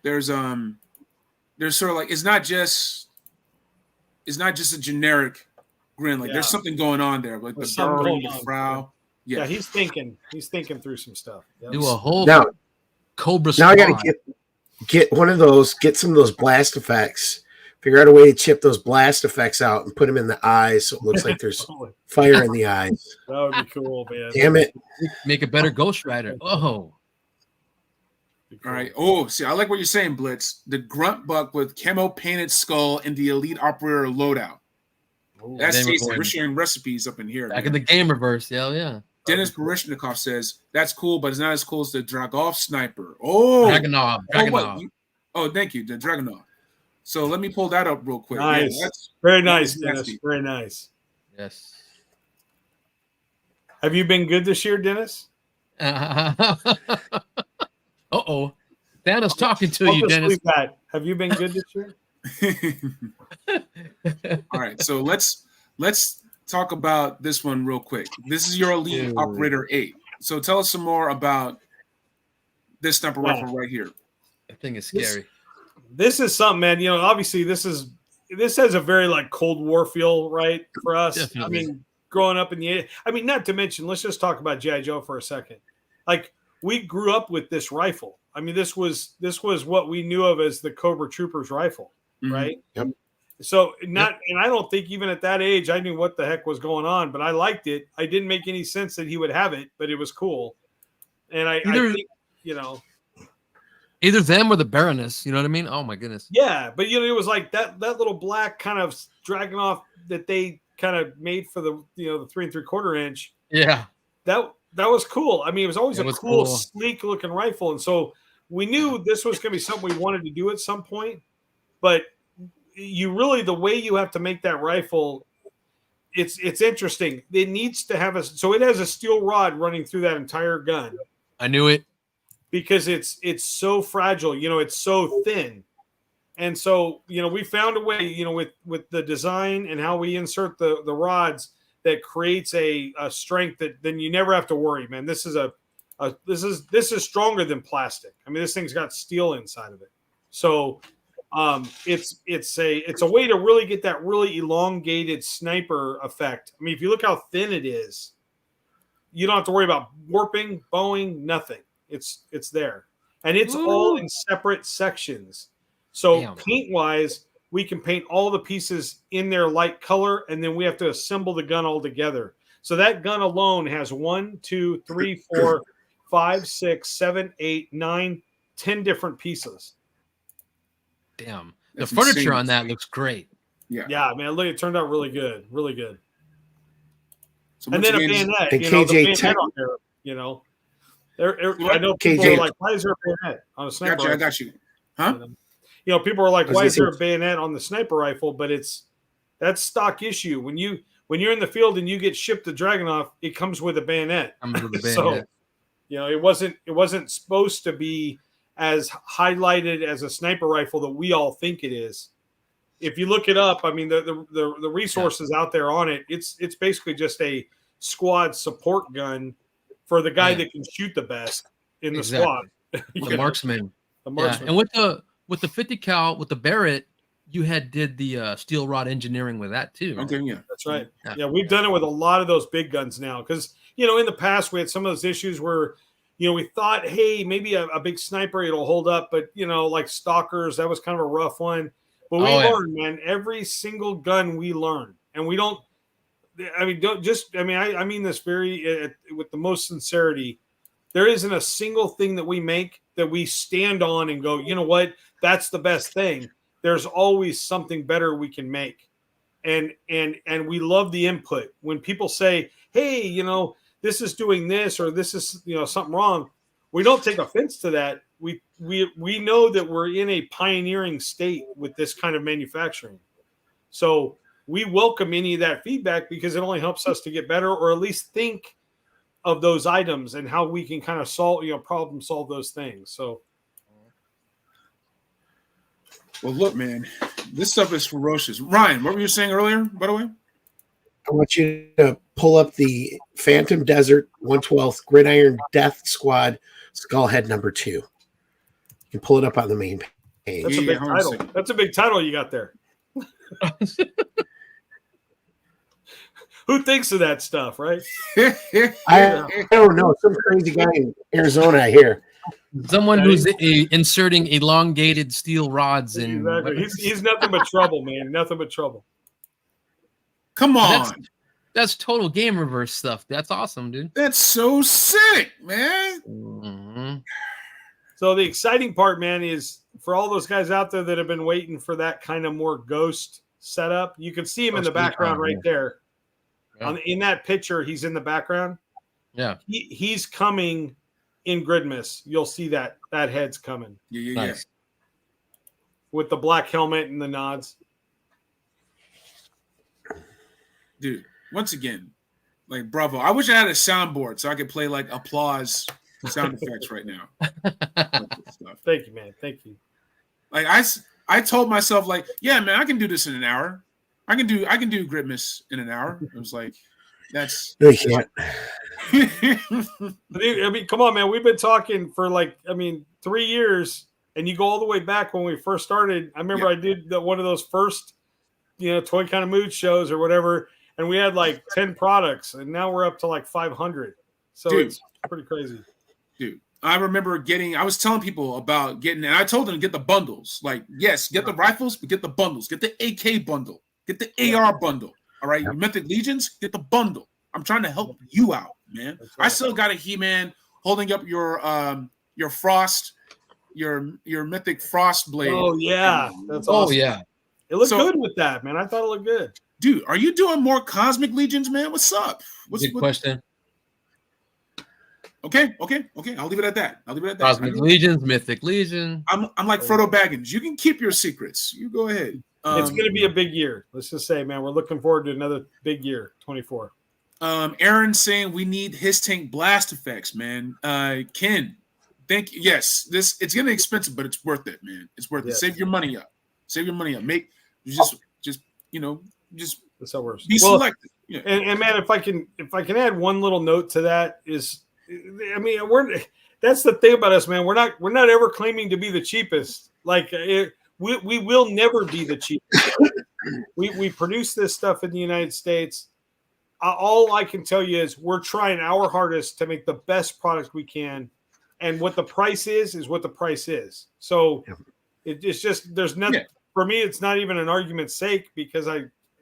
There's sort of like it's not just a generic grin. Like there's something going on there, like the burrowing, the frown. Yeah, he's thinking through some stuff. Yep. Do a whole Cobra. Now I got to get one of those. Get some of those blast effects Figure out a way to chip those blast effects out and put them in the eyes so it looks like there's fire in the eyes. That would be cool, man. Damn it. Make a better Ghost Rider. Oh. All right. Oh, see, I like what you're saying, Blitz. The grunt buck with camo painted skull and the elite operator loadout. Ooh. That's Then we're tasty. going We're sharing recipes up in here. Back in the game reverse. Yeah. Dennis Parishnikov says, that's cool, but it's not as cool as the Dragov sniper. Oh, Dragunov. Oh, thank you, the Dragunov. So let me pull that up real quick. Nice. Yeah, Very nice, Dennis. Very nice. Yes. Have you been good this year, Dennis? Uh-oh. Thanos talking to you, Dennis. Have you been good this year? All right, so let's talk about this one real quick. This is your elite operator 8. So tell us some more about this sniper rifle right here. That thing is scary. This is something, man. You know, obviously this has a very like Cold War feel, right, for us. Definitely. I mean, growing up in the, I mean, not to mention, let's just talk about G.I. Joe for a second. Like, we grew up with this rifle. I mean, this was what we knew of as the Cobra Trooper's rifle, right? Yep. So and I don't think even at that age I knew what the heck was going on, but I liked it. I didn't make any sense that he would have it, but it was cool. And I think, you know, either them or the Baroness, you know what I mean? Oh my goodness. yeah, but you know, it was like that little black kind of Dragunov that they kind of made for the, you know, the 3 3/4 inch. Yeah. That was cool. I mean, it was always a cool, cool, sleek looking rifle. And so we knew this was going to be something we wanted to do at some point, but you really, the way you have to make that rifle, it's interesting. It needs to have so it has a steel rod running through that entire gun. I knew it. Because it's so fragile, you know, it's so thin. And so, you know, we found a way, you know, with the design and how we insert the rods that creates a strength that then you never have to worry, man. This is this is stronger than plastic. I mean, this thing's got steel inside of it. So it's a way to really get that really elongated sniper effect. I mean, if you look how thin it is, you don't have to worry about warping, bowing, nothing. It's there. And it's all in separate sections. So paint wise, we can paint all the pieces in their light color, and then we have to assemble the gun all together. So that gun alone has 1, 2, 3, 4, 5, 6, 7, 8, 9, 10 different pieces. Damn. That's the furniture insane. on that looks great. Yeah, man. Look, it turned out really good. Really good. So and then a bayonet, you know, the bayonet on there, you know. I know people are like, why is there a bayonet on a sniper rifle? I got you. Huh? You know, people are like, why is there a bayonet on the sniper rifle? But that's stock issue. When you're in the field and you get shipped to Dragunov, it comes with a bayonet. So, you know, it wasn't supposed to be as highlighted as a sniper rifle that we all think it is. If you look it up, I mean, the resources out there on it, it's basically just a squad support gun for the guy that can shoot the best in the squad. The marksman. The marksman. And with the 50 cal, with the Barrett, you did the steel rod engineering with that too. Okay, yeah. That's right. Yeah, we've done it with a lot of those big guns now. Because, you know, in the past we had some of those issues where, you know, we thought, hey, maybe a big sniper, it'll hold up. But, you know, like Stalkers, that was kind of a rough one. But we learned, man, every single gun we learn. And we don't, I mean this very, with the most sincerity. There isn't a single thing that we make that we stand on and go, you know what, that's the best thing. There's always something better we can make. And we love the input. When people say, hey, you know, this is doing this or this is, you know, something wrong, we don't take offense to that. We know that we're in a pioneering state with this kind of manufacturing. So we welcome any of that feedback because it only helps us to get better or at least think of those items and how we can kind of problem solve those things. So. Well, look, man, this stuff is ferocious. Ryan, what were you saying earlier, by the way? I want you to pull up the Phantom Desert 112th Gridiron Death Squad Skullhead number 2. You can pull it up on the main page. That's a big title. That's a big title you got there. Who thinks of that stuff, right? I don't know. Some crazy guy in Arizona, I hear. Someone who's inserting elongated steel rods in. Exactly. He's nothing but trouble, man. Nothing but trouble. Come on. That's total game reverse stuff. That's awesome, dude. That's so sick, man. Mm-hmm. So the exciting part, man, is for all those guys out there that have been waiting for that kind of more ghost setup. You can see him in the background right there. Yeah. In that picture, he's in the background. Yeah. He's coming in Gridmas. You'll see that head's coming. Yeah. With the black helmet and the nods. Dude, once again, like, bravo. I wish I had a soundboard so I could play like applause sound effects right now. Thank you, man. Thank you. Like I told myself, like, yeah, man, I can do this in an hour. I can do Gridmas in an hour. It was like, that's no, you can't. I mean, come on, man. We've been talking for 3 years, and you go all the way back when we first started. I remember I did one of those first, Toy Kind of Mood shows or whatever, and we had like 10 products, and now we're up to like 500. So dude, it's pretty crazy. Dude, I remember I was telling people about getting, and I told them to get the bundles. Like, yes, get the rifles, but get the bundles. Get the AK bundle. Get the AR bundle. All right, your Mythic Legions, get the bundle. I'm trying to help you out, man. Right. I still got a He-Man holding up your Frost, your Mythic Frost blade. Oh yeah, that's awesome. Oh yeah, it looked good with that, man. I thought it looked good. Dude, are you doing more Cosmic Legions, man? What's up? Good question. Okay. I'll leave it at that. Cosmic Legions, Mythic Legion. I'm like Frodo Baggins. You can keep your secrets. You go ahead. It's going to be a big year. Let's just say, man, we're looking forward to another big year, 24. Aaron's saying we need H.I.S. tank blast effects, man. Ken, thank you. Yes, it's getting expensive, but it's worth it, man. It's worth it. Save your money up. Make just that's how it works. Be selective. Yeah. And man, if I can add one little note to that is, I mean, that's the thing about us, man. We're not ever claiming to be the cheapest. Like we will never be the cheapest. we produce this stuff in the United States. All I can tell you is we're trying our hardest to make the best product we can, and what the price is what the price is. So it's just there's nothing for me. It's not even an argument's sake because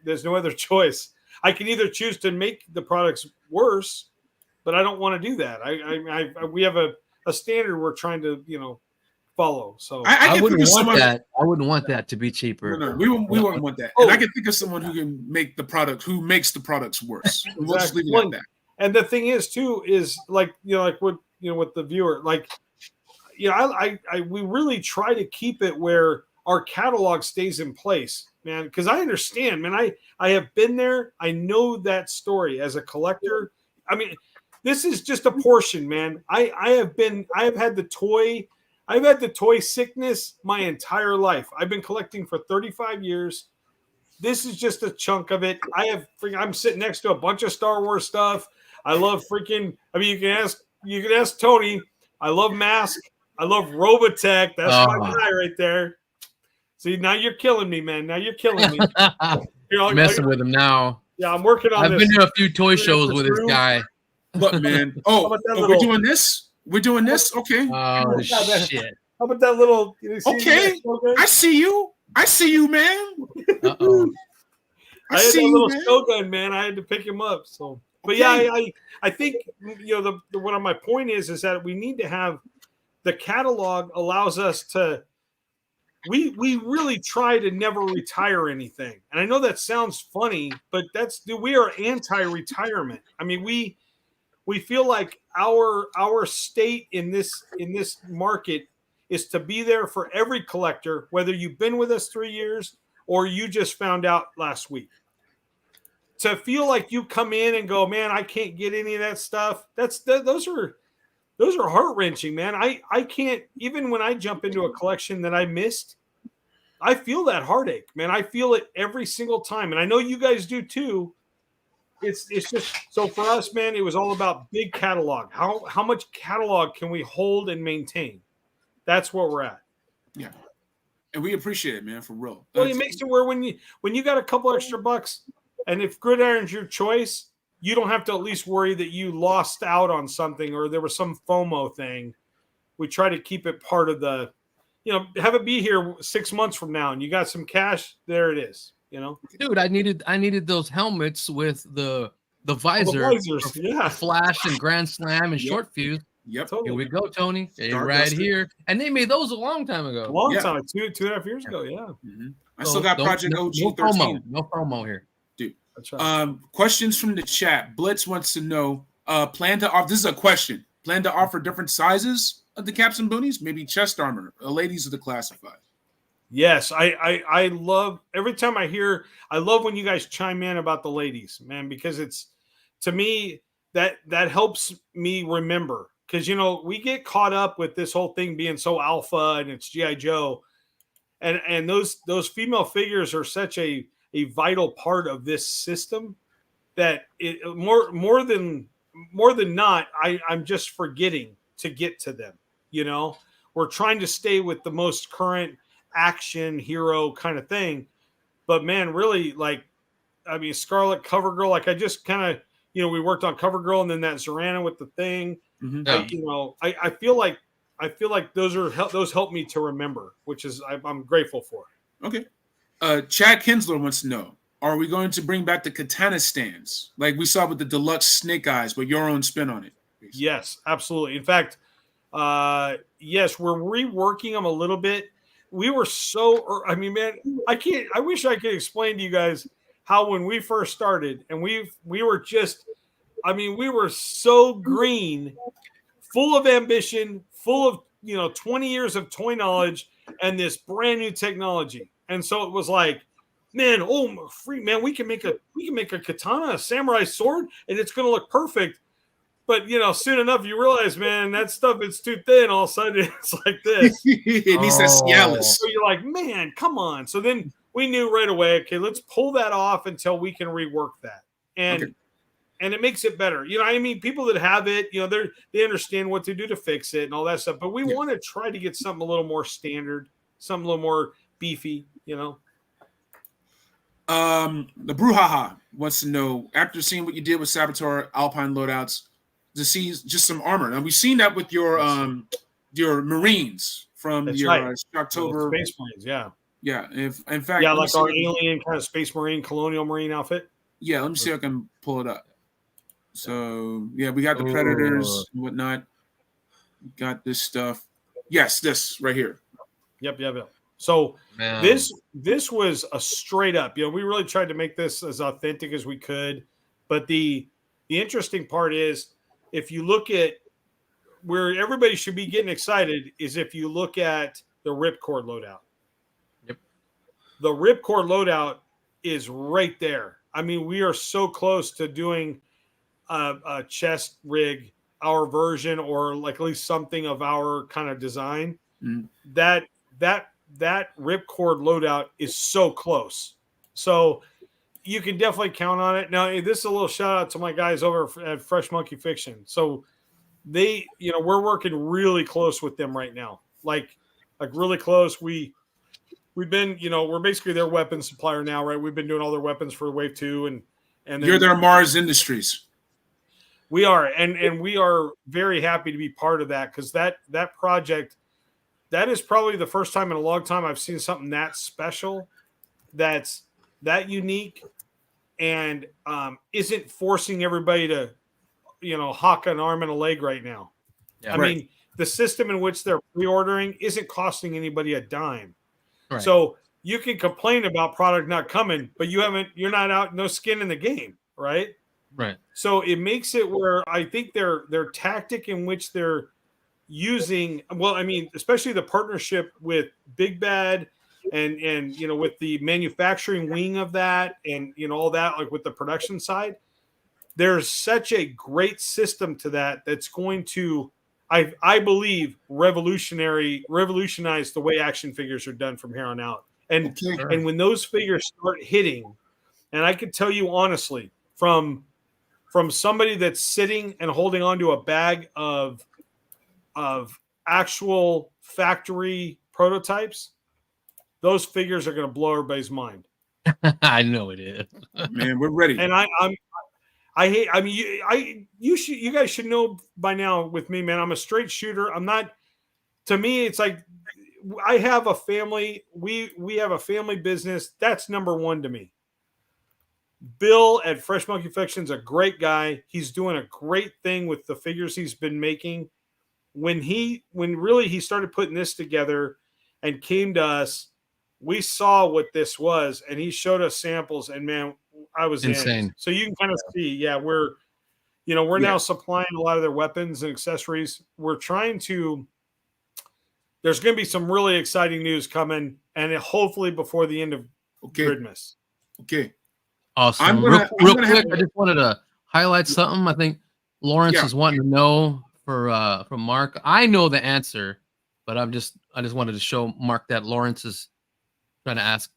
there's no other choice. I can either choose to make the products worse, but I don't want to do that. We have a standard we're trying to follow. So I wouldn't want that. I wouldn't want that to be cheaper. No, we wouldn't want that. And I can think of someone who can make the product, who makes the products worse. Exactly. We'll just leave it at that. And the thing is too is like with with the viewer, we really try to keep it where our catalog stays in place, man. Because I understand, man. I have been there. I know that story as a collector. I mean, this is just a portion, man. I've had the toy sickness my entire life. I've been collecting for 35 years. This is just a chunk of it. I'm sitting next to a bunch of Star Wars stuff. I love you can ask Tony. I love Mask. I love Robotech. That's my guy right there. See, now you're killing me, man. Now you're killing me. Messing with him now. Yeah, I'm working on this. I've been to a few toy shows with this guy. Look, man. We're doing this? We're doing this? Okay. Oh, shit. How about that little... Okay. I see you, man. Uh-oh. I had a little Shogun, man. I had to pick him up. So, but I think, what my point is that we need to have the catalog allows us to... We really try to never retire anything. And I know that sounds funny, but we are anti-retirement. I mean, we feel like our state in this market is to be there for every collector, whether you've been with us 3 years or you just found out last week. To feel like you come in and go, man, I can't get any of that stuff. Those are heart-wrenching, man. I can't, even when I jump into a collection that I missed, I feel that heartache, man. I feel it every single time. And I know you guys do too. It's just, so for us, man, it was all about big catalog. How much catalog can we hold and maintain? That's where we're at. Yeah. And we appreciate it, man, for real. Well, it makes it where when you got a couple extra bucks, and if Gridiron's your choice, you don't have to at least worry that you lost out on something or there was some FOMO thing. we try to keep it part of the, have it be here 6 months from now, and you got some cash. There it is. Dude, I needed those helmets with the visor, visors, for Flash and Grand Slam and Short Fuse. Yep. Totally. Here we go, Tony. Star Right Duster. here. And they made those a long time ago. Long time, 2.5 years ago. Yeah. Mm-hmm. I still got Project OG 13. No promo here. Dude. That's right. Questions from the chat. Blitz wants to know, plan to offer, this is a question, plan to offer different sizes of the caps and boonies, maybe chest armor, ladies of the classified. Yes, I love every time I love when you guys chime in about the ladies, man, because it's, to me, that helps me remember, because we get caught up with this whole thing being so alpha and it's G.I. Joe, and those female figures are such a vital part of this system that it more than not, I'm just forgetting to get to them. We're trying to stay with the most current action hero kind of thing, but man, really, Scarlet, CoverGirl, I just kind of, we worked on CoverGirl, and then that Zorana with the thing. Mm-hmm. Yeah. I feel like those help me to remember, which is I'm grateful for. Okay. Chad Kinsler wants to know, are we going to bring back the katana stands like we saw with the deluxe Snake Eyes, but your own spin on it? Basically? Yes, absolutely. In fact, yes, we're reworking them a little bit. We were man, I wish I could explain to you guys how when we first started, and we were just, we were so green, full of ambition, full of 20 years of toy knowledge and this brand new technology. And so it was like, man, we can make a katana, a samurai sword, and it's going to look perfect. But soon enough you realize, man, that stuff is too thin. All of a sudden it's like this. It needs that Cialis. So you're like, man, come on. So then we knew right away, okay, let's pull that off until we can rework that. And it makes it better. People that have it, they understand what to do to fix it and all that stuff. But we want to try to get something a little more standard, something a little more beefy, The Brouhaha wants to know, after seeing what you did with Saboteur Alpine loadouts, to see just some armor. And we've seen that with your Marines from October Space Marines, yeah. Yeah. In fact, like our alien kind of Space Marine, Colonial Marine outfit. Yeah, let me see if I can pull it up. So we got the Predators and whatnot. Got this stuff. Yes, this right here. Yep. So this was a straight up. We really tried to make this as authentic as we could. But the interesting part is, if you look at where everybody should be getting excited, is if you look at the Ripcord loadout. Yep. The Ripcord loadout is right there. We are so close to doing a chest rig, our version, or like at least something of our kind of design. Mm. That Ripcord loadout is so close. So you can definitely count on it. Now, this is a little shout out to my guys over at Fresh Monkey Fiction. So they, we're working really close with them right now. Like really close. We've been, we're basically their weapons supplier now, right? We've been doing all their weapons for Wave 2 and then you're their Mars Industries. We are, and we are very happy to be part of that, because that project, that is probably the first time in a long time I've seen something that special, that's that unique, and isn't forcing everybody to, hawk an arm and a leg right now. Yeah, I mean, the system in which they're pre-ordering isn't costing anybody a dime. Right. So you can complain about product not coming, but you're not out, no skin in the game, right? Right. So it makes it where I think their tactic in which they're using, especially the partnership with Big Bad and with the manufacturing wing of that, and all that, like with the production side, there's such a great system to that's going to, I believe, revolutionize the way action figures are done from here on out. And when those figures start hitting, and I could tell you honestly, from somebody that's sitting and holding onto a bag of actual factory prototypes, those figures are going to blow everybody's mind. I know it is. Man, we're ready. And you guys should know by now with me, man, I'm a straight shooter. I'm not to me, it's like I have a family. We have a family business. That's number one to me. Bill at Fresh Monkey Fiction's a great guy. He's doing a great thing with the figures he's been making. When really he started putting this together and came to us, we saw what this was, and he showed us samples, and man, I was insane. in. So you can kind of see, we're now supplying a lot of their weapons and accessories. We're trying to. There's going to be some really exciting news coming, and hopefully before the end of Gridmas. Okay. Awesome. Real quick, I just wanted to highlight something. I think Lawrence is wanting to know from Mark. I know the answer, but I just wanted to show Mark that Lawrence is trying to ask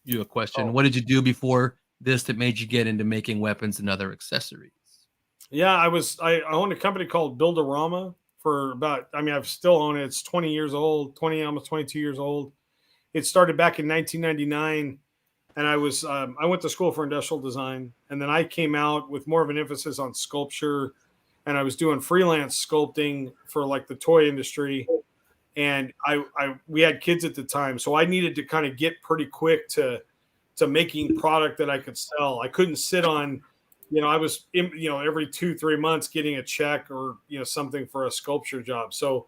you a question. What did you do before this that made you get into making weapons and other accessories? Yeah, I owned a company called Build-A-Rama for about, I still own it. It's 20 years old, almost 22 years old. It started back in 1999. And I went to school for industrial design, and then I came out with more of an emphasis on sculpture, and I was doing freelance sculpting for like the toy industry. And we had kids at the time, so I needed to kind of get pretty quick to making product that I could sell. I couldn't sit on, I was, every 2-3 months getting a check or, something for a sculpture job. So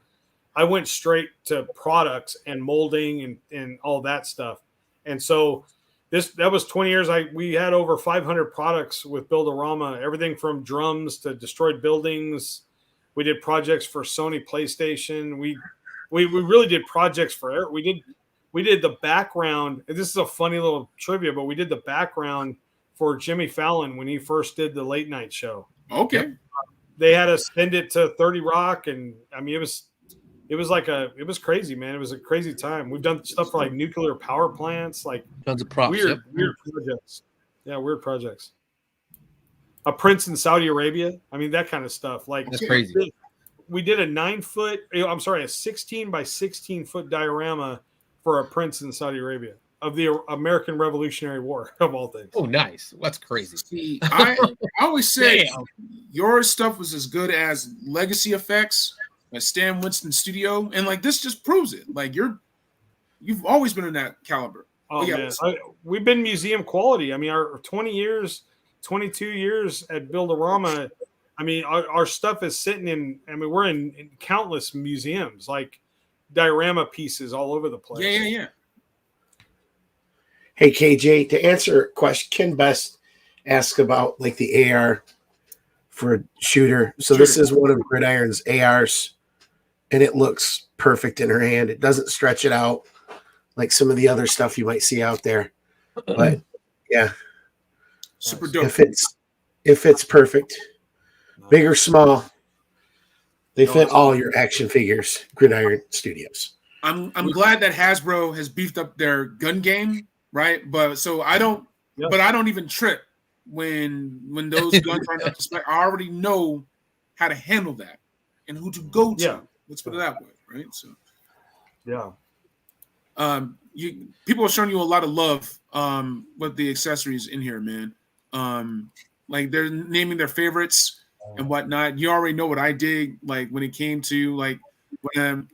I went straight to products and molding and all that stuff. And so that was 20 years. We had over 500 products with Build-A-Rama, everything from drums to destroyed buildings. We did projects for Sony PlayStation. We really did projects for we did the background. And this is a funny little trivia, but we did the background for Jimmy Fallon when he first did the late night show. Okay. They had us send it to 30 Rock, and it was crazy, man. It was a crazy time. We've done stuff for like nuclear power plants, like tons of props, weird projects. Yeah, weird projects. A prince in Saudi Arabia. That kind of stuff. Like that's crazy. We did a 16 by 16 foot diorama for a prince in Saudi Arabia of the American Revolutionary War, of all things. Oh, nice. That's crazy. See, I always say your stuff was as good as Legacy Effects, a Stan Winston studio, and like this just proves it. Like you've always been in that caliber. Oh man, we've been museum quality. Our 20 years, 22 years at Build-A-Rama. Our stuff is sitting in. We're in countless museums, like diorama pieces all over the place. Yeah. Hey KJ, to answer a question, Ken Best asked about like the AR for a shooter. So this is one of Gridiron's ARs. And it looks perfect in her hand. It doesn't stretch it out like some of the other stuff you might see out there. But yeah, super dope. It fits perfect. Big or small, they fit all your action figures. Gridiron Studios. I'm glad that Hasbro has beefed up their gun game, right? But so I don't even trip when those guns are up to spec. I already know how to handle that and who to go to. Yeah. Let's put it that way, right? So, yeah. People are showing you a lot of love with the accessories in here, man. Like they're naming their favorites and whatnot. You already know what I dig. Like when it came to like when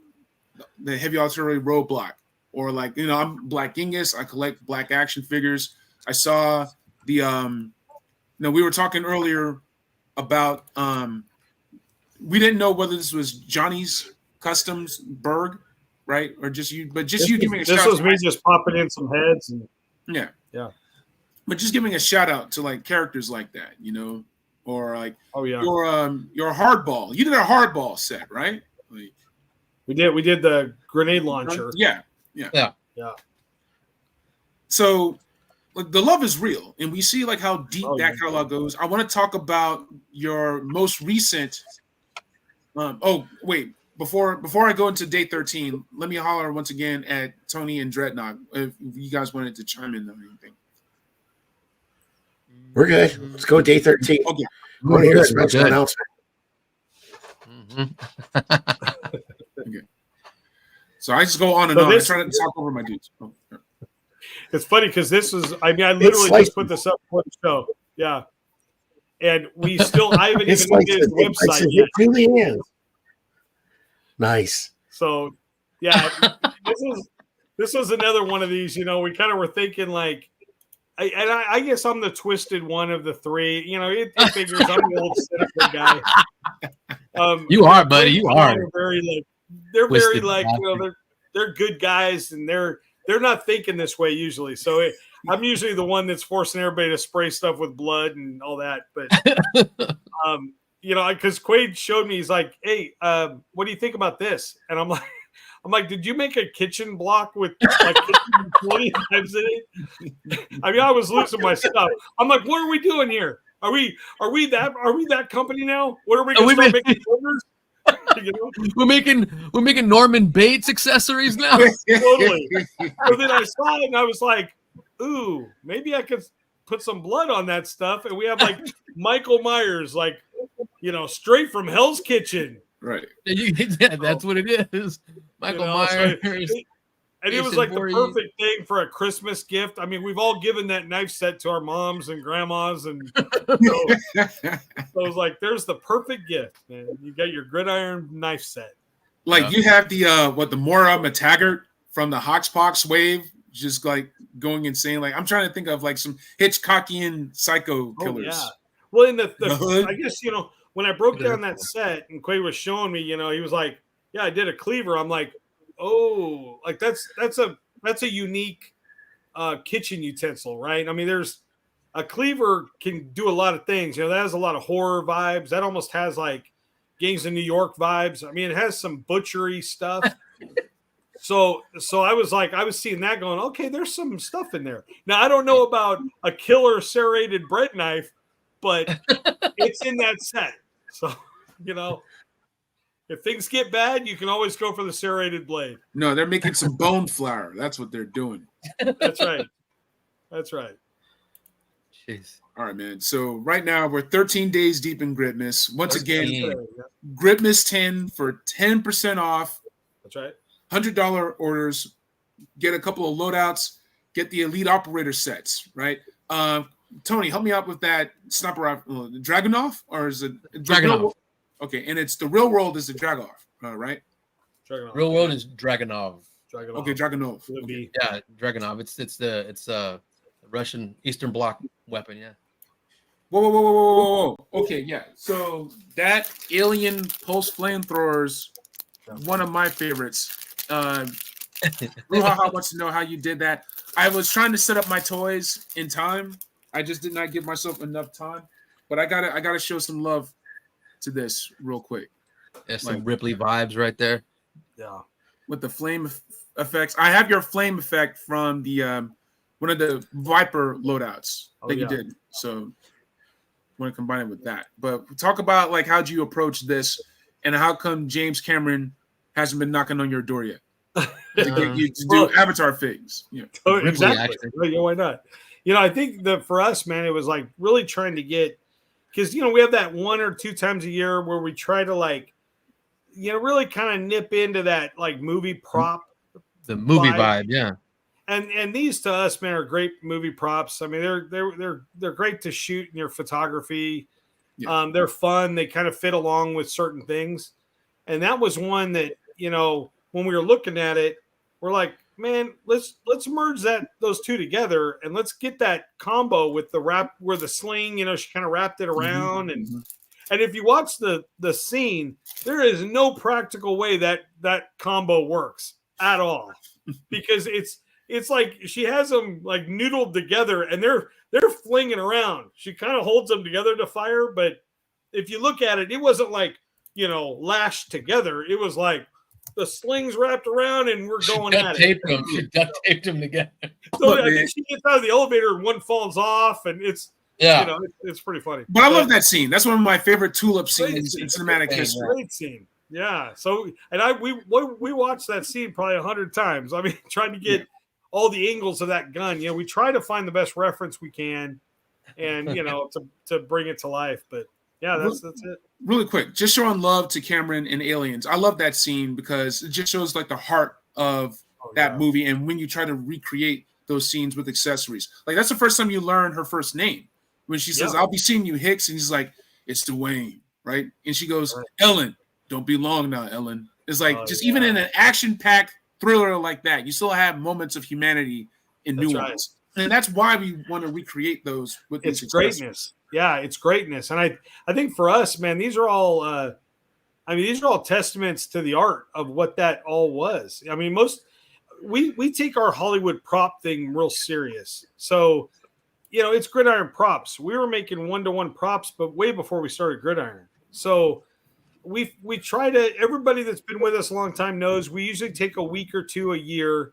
the heavy artillery roadblock, or like I'm Black Genghis. I collect black action figures. I saw the we were talking earlier about we didn't know whether this was Johnny's Customs Berg, right? Or just you, but just you giving a shout out. This was me just popping in some heads. And yeah. But just giving a shout out to like characters like that, or like your hardball. You did a hardball set, right? Like, we did the grenade launcher. Yeah. So like the love is real, and we see like how deep that catalog goes. I want to talk about your most recent. Before I go into day 13, let me holler once again at Tony and Dreadnok if you guys wanted to chime in on anything. We're good. Let's go day 13. Okay. I want to hear a special announcement. Okay. So I just go on and on. I try to talk over my dudes. Oh. It's funny because this is, I literally just put this up for the show. Yeah. And we still, I haven't even looked at his website yet. It really is. Nice. So Yeah, this was another one of these. We kind of were thinking like, I guess I'm the twisted one of the three. It figures I'm the old cynical guy. You are, buddy. You are. They're very like they're good guys, and they're not thinking this way usually. So I'm usually the one that's forcing everybody to spray stuff with blood and all that. But because Quaid showed me, he's like, "Hey, what do you think about this?" And I'm like, did you make a kitchen block with like 20 times in it? I mean, I was losing my stuff. I'm like, what are we doing here? Are we that company now? What are we going to start making orders? We're making Norman Bates accessories now. Totally. So then I saw it and I was like, ooh, maybe I could put some blood on that stuff. And we have like Michael Myers, like, straight from Hell's Kitchen. Right. Yeah, that's what it is. Michael Myers. And it was like the perfect thing for a Christmas gift. I mean, we've all given that knife set to our moms and grandmas. And so I was like, there's the perfect gift, man. You got your Gridiron knife set. Like you have the Mora McTaggart from the Hoxpox wave, just like going insane. Like I'm trying to think of like some Hitchcockian psycho killers. Yeah. Well, in the I guess, when I broke down that set and Quay was showing me, he was like, yeah, I did a cleaver. I'm like, oh, like that's a unique kitchen utensil, right? I mean, there's a cleaver can do a lot of things. That has a lot of horror vibes. That almost has like Gangs of New York vibes. I mean, it has some butchery stuff. So I was seeing that going, okay, there's some stuff in there. Now I don't know about a killer serrated bread knife, but it's in that set. So, if things get bad, you can always go for the serrated blade. No, they're making some bone flour. That's what they're doing. That's right. That's right. Jeez. All right, man. So right now we're 13 days deep in Gridmas. Once again, Gridmas 10 for 10% off. That's right. $100 orders. Get a couple of loadouts. Get the elite operator sets. Right. Tony, help me out with that sniper rifle. Dragunov, or is it Dragunov? Okay, and it's the real world is the Dragov, right? Dragunov. Real world is Dragunov. Okay, Dragunov. Okay. Yeah, Dragunov. It's the Russian Eastern Bloc weapon. Yeah. Whoa. Okay, yeah. So that alien pulse flamethrowers, one of my favorites. Ruha wants to know how you did that. I was trying to set up my toys in time. I just did not give myself enough time, but I gotta show some love to this real quick. There's some Ripley vibes right there. Yeah, with the flame effects. I have your flame effect from the one of the Viper loadouts that you did. So I want to combine it with that. But talk about like how'd you approach this, and how come James Cameron hasn't been knocking on your door yet to get you to do Avatar figs? Yeah, exactly. Why not? I think that for us, man, it was like really trying to get, because, we have that 1 or 2 times a year where we try to like, really kind of nip into that like movie prop. The movie vibe, yeah. And these to us, man, are great movie props. I mean, they're great to shoot in your photography. Yeah. They're fun. They kind of fit along with certain things. And that was one that, when we were looking at it, we're like, man, let's merge those two together, and let's get that combo with the wrap where the sling, she kind of wrapped it around, and if you watch the scene, there is no practical way that combo works at all, because it's like she has them like noodled together, and they're flinging around. She kind of holds them together to fire, but if you look at it, it wasn't like lashed together. It was like the slings wrapped around and we're going at it. She duct taped them together. So I think she gets out of the elevator and one falls off, and it's it's pretty funny. But I love that scene. That's one of my favorite tulip scenes in cinematic history. Great scene. Yeah. So we watched that scene probably 100 times. I mean, trying to get all the angles of that gun. We try to find the best reference we can, and to bring it to life. But yeah, that's it. Really quick, just showing love to Cameron and Aliens. I love that scene because it just shows like the heart of that movie, and when you try to recreate those scenes with accessories. Like that's the first time you learn her first name. When she says, "I'll be seeing you, Hicks," and he's like, "It's Dwayne," right? And she goes, "Ellen, don't be long now, Ellen." It's like even in an action-packed thriller like that, you still have moments of humanity and nuance. Right. And that's why we want to recreate those with it's greatness. Yeah, it's greatness. And I think for us, man, these are all these are all testaments to the art of what that all was. I mean, we take our Hollywood prop thing real serious. So, it's Gridiron props. We were making 1-to-1 props, but way before we started Gridiron. So we try to, everybody that's been with us a long time knows we usually take a week or two a year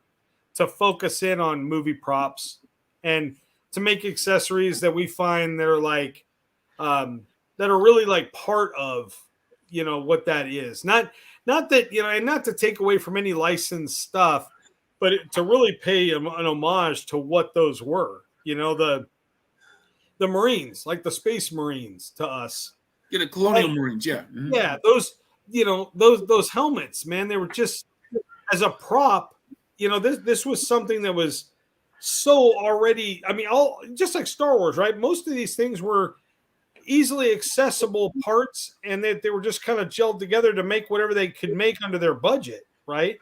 to focus in on movie props and to make accessories that we find that are like, that are really like part of, what that is. Not that, and not to take away from any licensed stuff, but to really pay an homage to what those were, the Marines, like the Space Marines to us. Yeah, the Colonial Marines, yeah. Mm-hmm. Yeah, those helmets, man, they were just, as a prop, this was something that was so already, just like Star Wars, right? Most of these things were easily accessible parts, and they were just kind of gelled together to make whatever they could make under their budget, right?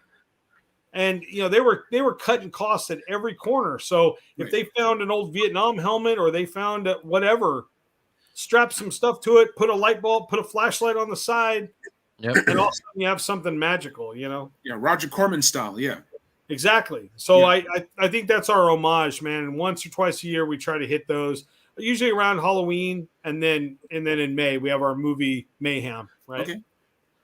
And they were cutting costs at every corner. So if they found an old Vietnam helmet, or they found whatever, strap some stuff to it, put a light bulb, put a flashlight on the side, and all of a sudden you have something magical, Yeah, Roger Corman style, yeah. Exactly. So I think that's our homage, man. And once or twice a year we try to hit those. Usually around Halloween, and then in May we have our movie Mayhem, right? Okay.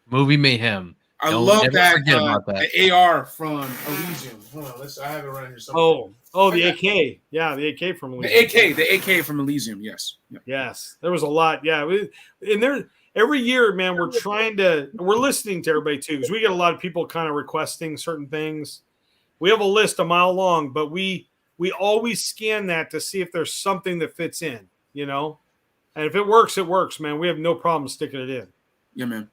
Movie Mayhem. I love that, the AR from Elysium. Hold on, I have it right here somewhere. The AK. Yeah, the AK from Elysium. The AK from Elysium, yes. Yep. Yes. There was a lot. Yeah. And there every year, man, we're listening to everybody too, because we get a lot of people kind of requesting certain things. We have a list a mile long, but we always scan that to see if there's something that fits in, And if it works, it works, man. We have no problem sticking it in. Yeah, man.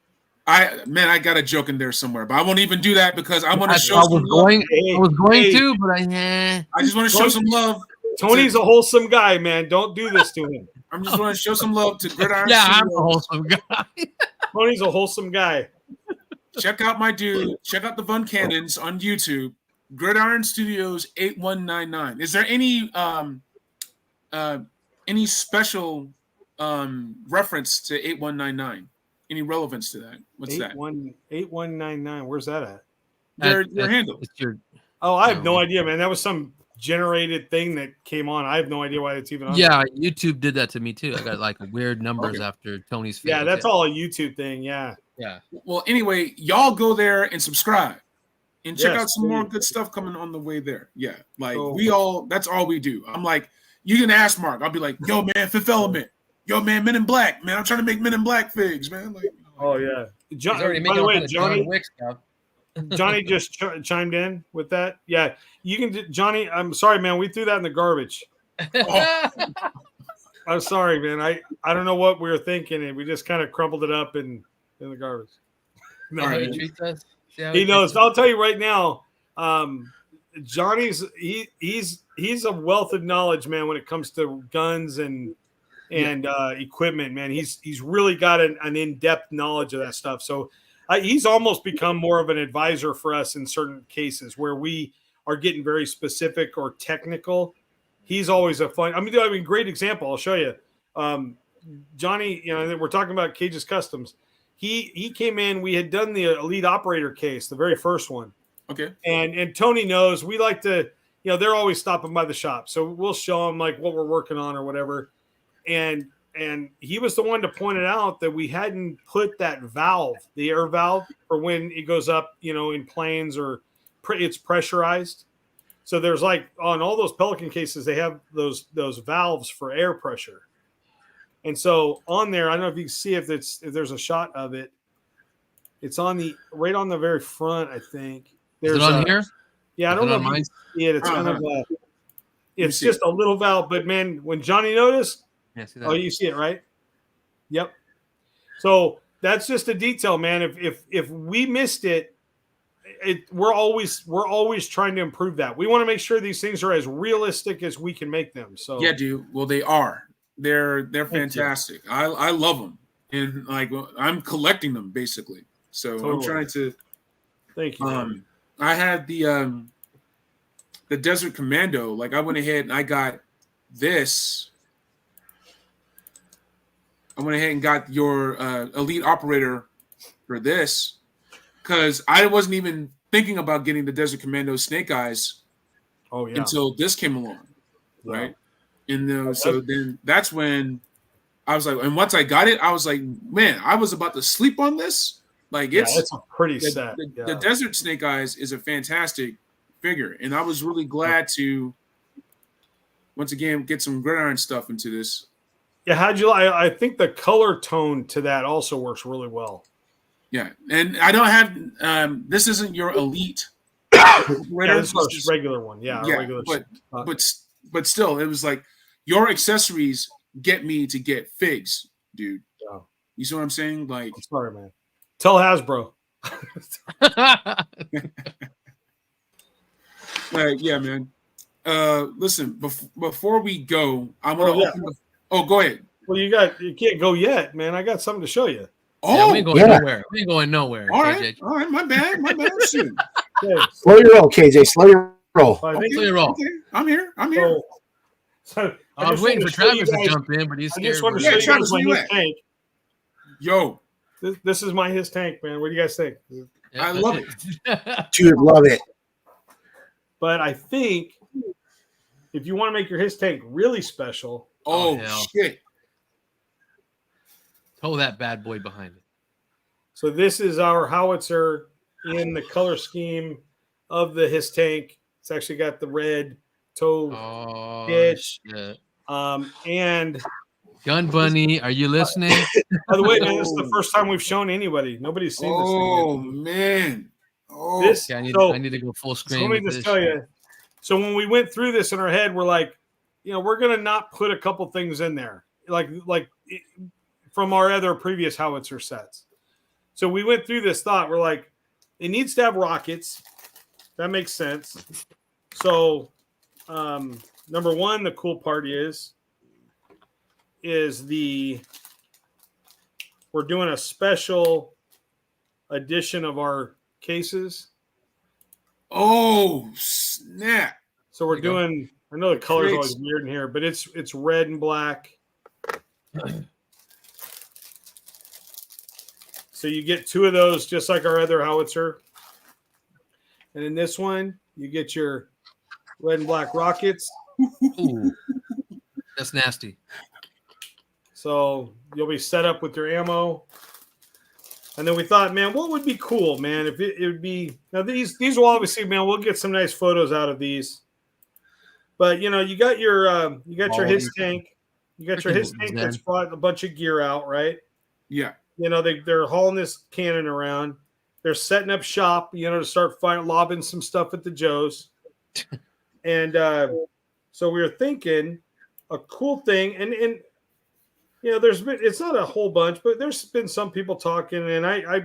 I got a joke in there somewhere, but I won't even do that because I want to show some love. I was going to, but I just want to show some love. Tony's a wholesome guy, man. Don't do this to him. I'm just want to show some love to Gridiron. Yeah, I'm a wholesome guy. Tony's a wholesome guy. Check out my dude. Check out the Vuncannons on YouTube. Gridiron Studios 8199. Is there any special reference to 8199? Any relevance to that? What's that? 8199. Where's that at? Your handle. I have no idea, man. That was some generated thing that came on. I have no idea why it's even on. Yeah, YouTube did that to me too. I got like weird numbers after Tony's face. Yeah, that's all a YouTube thing. Yeah. Yeah. Well, anyway, y'all go there and subscribe and check out some more good stuff coming on the way there. Yeah. Like that's all we do. I'm like, you can ask Mark. I'll be like, yo, man, Fifth Element. Yo, man, Men in Black, man. I'm trying to make Men in Black figs, man. Like, yeah. By the way, Johnny just chimed in with that. Yeah, you can, Johnny. I'm sorry, man. We threw that in the garbage. I'm sorry, man. I don't know what we were thinking, and we just kind of crumpled it up in the garbage. No, he knows. I'll tell you right now. Johnny's he's a wealth of knowledge, man, when it comes to guns and equipment, man. He's really got an in-depth knowledge of that stuff. So he's almost become more of an advisor for us in certain cases where we are getting very specific or technical. He's always a fun. Great example. I'll show you. Johnny, we're talking about Cage's Customs. He came in. We had done the Elite Operator case, the very first one. Okay. And Tony knows we like to, they're always stopping by the shop, so we'll show them like what we're working on or whatever. And he was the one to point it out that we hadn't put that valve, the air valve, for when it goes up, in planes or it's pressurized. So there's like on all those Pelican cases, they have those valves for air pressure. And so on there, I don't know if you can see if there's a shot of it. It's right on the very front, I think. Is it on here? Yeah, I don't know if you can see it. It's kind of it's just a little valve, but man, when Johnny noticed. Yeah, see that? You see it, right? Yep. So that's just a detail, man. If we missed it, we're always trying to improve that. We want to make sure these things are as realistic as we can make them. So yeah, dude. Well, they are. They're fantastic. I love them, and like I'm collecting them basically. So totally. I'm trying to Thank you. I had the Desert Commando. Like I went ahead and I got this. I went ahead and got your elite operator for this because I wasn't even thinking about getting the Desert Commando Snake Eyes until this came along, right? And so then that's when I was like, and once I got it, I was like, man, I was about to sleep on this. Like it's a pretty set. The Desert Snake Eyes is a fantastic figure, and I was really glad to once again get some Gridiron stuff into this. Yeah, how'd you like? I think the color tone to that also works really well. Yeah, and I don't have this isn't your elite. This is regular one. Yeah, regular. But still, it was like your accessories get me to get figs, dude. Yeah. You see what I'm saying? Like, I'm sorry, man. Tell Hasbro. Yeah, man. Listen, before we go, I'm gonna open the. Oh, go ahead. Well, you can't go yet, man. I got something to show you. Oh, we ain't going nowhere. We ain't going nowhere. All right, my bad. Shoot. Okay. Slow your roll, KJ. Slow your roll. Slow your roll. Okay. I'm here. So I was waiting for Travis to jump in, but he's scared. I just want to show you guys my H.I.S. tank. Yo, this is my H.I.S. tank, man. What do you guys think? I love it. Dude, love it. But I think if you want to make your H.I.S. tank really special, shit, tow that bad boy behind it. So this is our Howitzer in the color scheme of the H.I.S. tank. It's actually got the red toe pitch. And Gun Bunny, are you listening? By the way, man, this is the first time we've shown anybody. Nobody's seen this thing yet. Oh man. I need to go full screen. So let me just tell you. So when we went through this in our head, we're like, we're gonna not put a couple things in there, like from our other previous Howitzer sets. So we went through this thought. We're like, it needs to have rockets. That makes sense. So, number one, the cool part is we're doing a special edition of our cases. Oh snap! So we're doing. I know the color's always weird in here, but it's red and black. So you get two of those, just like our other Howitzer. And in this one, you get your red and black rockets. Ooh, that's nasty. So you'll be set up with your ammo. And then we thought, man, what would be cool, man? If it would be now these will obviously, man, we'll get some nice photos out of these. But you got your H.I.S. tank, you got your H.I.S. tank that's brought a bunch of gear out, right? Yeah. They're hauling this cannon around. They're setting up shop, to start lobbing some stuff at the Joes. And so we were thinking a cool thing, and it's not a whole bunch, but there's been some people talking, and I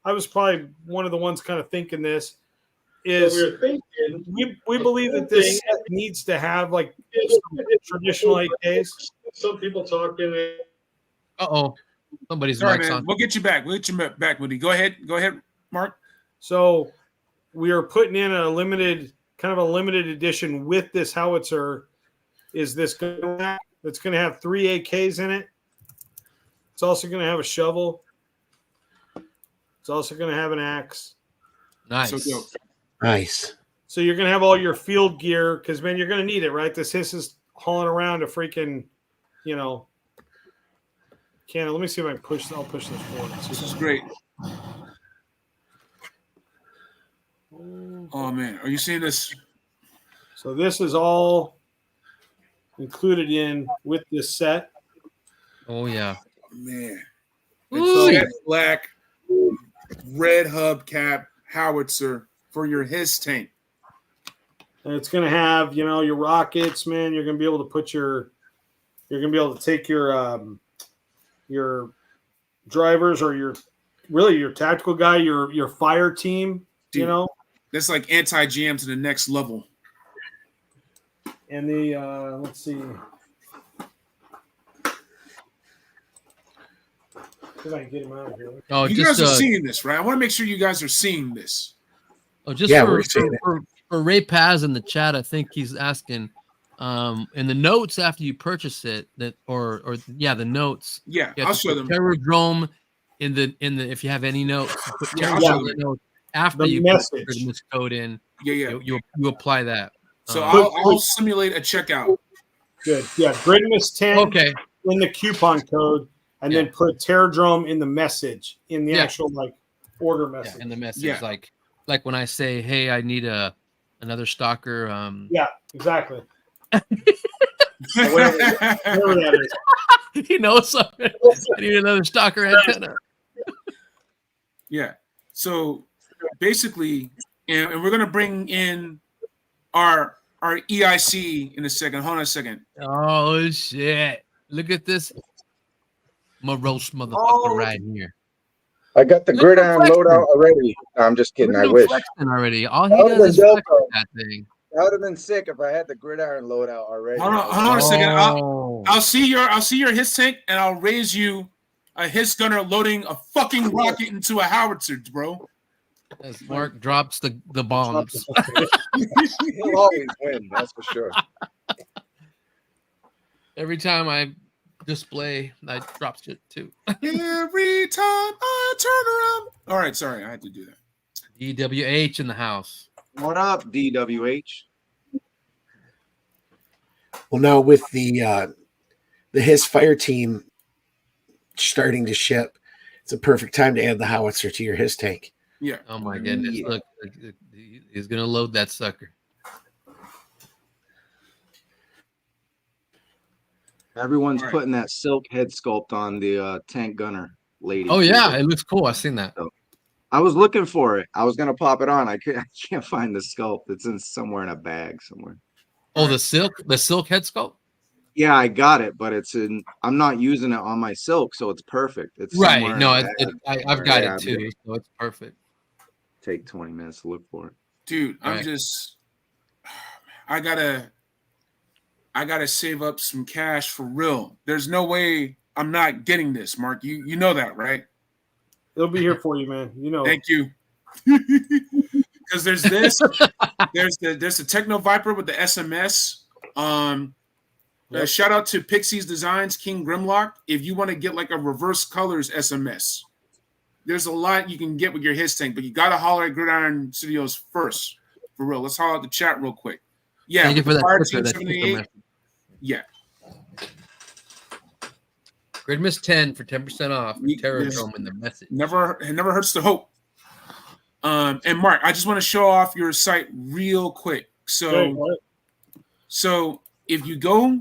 was probably one of the ones kind of thinking this is we believe that this set needs to have like traditional AKs. Some people talking. Somebody's Sorry, mic's man. on. We'll get you back. Moody. Go ahead, Mark. So we are putting in a limited edition with this Howitzer. Is this gun that's going to have 3 AKs in it? It's also going to have a shovel. It's also going to have an axe. Nice. Nice. So you're going to have all your field gear because, man, you're going to need it, right? This H.I.S. is hauling around a freaking, cannon. Let me see if I can push. I'll push this forward. This is great. Oh man, are you seeing this? So this is all included in with this set. Oh yeah, man. It's black, red hubcap Howitzer for your H.I.S. tank. And it's going to have, your rockets, man. You're going to be able to put you're going to be able to take your drivers or your tactical guy, your fire team, dude, that's like anti-GM to the next level. And the let's see. If I can get him out of here. You guys are seeing this, right? I want to make sure you guys are seeing this. Oh, just Yeah, for, we're seeing it. for Ray Paz in the chat, I think he's asking in the notes after you purchase it that or the notes. Yeah, You have I'll to show put them. Terror Drome in the if you have any notes, you put Yeah, Terror I'll Drome show in them. the notes after The you message. put the code in. Yeah. You apply that. So Um, I'll simulate a checkout. Good. Yeah, Gridmas 10 okay. in the coupon code, and Yeah. then put Terror Drome in the message, in the Yeah. actual like order message. Yeah, in the message, Yeah. like when I say, "Hey, I need another stalker." Yeah, exactly. Whatever that is. He knows something. I need another stalker antenna. Yeah. So basically, and we're gonna bring in our EIC in a second. Hold on a second. Oh shit! Look at this morose motherfucker right here. I got the Look at Gridiron him flexing. loadout already. No, I'm just kidding. Look I at him wish. flexing already. All he That would've does is been flex dope, with that thing. That would have been sick if I had the Gridiron loadout already. Hold on a second. Oh. I'll see your H.I.S. tank, and I'll raise you a H.I.S. gunner loading a fucking rocket into a howitzer, bro. As Mark drops the bombs. He'll always win, that's for sure. Every time I display, I drop shit too. Every time I turn around. All right, sorry, I had to do that. DWH in the house. What up, DWH? Well, now with the H.I.S. fire team starting to ship, it's a perfect time to add the howitzer to your H.I.S. tank. Yeah. Oh my goodness! Yeah. Look, he's gonna load that sucker. Everyone's All right. putting that silk head sculpt on the tank gunner lady. Oh yeah, it looks cool. I've seen that. I was looking for it. I was gonna pop it on. I can't find the sculpt. It's in somewhere in a bag somewhere. Oh, the silk head sculpt. Yeah, I got it, but it's in. I'm not using it on my silk, so it's perfect. It's Right. somewhere in No, a bag. I've got Yeah, it too, so it's perfect. Take 20 minutes to look for it. Dude, I'm Right. just I gotta save up some cash for real. There's no way I'm not getting this, Mark. You know that, right? It'll be here for you, man. You know. Thank you. Because there's this, there's the Techno Viper with the SMS. Yep. Shout out to Pixie's Designs, King Grimlock. If you want to get like a reverse colors SMS, there's a lot you can get with your H.I.S. tank, but you gotta holler at Gridiron Studios first. For real. Let's holler at the chat real quick. Yeah, Thank you with for the Fire that Team sticker, 78. message. Yeah. Gridmas 10 for 10% off. Terror Yes. Drome in the message. It never hurts to hope. And Mark, I just want to show off your site real quick. Okay, what? So if you go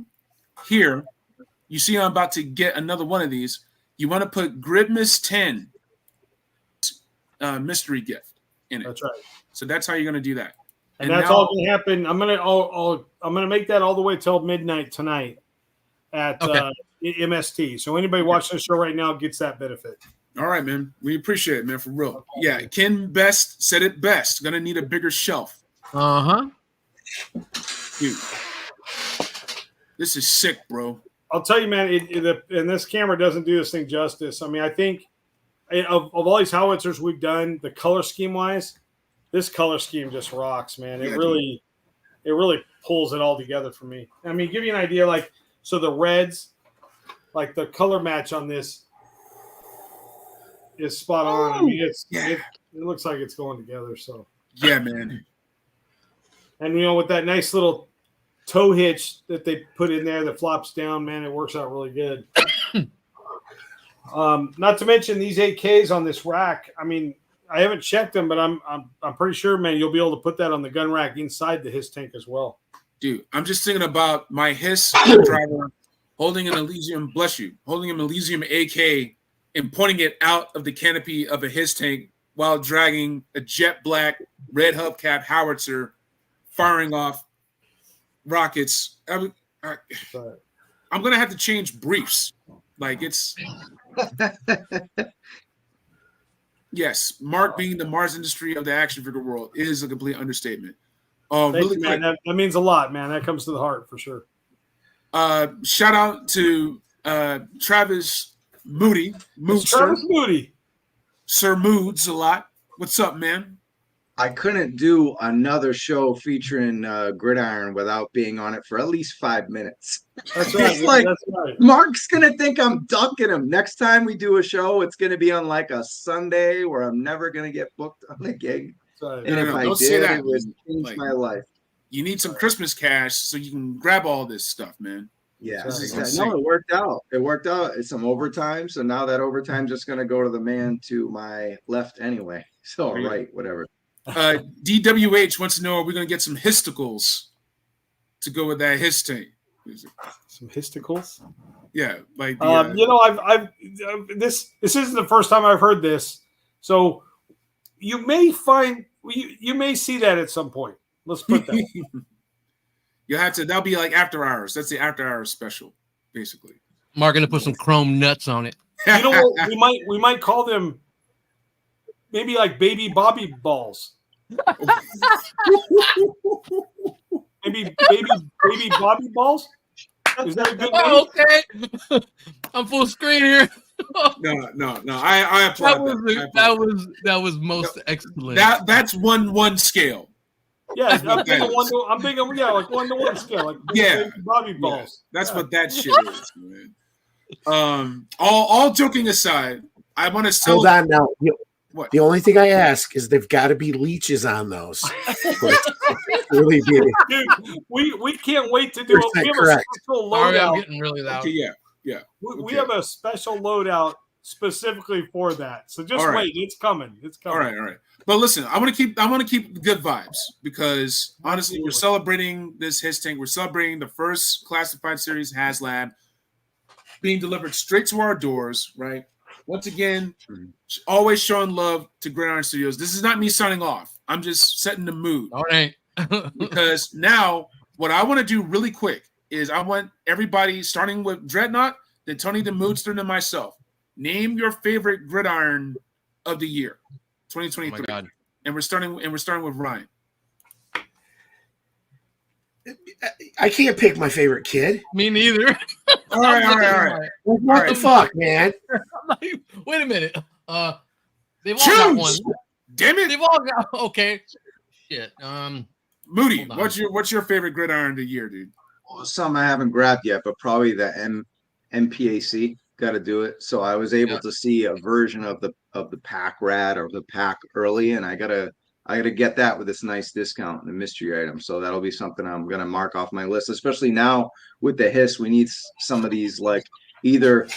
here, you see I'm about to get another one of these. You want to put Gridmas 10 mystery gift in it. That's right. So that's how you're going to do that. And that's now- all going to happen. I'm gonna make that all the way till midnight tonight at MST. So anybody watching the show right now gets that benefit. All right, man. We appreciate it, man, for real. Yeah, Ken Best said it best. Gonna need a bigger shelf. Uh-huh. Dude. This is sick, bro. I'll tell you, man, and this camera doesn't do this thing justice. I mean, I think of all these howitzers we've done, the color scheme wise, this color scheme just rocks, man. It really pulls it all together for me. I mean, give you an idea, like, so the reds, like the color match on this is spot on. I mean, it looks like it's going together. So yeah, man. And with that nice little toe hitch that they put in there that flops down, man, it works out really good. Not to mention these 8Ks on this rack. I mean, I haven't checked them, but I'm pretty sure, man, you'll be able to put that on the gun rack inside the H.I.S. tank as well. Dude, I'm just thinking about my H.I.S. driver holding an Elysium, bless you, holding an Elysium AK and pointing it out of the canopy of a H.I.S. tank while dragging a jet black red hubcap howitzer, firing off rockets. I'm gonna have to change briefs. Like it's yes, Mark being the Mars industry of the action figure world is a complete understatement. Really man. quick, That means a lot, man. That comes to the heart for sure. Shout out to Travis Moody, Travis Moody, Sir Moods a lot. What's up, man? I couldn't do another show featuring Gridiron without being on it for at least 5 minutes. That's right. It's like That's right. Mark's gonna think I'm ducking him. Next time we do a show, it's gonna be on like a Sunday where I'm never gonna get booked on a gig. That's right. And if I don't say did, that, it would man. change Like, my life. You need some Christmas cash so you can grab all this stuff, man. Yeah, This is exactly. insane. No, it worked out. It worked out. It's some overtime, so now that overtime just gonna go to the man to my left anyway. So There you go. right, whatever. DWH wants to know: are we going to get some histicles to go with that his tank? Some histicles. Yeah, like the, you know, I've this isn't the first time I've heard this, so you may find you may see that at some point. Let's put that. you have to. That'll be like after hours. That's the after hours special, basically. Mark gonna put some chrome nuts on it. You know what? We might call them maybe like baby Bobby balls. Maybe baby Bobby balls. Is that a good name? Okay, I'm full screen here. No. I applaud That was most excellent. That's 1-1 scale. Yeah, That's what I'm big that on is. one to, I'm big on like 1-to-1 scale, like Yeah. baby Bobby balls. That's Yeah. what that shit is, man. All joking aside, I want to Hold on now. What? The only thing I ask is they've got to be leeches on those. Really be. Dude, we can't wait to do it. We have Correct. a special Sorry, I'm loadout. getting really loud. Okay, yeah. We Okay. have a special loadout specifically for that. So just All right. wait, it's coming. It's All coming. right. But listen, I want to keep good vibes because honestly, we're celebrating this his tank. We're celebrating the first classified series HasLab being delivered straight to our doors, right? Once again, always showing love to Gridiron Studios. This is not me signing off. I'm just setting the mood. All right. Because now what I want to do really quick is I want everybody, starting with Dreadnok, then Tony the Moodster, and then myself, name your favorite Gridiron of the year, 2023. Oh my God. And we're starting with Ryan. I can't pick my favorite kid. Me neither. All right. What the fuck, man? I'm like, wait a minute. They've all got one. Choose. Damn it, They've all got okay. Shit. Moody. Hold on. What's your favorite Gridiron of the year, dude? Some I haven't grabbed yet, but probably the MPAC. Got to do it. So I was able to see a version of the pack rat or the pack early, and I gotta get that with this nice discount and the mystery item. So that'll be something I'm gonna mark off my list, especially now with the H.I.S. We need some of these, like either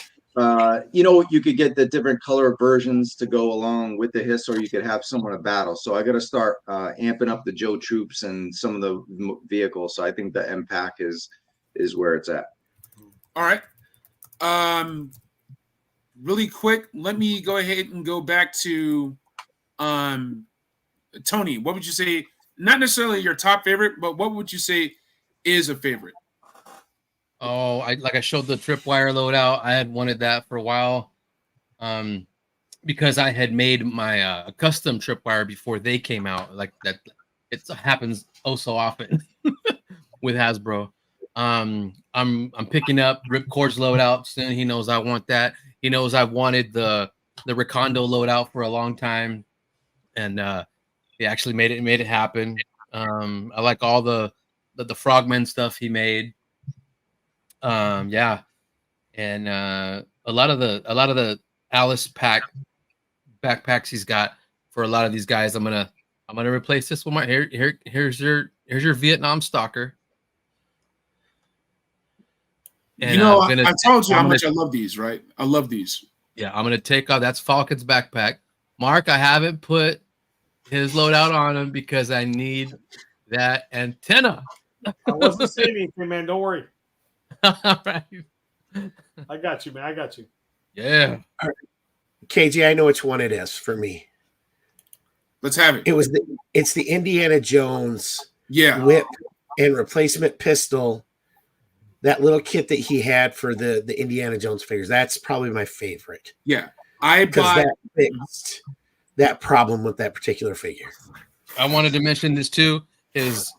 you could get the different color versions to go along with the H.I.S, or you could have someone to battle. So I got to start amping up the Joe troops and some of the vehicles. So I think the M pack is where it's at. All right. Really quick, let me go ahead and go back to Tony. What would you say? Not necessarily your top favorite, but what would you say is a favorite? Oh, I showed the tripwire loadout. I had wanted that for a while, because I had made my custom tripwire before they came out. Like that, it happens oh so often with Hasbro. I'm picking up Ripcord's loadout soon. He knows I want that. He knows I've wanted the Recondo loadout for a long time, and he actually made it happen. I like all the Frogman stuff he made. Yeah, and a lot of the Alice backpacks he's got for a lot of these guys. I'm gonna replace this with my here's your Vietnam stalker. And I told you how much I love these, right? I love these. Yeah, I'm gonna take off. That's Falcon's backpack. Mark, I haven't put his loadout on him because I need that antenna. I wasn't saying anything, man. Don't worry. All right. I got you, man. I got you. Yeah. KJ, I know which one it is for me. Let's have it. It's the Indiana Jones Yeah. whip and replacement pistol. That little kit that he had for the Indiana Jones figures. That's probably my favorite. Yeah. I Because bought that fixed that problem with that particular figure. I wanted to mention this too. His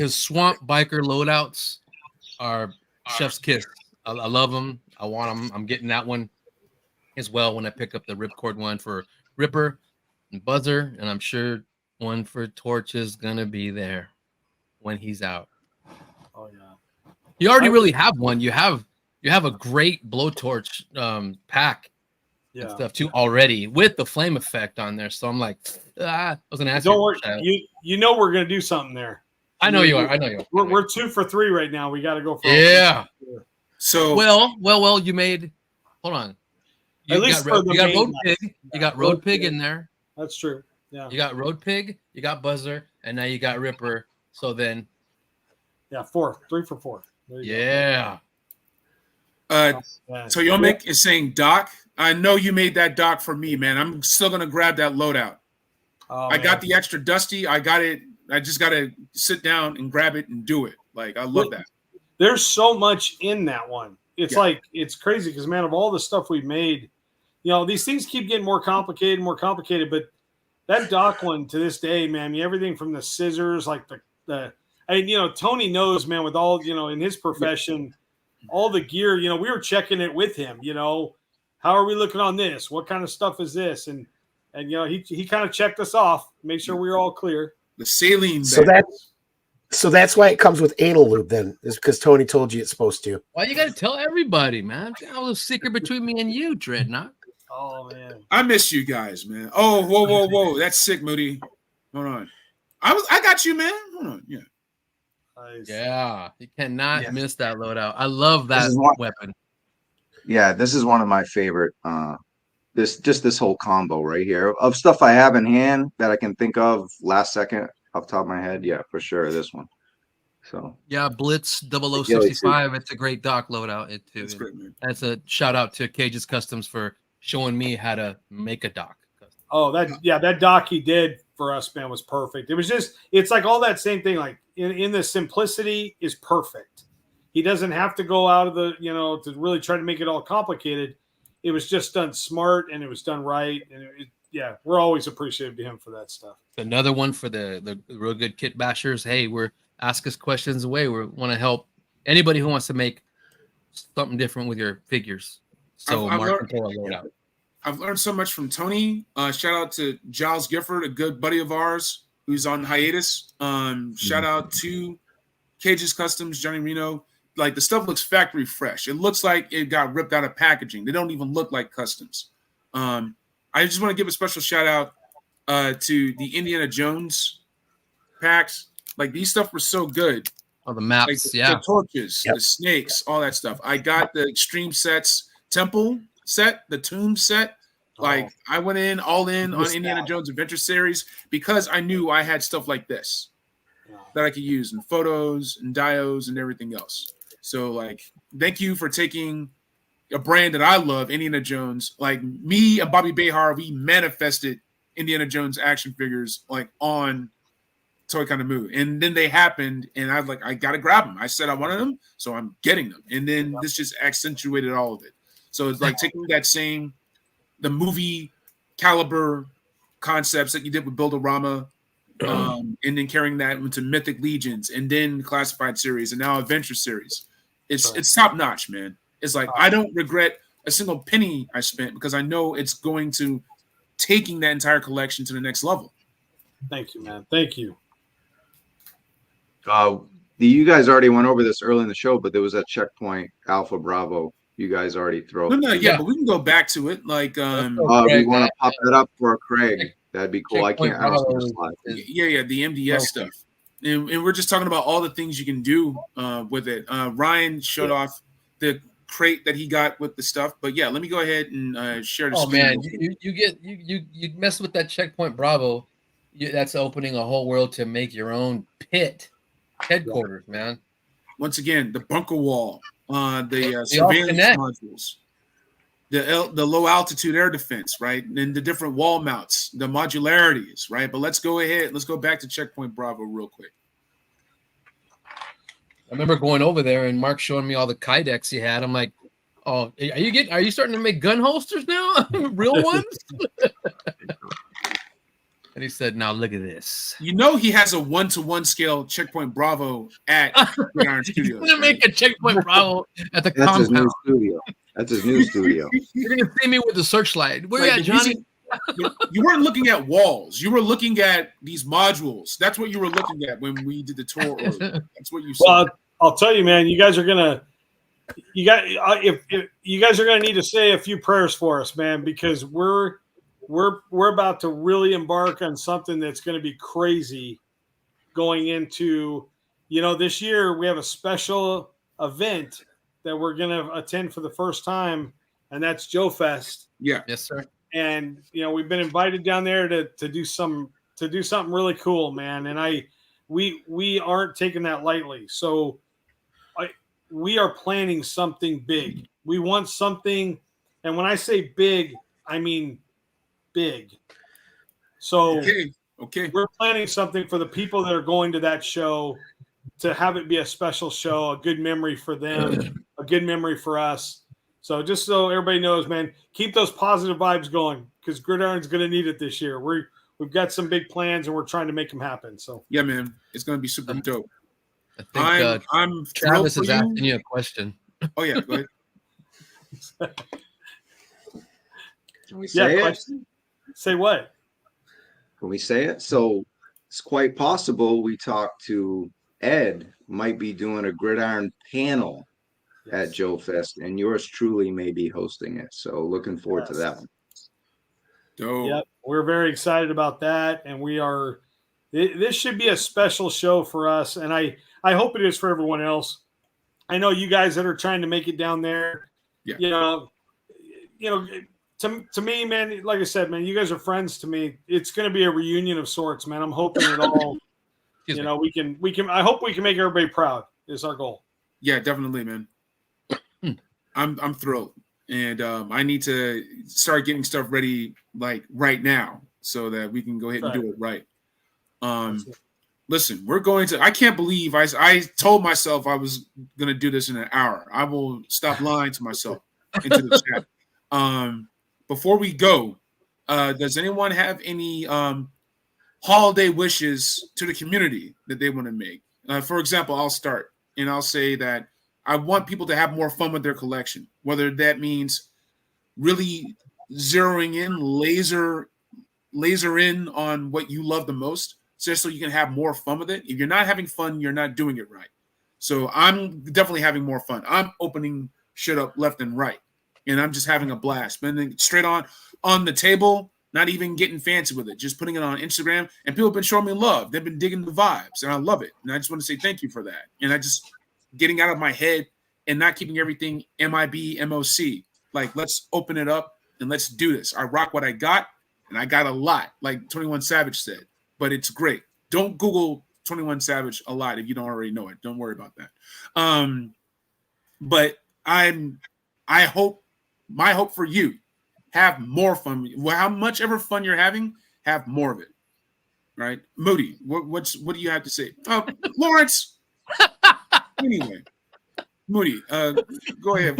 swamp biker loadouts are chef's kiss. I love them. I want them. I'm getting that one as well when I pick up the Ripcord one for Ripper and Buzzer, and I'm sure one for Torch is gonna be there when he's out. Oh yeah. You already really have one. You have a great blowtorch pack and stuff too already with the flame effect on there. So I'm like, I was gonna ask Don't you. worry, you know we're gonna do something there. I know you are. I know you are. We're 2 for 3 right now. We got to go for So well, you made. Hold on. At least you got Road guys. Pig. You got Road Pig in there. That's true. Yeah. You got Road Pig. You got Buzzer, and now you got Ripper. So then, 3 for 4. There you yeah. go. Toyomic is saying, Doc, I know you made that doc for me, man. I'm still gonna grab that loadout. I got the extra dusty. I got it. I just gotta sit down and grab it and do it. Like I love that. There's so much in that one. It's like it's crazy because man, of all the stuff we've made, these things keep getting more complicated, but that dock one to this day, man, everything from the scissors, like Tony knows, man, with all in his profession, all the gear, we were checking it with him, how are we looking on this? What kind of stuff is this? And he kind of checked us off, make sure we were all clear. The saline. So that's why it comes with anal lube then, is because Tony told you it's supposed to. Why you gotta tell everybody, man? That was a secret between me and you, Dreadnok. Oh man. I miss you guys, man. Oh, whoa. That's sick, Moody. Hold on. I got you, man. Hold on. Yeah. Nice. Yeah. You cannot miss that loadout. I love that weapon. Yeah, this is one of my favorite this whole combo right here of stuff I have in hand that I can think of last second off the top of my head. Yeah, for sure. This one. So yeah, Blitz 0065. It's a great dock loadout. It too. That's great, man. That's a shout out to Cage's Customs for showing me how to make a dock. Oh, that dock he did for us, man, was perfect. It's like all that same thing. Like in the simplicity is perfect. He doesn't have to go out of the, to really try to make it all complicated. It was just done smart and it was done right. And we're always appreciative to him for that stuff. Another one for the real good kit bashers. Hey, ask us questions away. We want to help anybody who wants to make something different with your figures. So I've learned so much from Tony. Shout out to Giles Gifford, a good buddy of ours who's on hiatus. Shout out to Cage's Customs, Johnny Reno. Like the stuff looks factory fresh. It looks like it got ripped out of packaging. They don't even look like customs. I just want to give a special shout out to the Indiana Jones packs. Like these stuff were so good. Oh, the maps, like the torches, the snakes, all that stuff. I got the Extreme Sets Temple set, the Tomb set. Like I went all in on Indiana Jones Adventure Series because I knew I had stuff like this that I could use in photos and dios and everything else. So like, thank you for taking a brand that I love, Indiana Jones. Like me and Bobby Behar, we manifested Indiana Jones action figures like on Toy Kind of Mood. And then they happened and I was like, I got to grab them. I said I wanted them, so I'm getting them. And then this just accentuated all of it. So it's like taking the movie caliber concepts that you did with Build-A-Rama, and then carrying that into Mythic Legions and then Classified Series and now Adventure Series. It's top notch, man. It's like I don't regret a single penny I spent because I know it's going to taking that entire collection to the next level. Thank you, man. Thank you. You guys already went over this early in the show, but there was a Checkpoint Alpha Bravo. You guys already throw. No, but we can go back to it. Like, we want to pop that up for Craig. That'd be cool. Checkpoint I don't slide. Yeah, the MDS stuff. And we're just talking about all the things you can do with it. Ryan showed off the crate that he got with the stuff, but yeah, let me go ahead and share the screen. Man, you mess with that Checkpoint Bravo, that's opening a whole world to make your own pit headquarters, man. Once again, the bunker wall, the surveillance modules, the low altitude air defense, right, and the different wall mounts, the modularities, right. But let's go ahead. Let's go back to Checkpoint Bravo real quick. I remember going over there and Mark showing me all the Kydex he had. I'm like, "Oh, are you starting to make gun holsters now? Real ones?" And he said, "Now look at this." You know he has a 1-to-1 scale Checkpoint Bravo at Gridiron Studios. He's gonna make a Checkpoint Bravo at the That's compound. his new studio. That's his new studio. You're gonna see me with the searchlight. Where you at, Johnny? You weren't looking at walls. You were looking at these modules. That's what you were looking at when we did the tour order. That's what you saw. Well, I'll tell you, man. You guys are gonna. If you guys are gonna need to say a few prayers for us, man, because we're about to really embark on something that's going to be crazy going into, this year we have a special event that we're going to attend for the first time, and that's Joe Fest. Yeah. Yes, sir. And we've been invited down there to do something really cool, man. And we aren't taking that lightly. So we are planning something big. We want something, and when I say big, I mean big. So okay. We're planning something for the people that are going to that show, to have it be a special show, a good memory for them, a good memory for us. So just so everybody knows, man, keep those positive vibes going, because Gridiron's going to need it this year. We've got some big plans, and we're trying to make them happen. So yeah, man, it's going to be super dope. I think I'm Travis thrilled is for you. asking you a question. Oh yeah, go ahead. Can we say it? Question? Say what? Can we say it? So it's quite possible we talked to Ed, might be doing a Gridiron panel at Joe Fest, and yours truly may be hosting it. So looking forward to that one. Dope. Yep, we're very excited about that, and we are. This should be a special show for us, and I hope it is for everyone else. I know you guys that are trying to make it down there. Yeah. To me, man, like I said, man, you guys are friends to me. It's going to be a reunion of sorts, man. I'm hoping it all. we can. I hope we can make everybody proud. Is our goal. Yeah, definitely, man. I'm thrilled, and I need to start getting stuff ready like right now so that we can go ahead and do it right. Listen, we're going to. I can't believe I told myself I was going to do this in an hour. I will stop lying to myself into the chat. Before we go, does anyone have any holiday wishes to the community that they want to make? For example, I'll start, and I'll say that I want people to have more fun with their collection, whether that means really zeroing in, laser in on what you love the most, just so you can have more fun with it. If you're not having fun, you're not doing it right. So I'm definitely having more fun. I'm opening shit up left and right, and I'm just having a blast. Spending straight on the table, not even getting fancy with it, just putting it on Instagram. And people have been showing me love. They've been digging the vibes, and I love it. And I just want to say thank you for that. And I just getting out of my head and not keeping everything MIB, MOC. Like, let's open it up and let's do this. I rock what I got, and I got a lot, like 21 Savage said. But it's great. Don't Google 21 Savage a lot if you don't already know it. Don't worry about that. But my hope for you, have more fun. How much ever fun you're having, have more of it. Right? Moody, what do you have to say? Oh, Lawrence. Anyway, Moody, go ahead.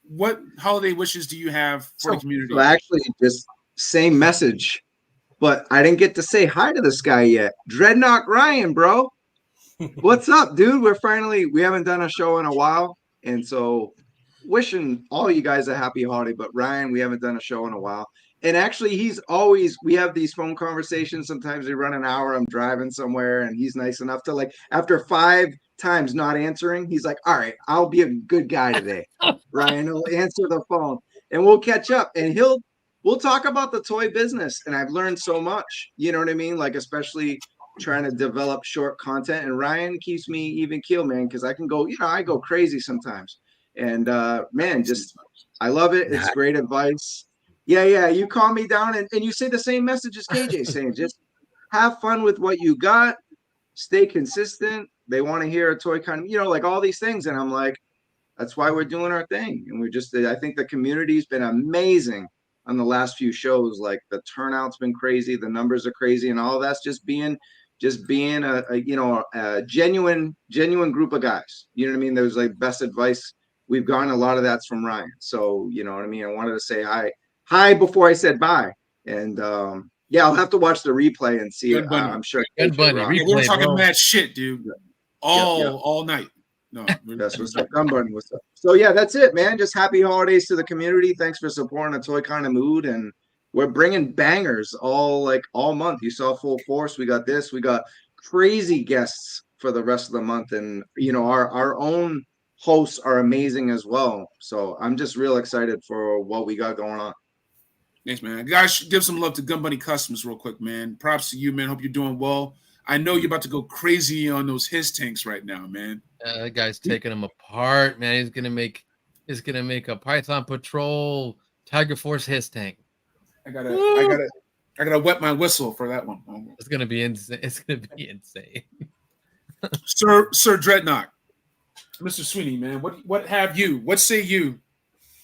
What holiday wishes do you have for the community? So actually, just same message. But I didn't get to say hi to this guy yet. Dreadnok Ryan, bro. What's up, dude? We haven't done a show in a while. And so wishing all you guys a happy holiday. But Ryan, we haven't done a show in a while. And actually, we have these phone conversations. Sometimes we run an hour. I'm driving somewhere, and he's nice enough to, like, after 5 times not answering, he's like, all right, I'll be a good guy today. Ryan will answer the phone, and we'll catch up. And we'll talk about the toy business, and I've learned so much, you know what I mean? Like, especially trying to develop short content, and Ryan keeps me even keel, man, because I can go, I go crazy sometimes. And man, I love it. It's great advice. Yeah, you calm me down, and you say the same message as KJ saying, just have fun with what you got, stay consistent. They want to hear a toy kind of, like all these things. And I'm like, that's why we're doing our thing. And I think the community's been amazing on the last few shows. Like, the turnout's been crazy, the numbers are crazy, and all that's just being a genuine group of guys. You know what I mean? There's like best advice we've gotten. A lot of that's from Ryan. So, you know what I mean? I wanted to say hi before I said bye. And I'll have to watch the replay and see it. I'm sure. Good Bunny. We were talking mad shit, dude. All night. No, that's what's up. Gun Bunny, what's up? So yeah, that's it, man. Just happy holidays to the community. Thanks for supporting a toy kind of mood, and we're bringing bangers all month. You saw Full Force. We got this. We got crazy guests for the rest of the month, and our own hosts are amazing as well. So I'm just real excited for what we got going on. Thanks, man. Guys, give some love to Gun Bunny Customs real quick, man. Props to you, man. Hope you're doing well. I know you're about to go crazy on those H.I.S. tanks right now, man. That guy's taking them apart, man. He's gonna make a Python Patrol Tiger Force H.I.S. tank. I gotta wet my whistle for that one. It's gonna be insane. It's gonna be insane. Sir Dreadnok, Mr. Sweeney, man, what say you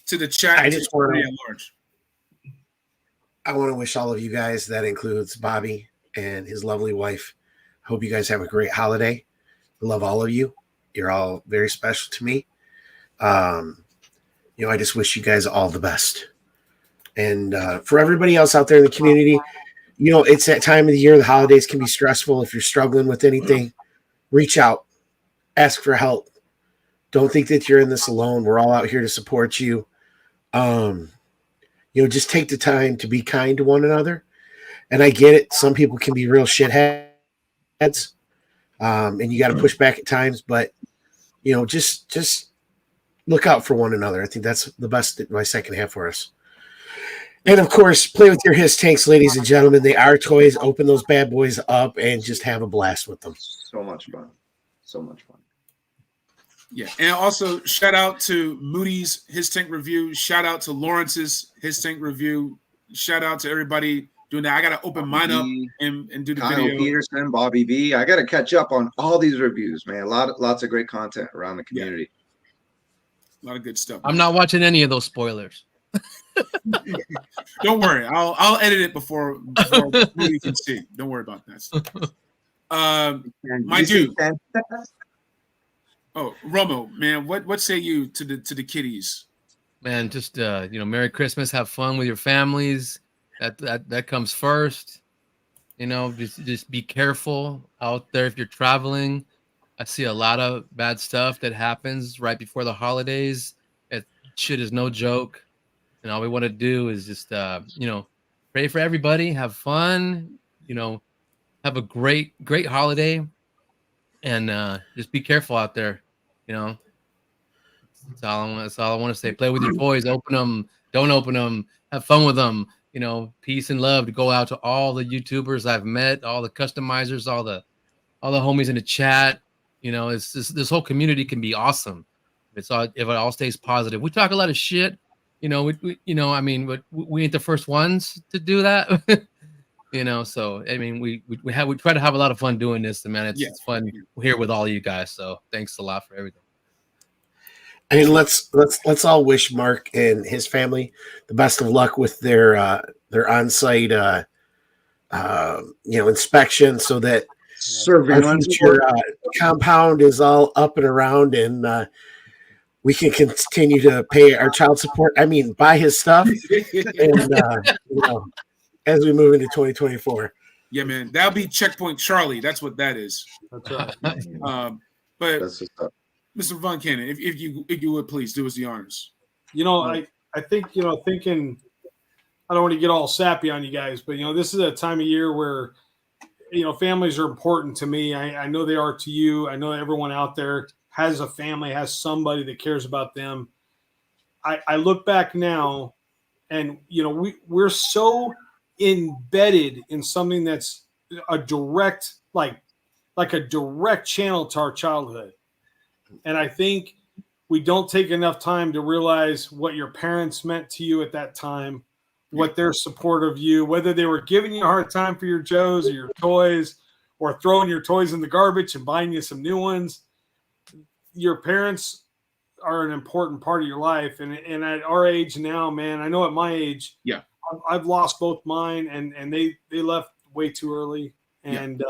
to the chat? I just want to wish all of you guys, that includes Bobby and his lovely wife. Hope you guys have a great holiday. I love all of you. You're all very special to me. I just wish you guys all the best. And for everybody else out there in the community, it's that time of the year. The holidays can be stressful. If you're struggling with anything, reach out, ask for help. Don't think that you're in this alone. We're all out here to support you. Just take the time to be kind to one another. And I get it. Some people can be real shitheads. And you got to push back at times, but just look out for one another. I think that's the best advice I can have for us. And of course, play with your H.I.S. tanks, ladies and gentlemen. They are toys. Open those bad boys up and just have a blast with them. So much fun. So much fun. Yeah. And also shout out to Moody's H.I.S. tank review. Shout out to Lawrence's H.I.S. tank review. Shout out to everybody doing that. I got to open mine up and do the Kyle video. Peterson, Bobby V. I got to catch up on all these reviews, man. Lots of great content around the community. Yeah. A lot of good stuff. I'm not watching any of those spoilers. Don't worry. I'll edit it before you can see. Don't worry about that. My dude. Oh, Romo, man, what say you to the kiddies? Man, just Merry Christmas. Have fun with your families. That comes first. Just be careful out there if you're traveling. I see a lot of bad stuff that happens right before the holidays. Shit is no joke. And all we want to do is just, pray for everybody, have fun, have a great holiday, and just be careful out there. That's all I want to say. Play with your toys, open them, don't open them, have fun with them. Peace and love to go out to all the YouTubers I've met, all the customizers, all the homies in the chat. It's this whole community can be awesome if it all stays positive. We talk a lot of shit. We ain't the first ones to do that. So we try to have a lot of fun doing this, and man, it's fun here with all you guys. So thanks a lot for everything. And let's all wish Mark and his family the best of luck with their on-site inspection, so that our future compound is all up and around, and we can continue to pay our child support. Buy his stuff, and as we move into 2024. Yeah, man, that'll be Checkpoint Charlie. That's what that is. That's right. But Mr. Vuncannon, if you would please do us the honors. I think thinking. I don't want to get all sappy on you guys, but this is a time of year where families are important to me. I know they are to you. I know everyone out there has a family, has somebody that cares about them. I look back now, and we're so embedded in something that's a direct, like a direct channel to our childhood. And I think we don't take enough time to realize what your parents meant to you at that time, what their support of you, whether they were giving you a hard time for your Joes or your toys, or throwing your toys in the garbage and buying you some new ones. Your parents are an important part of your life. And at our age now, man, I know at my age, I've lost both mine, and they left way too early. And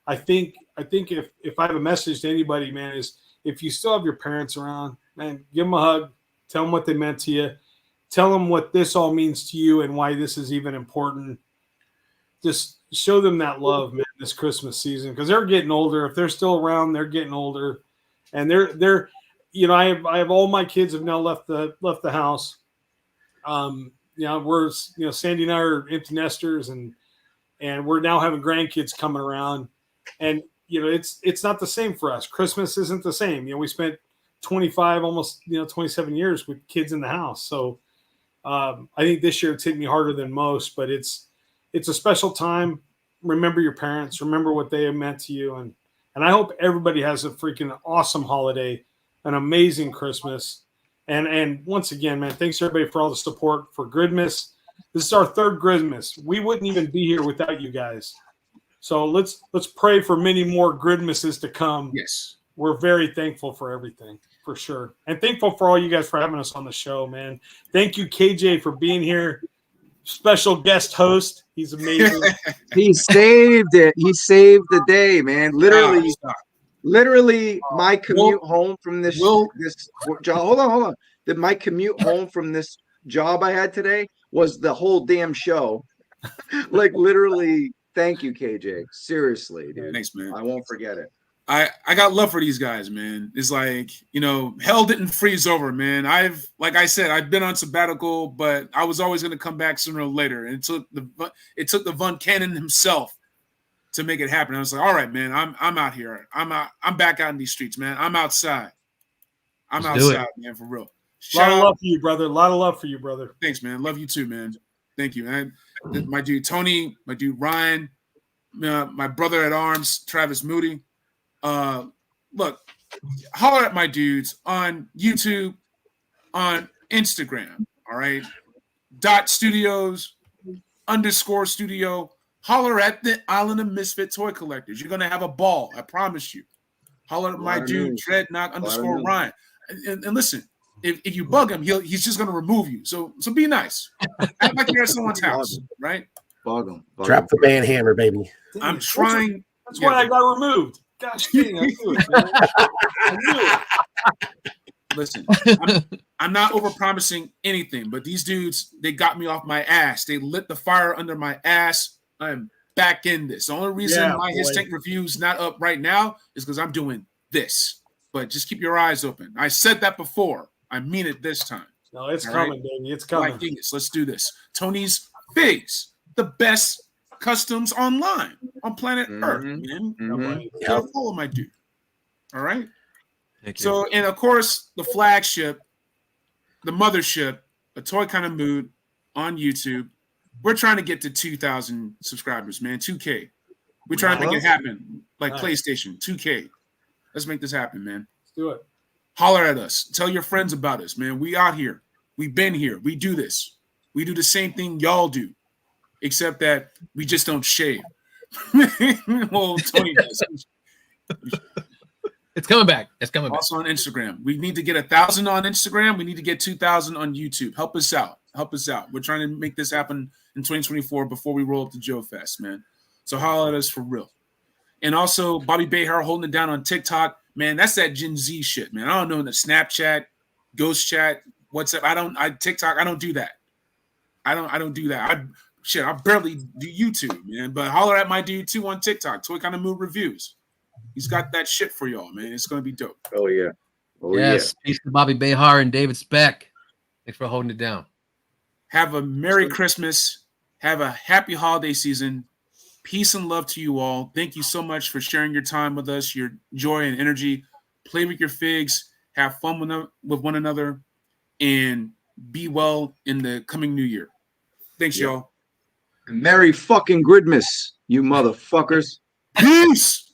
I think if I have a message to anybody, man, is if you still have your parents around, man, give them a hug, tell them what they meant to you, tell them what this all means to you and why this is even important. Just show them that love, man, this Christmas season, because they're getting older. If they're still around, they're getting older, and they're I have all my kids have now left the house. we're Sandy and I are empty nesters, and we're now having grandkids coming around, and it's not the same for us. Christmas isn't the same. We spent 25, almost 27 years with kids in the house, so I think this year it's hit me harder than most, but it's a special time. Remember your parents, remember what they have meant to you, and I hope everybody has a freaking awesome holiday, an amazing Christmas. And once again, man, thanks everybody for all the support for Gridmas. This is our third Gridmas. We wouldn't even be here without you guys. So let's pray for many more Gridmases to come. Yes. We're very thankful for everything, for sure. And thankful for all you guys for having us on the show, man. Thank you, KJ, for being here. Special guest host. He's amazing. He saved it. He saved the day, man. Literally, my commute home from this job. Hold on. My commute home from this job I had today was the whole damn show. Like literally, thank you, KJ. Seriously, dude. Thanks, man. I won't forget it. I got love for these guys, man. It's like, hell didn't freeze over, man. Like I said, I've been on sabbatical, but I was always going to come back sooner or later. And it took the Vuncannon himself to make it happen. I was like, all right, man, I'm out here. I'm back out in these streets, man. I'm outside. I'm outside, man, for real. A lot of love for you, brother. A lot of love for you, brother. Thanks, man. Love you too, man. Thank you, man. My dude Tony, my dude Ryan, my brother at arms, Travis Moody. Look, holler at my dudes on YouTube, on Instagram, all right? .studios_studio. Holler at the Island of Misfit Toy Collectors. You're going to have a ball, I promise you. Holler at my dude, Dreadnok Ryan. And listen, if you bug him, he's just going to remove you. So be nice. Act like you're at someone's house, right? Bug him. Drop the man hammer, baby. I'm trying. That's why I got removed. Gosh dang, I knew it, man. I knew it. Listen, I'm not overpromising anything, but these dudes, they got me off my ass. They lit the fire under my ass. I'm back in this. The only reason my His Tank review is not up right now is because I'm doing this. But just keep your eyes open. I said that before. I mean it this time. No, it's coming, baby. It's coming. Let's do this. Tony's Figs, the best customs online on planet Earth, man. Follow my dude. All right. Thank you. So, and of course, the flagship, the mothership, A Toy Kind of Mood on YouTube. We're trying to get to 2,000 subscribers, man. 2K. We're trying to make it happen, like PlayStation. 2K. Let's make this happen, man. Let's do it. Holler at us. Tell your friends about us, man. We out here. We've been here. We do this. We do the same thing y'all do, except that we just don't shave. Well, Tony does. It's coming back. It's coming back. Also on Instagram. We need to get 1,000 on Instagram. We need to get 2,000 on YouTube. Help us out. We're trying to make this happen in 2024 before we roll up to Joe Fest, man. So holler at us for real. And also Bobby Behar holding it down on TikTok. Man, that's that Gen Z shit, man. I don't know the Snapchat, Ghost Chat, WhatsApp. TikTok, I don't do that. I don't do that. I barely do YouTube, man. But holler at my dude too on TikTok. Toy Kind of Mood Reviews. He's got that shit for y'all, man. It's gonna be dope. Oh yeah. Yes. Peace to Bobby Behar and David Speck. Thanks for holding it down. Have a Merry Christmas. Have a happy holiday season. Peace and love to you all. Thank you so much for sharing your time with us, your joy and energy. Play with your figs. Have fun with one another. And be well in the coming new year. Thanks, y'all. Merry fucking Gridmas, you motherfuckers. Peace.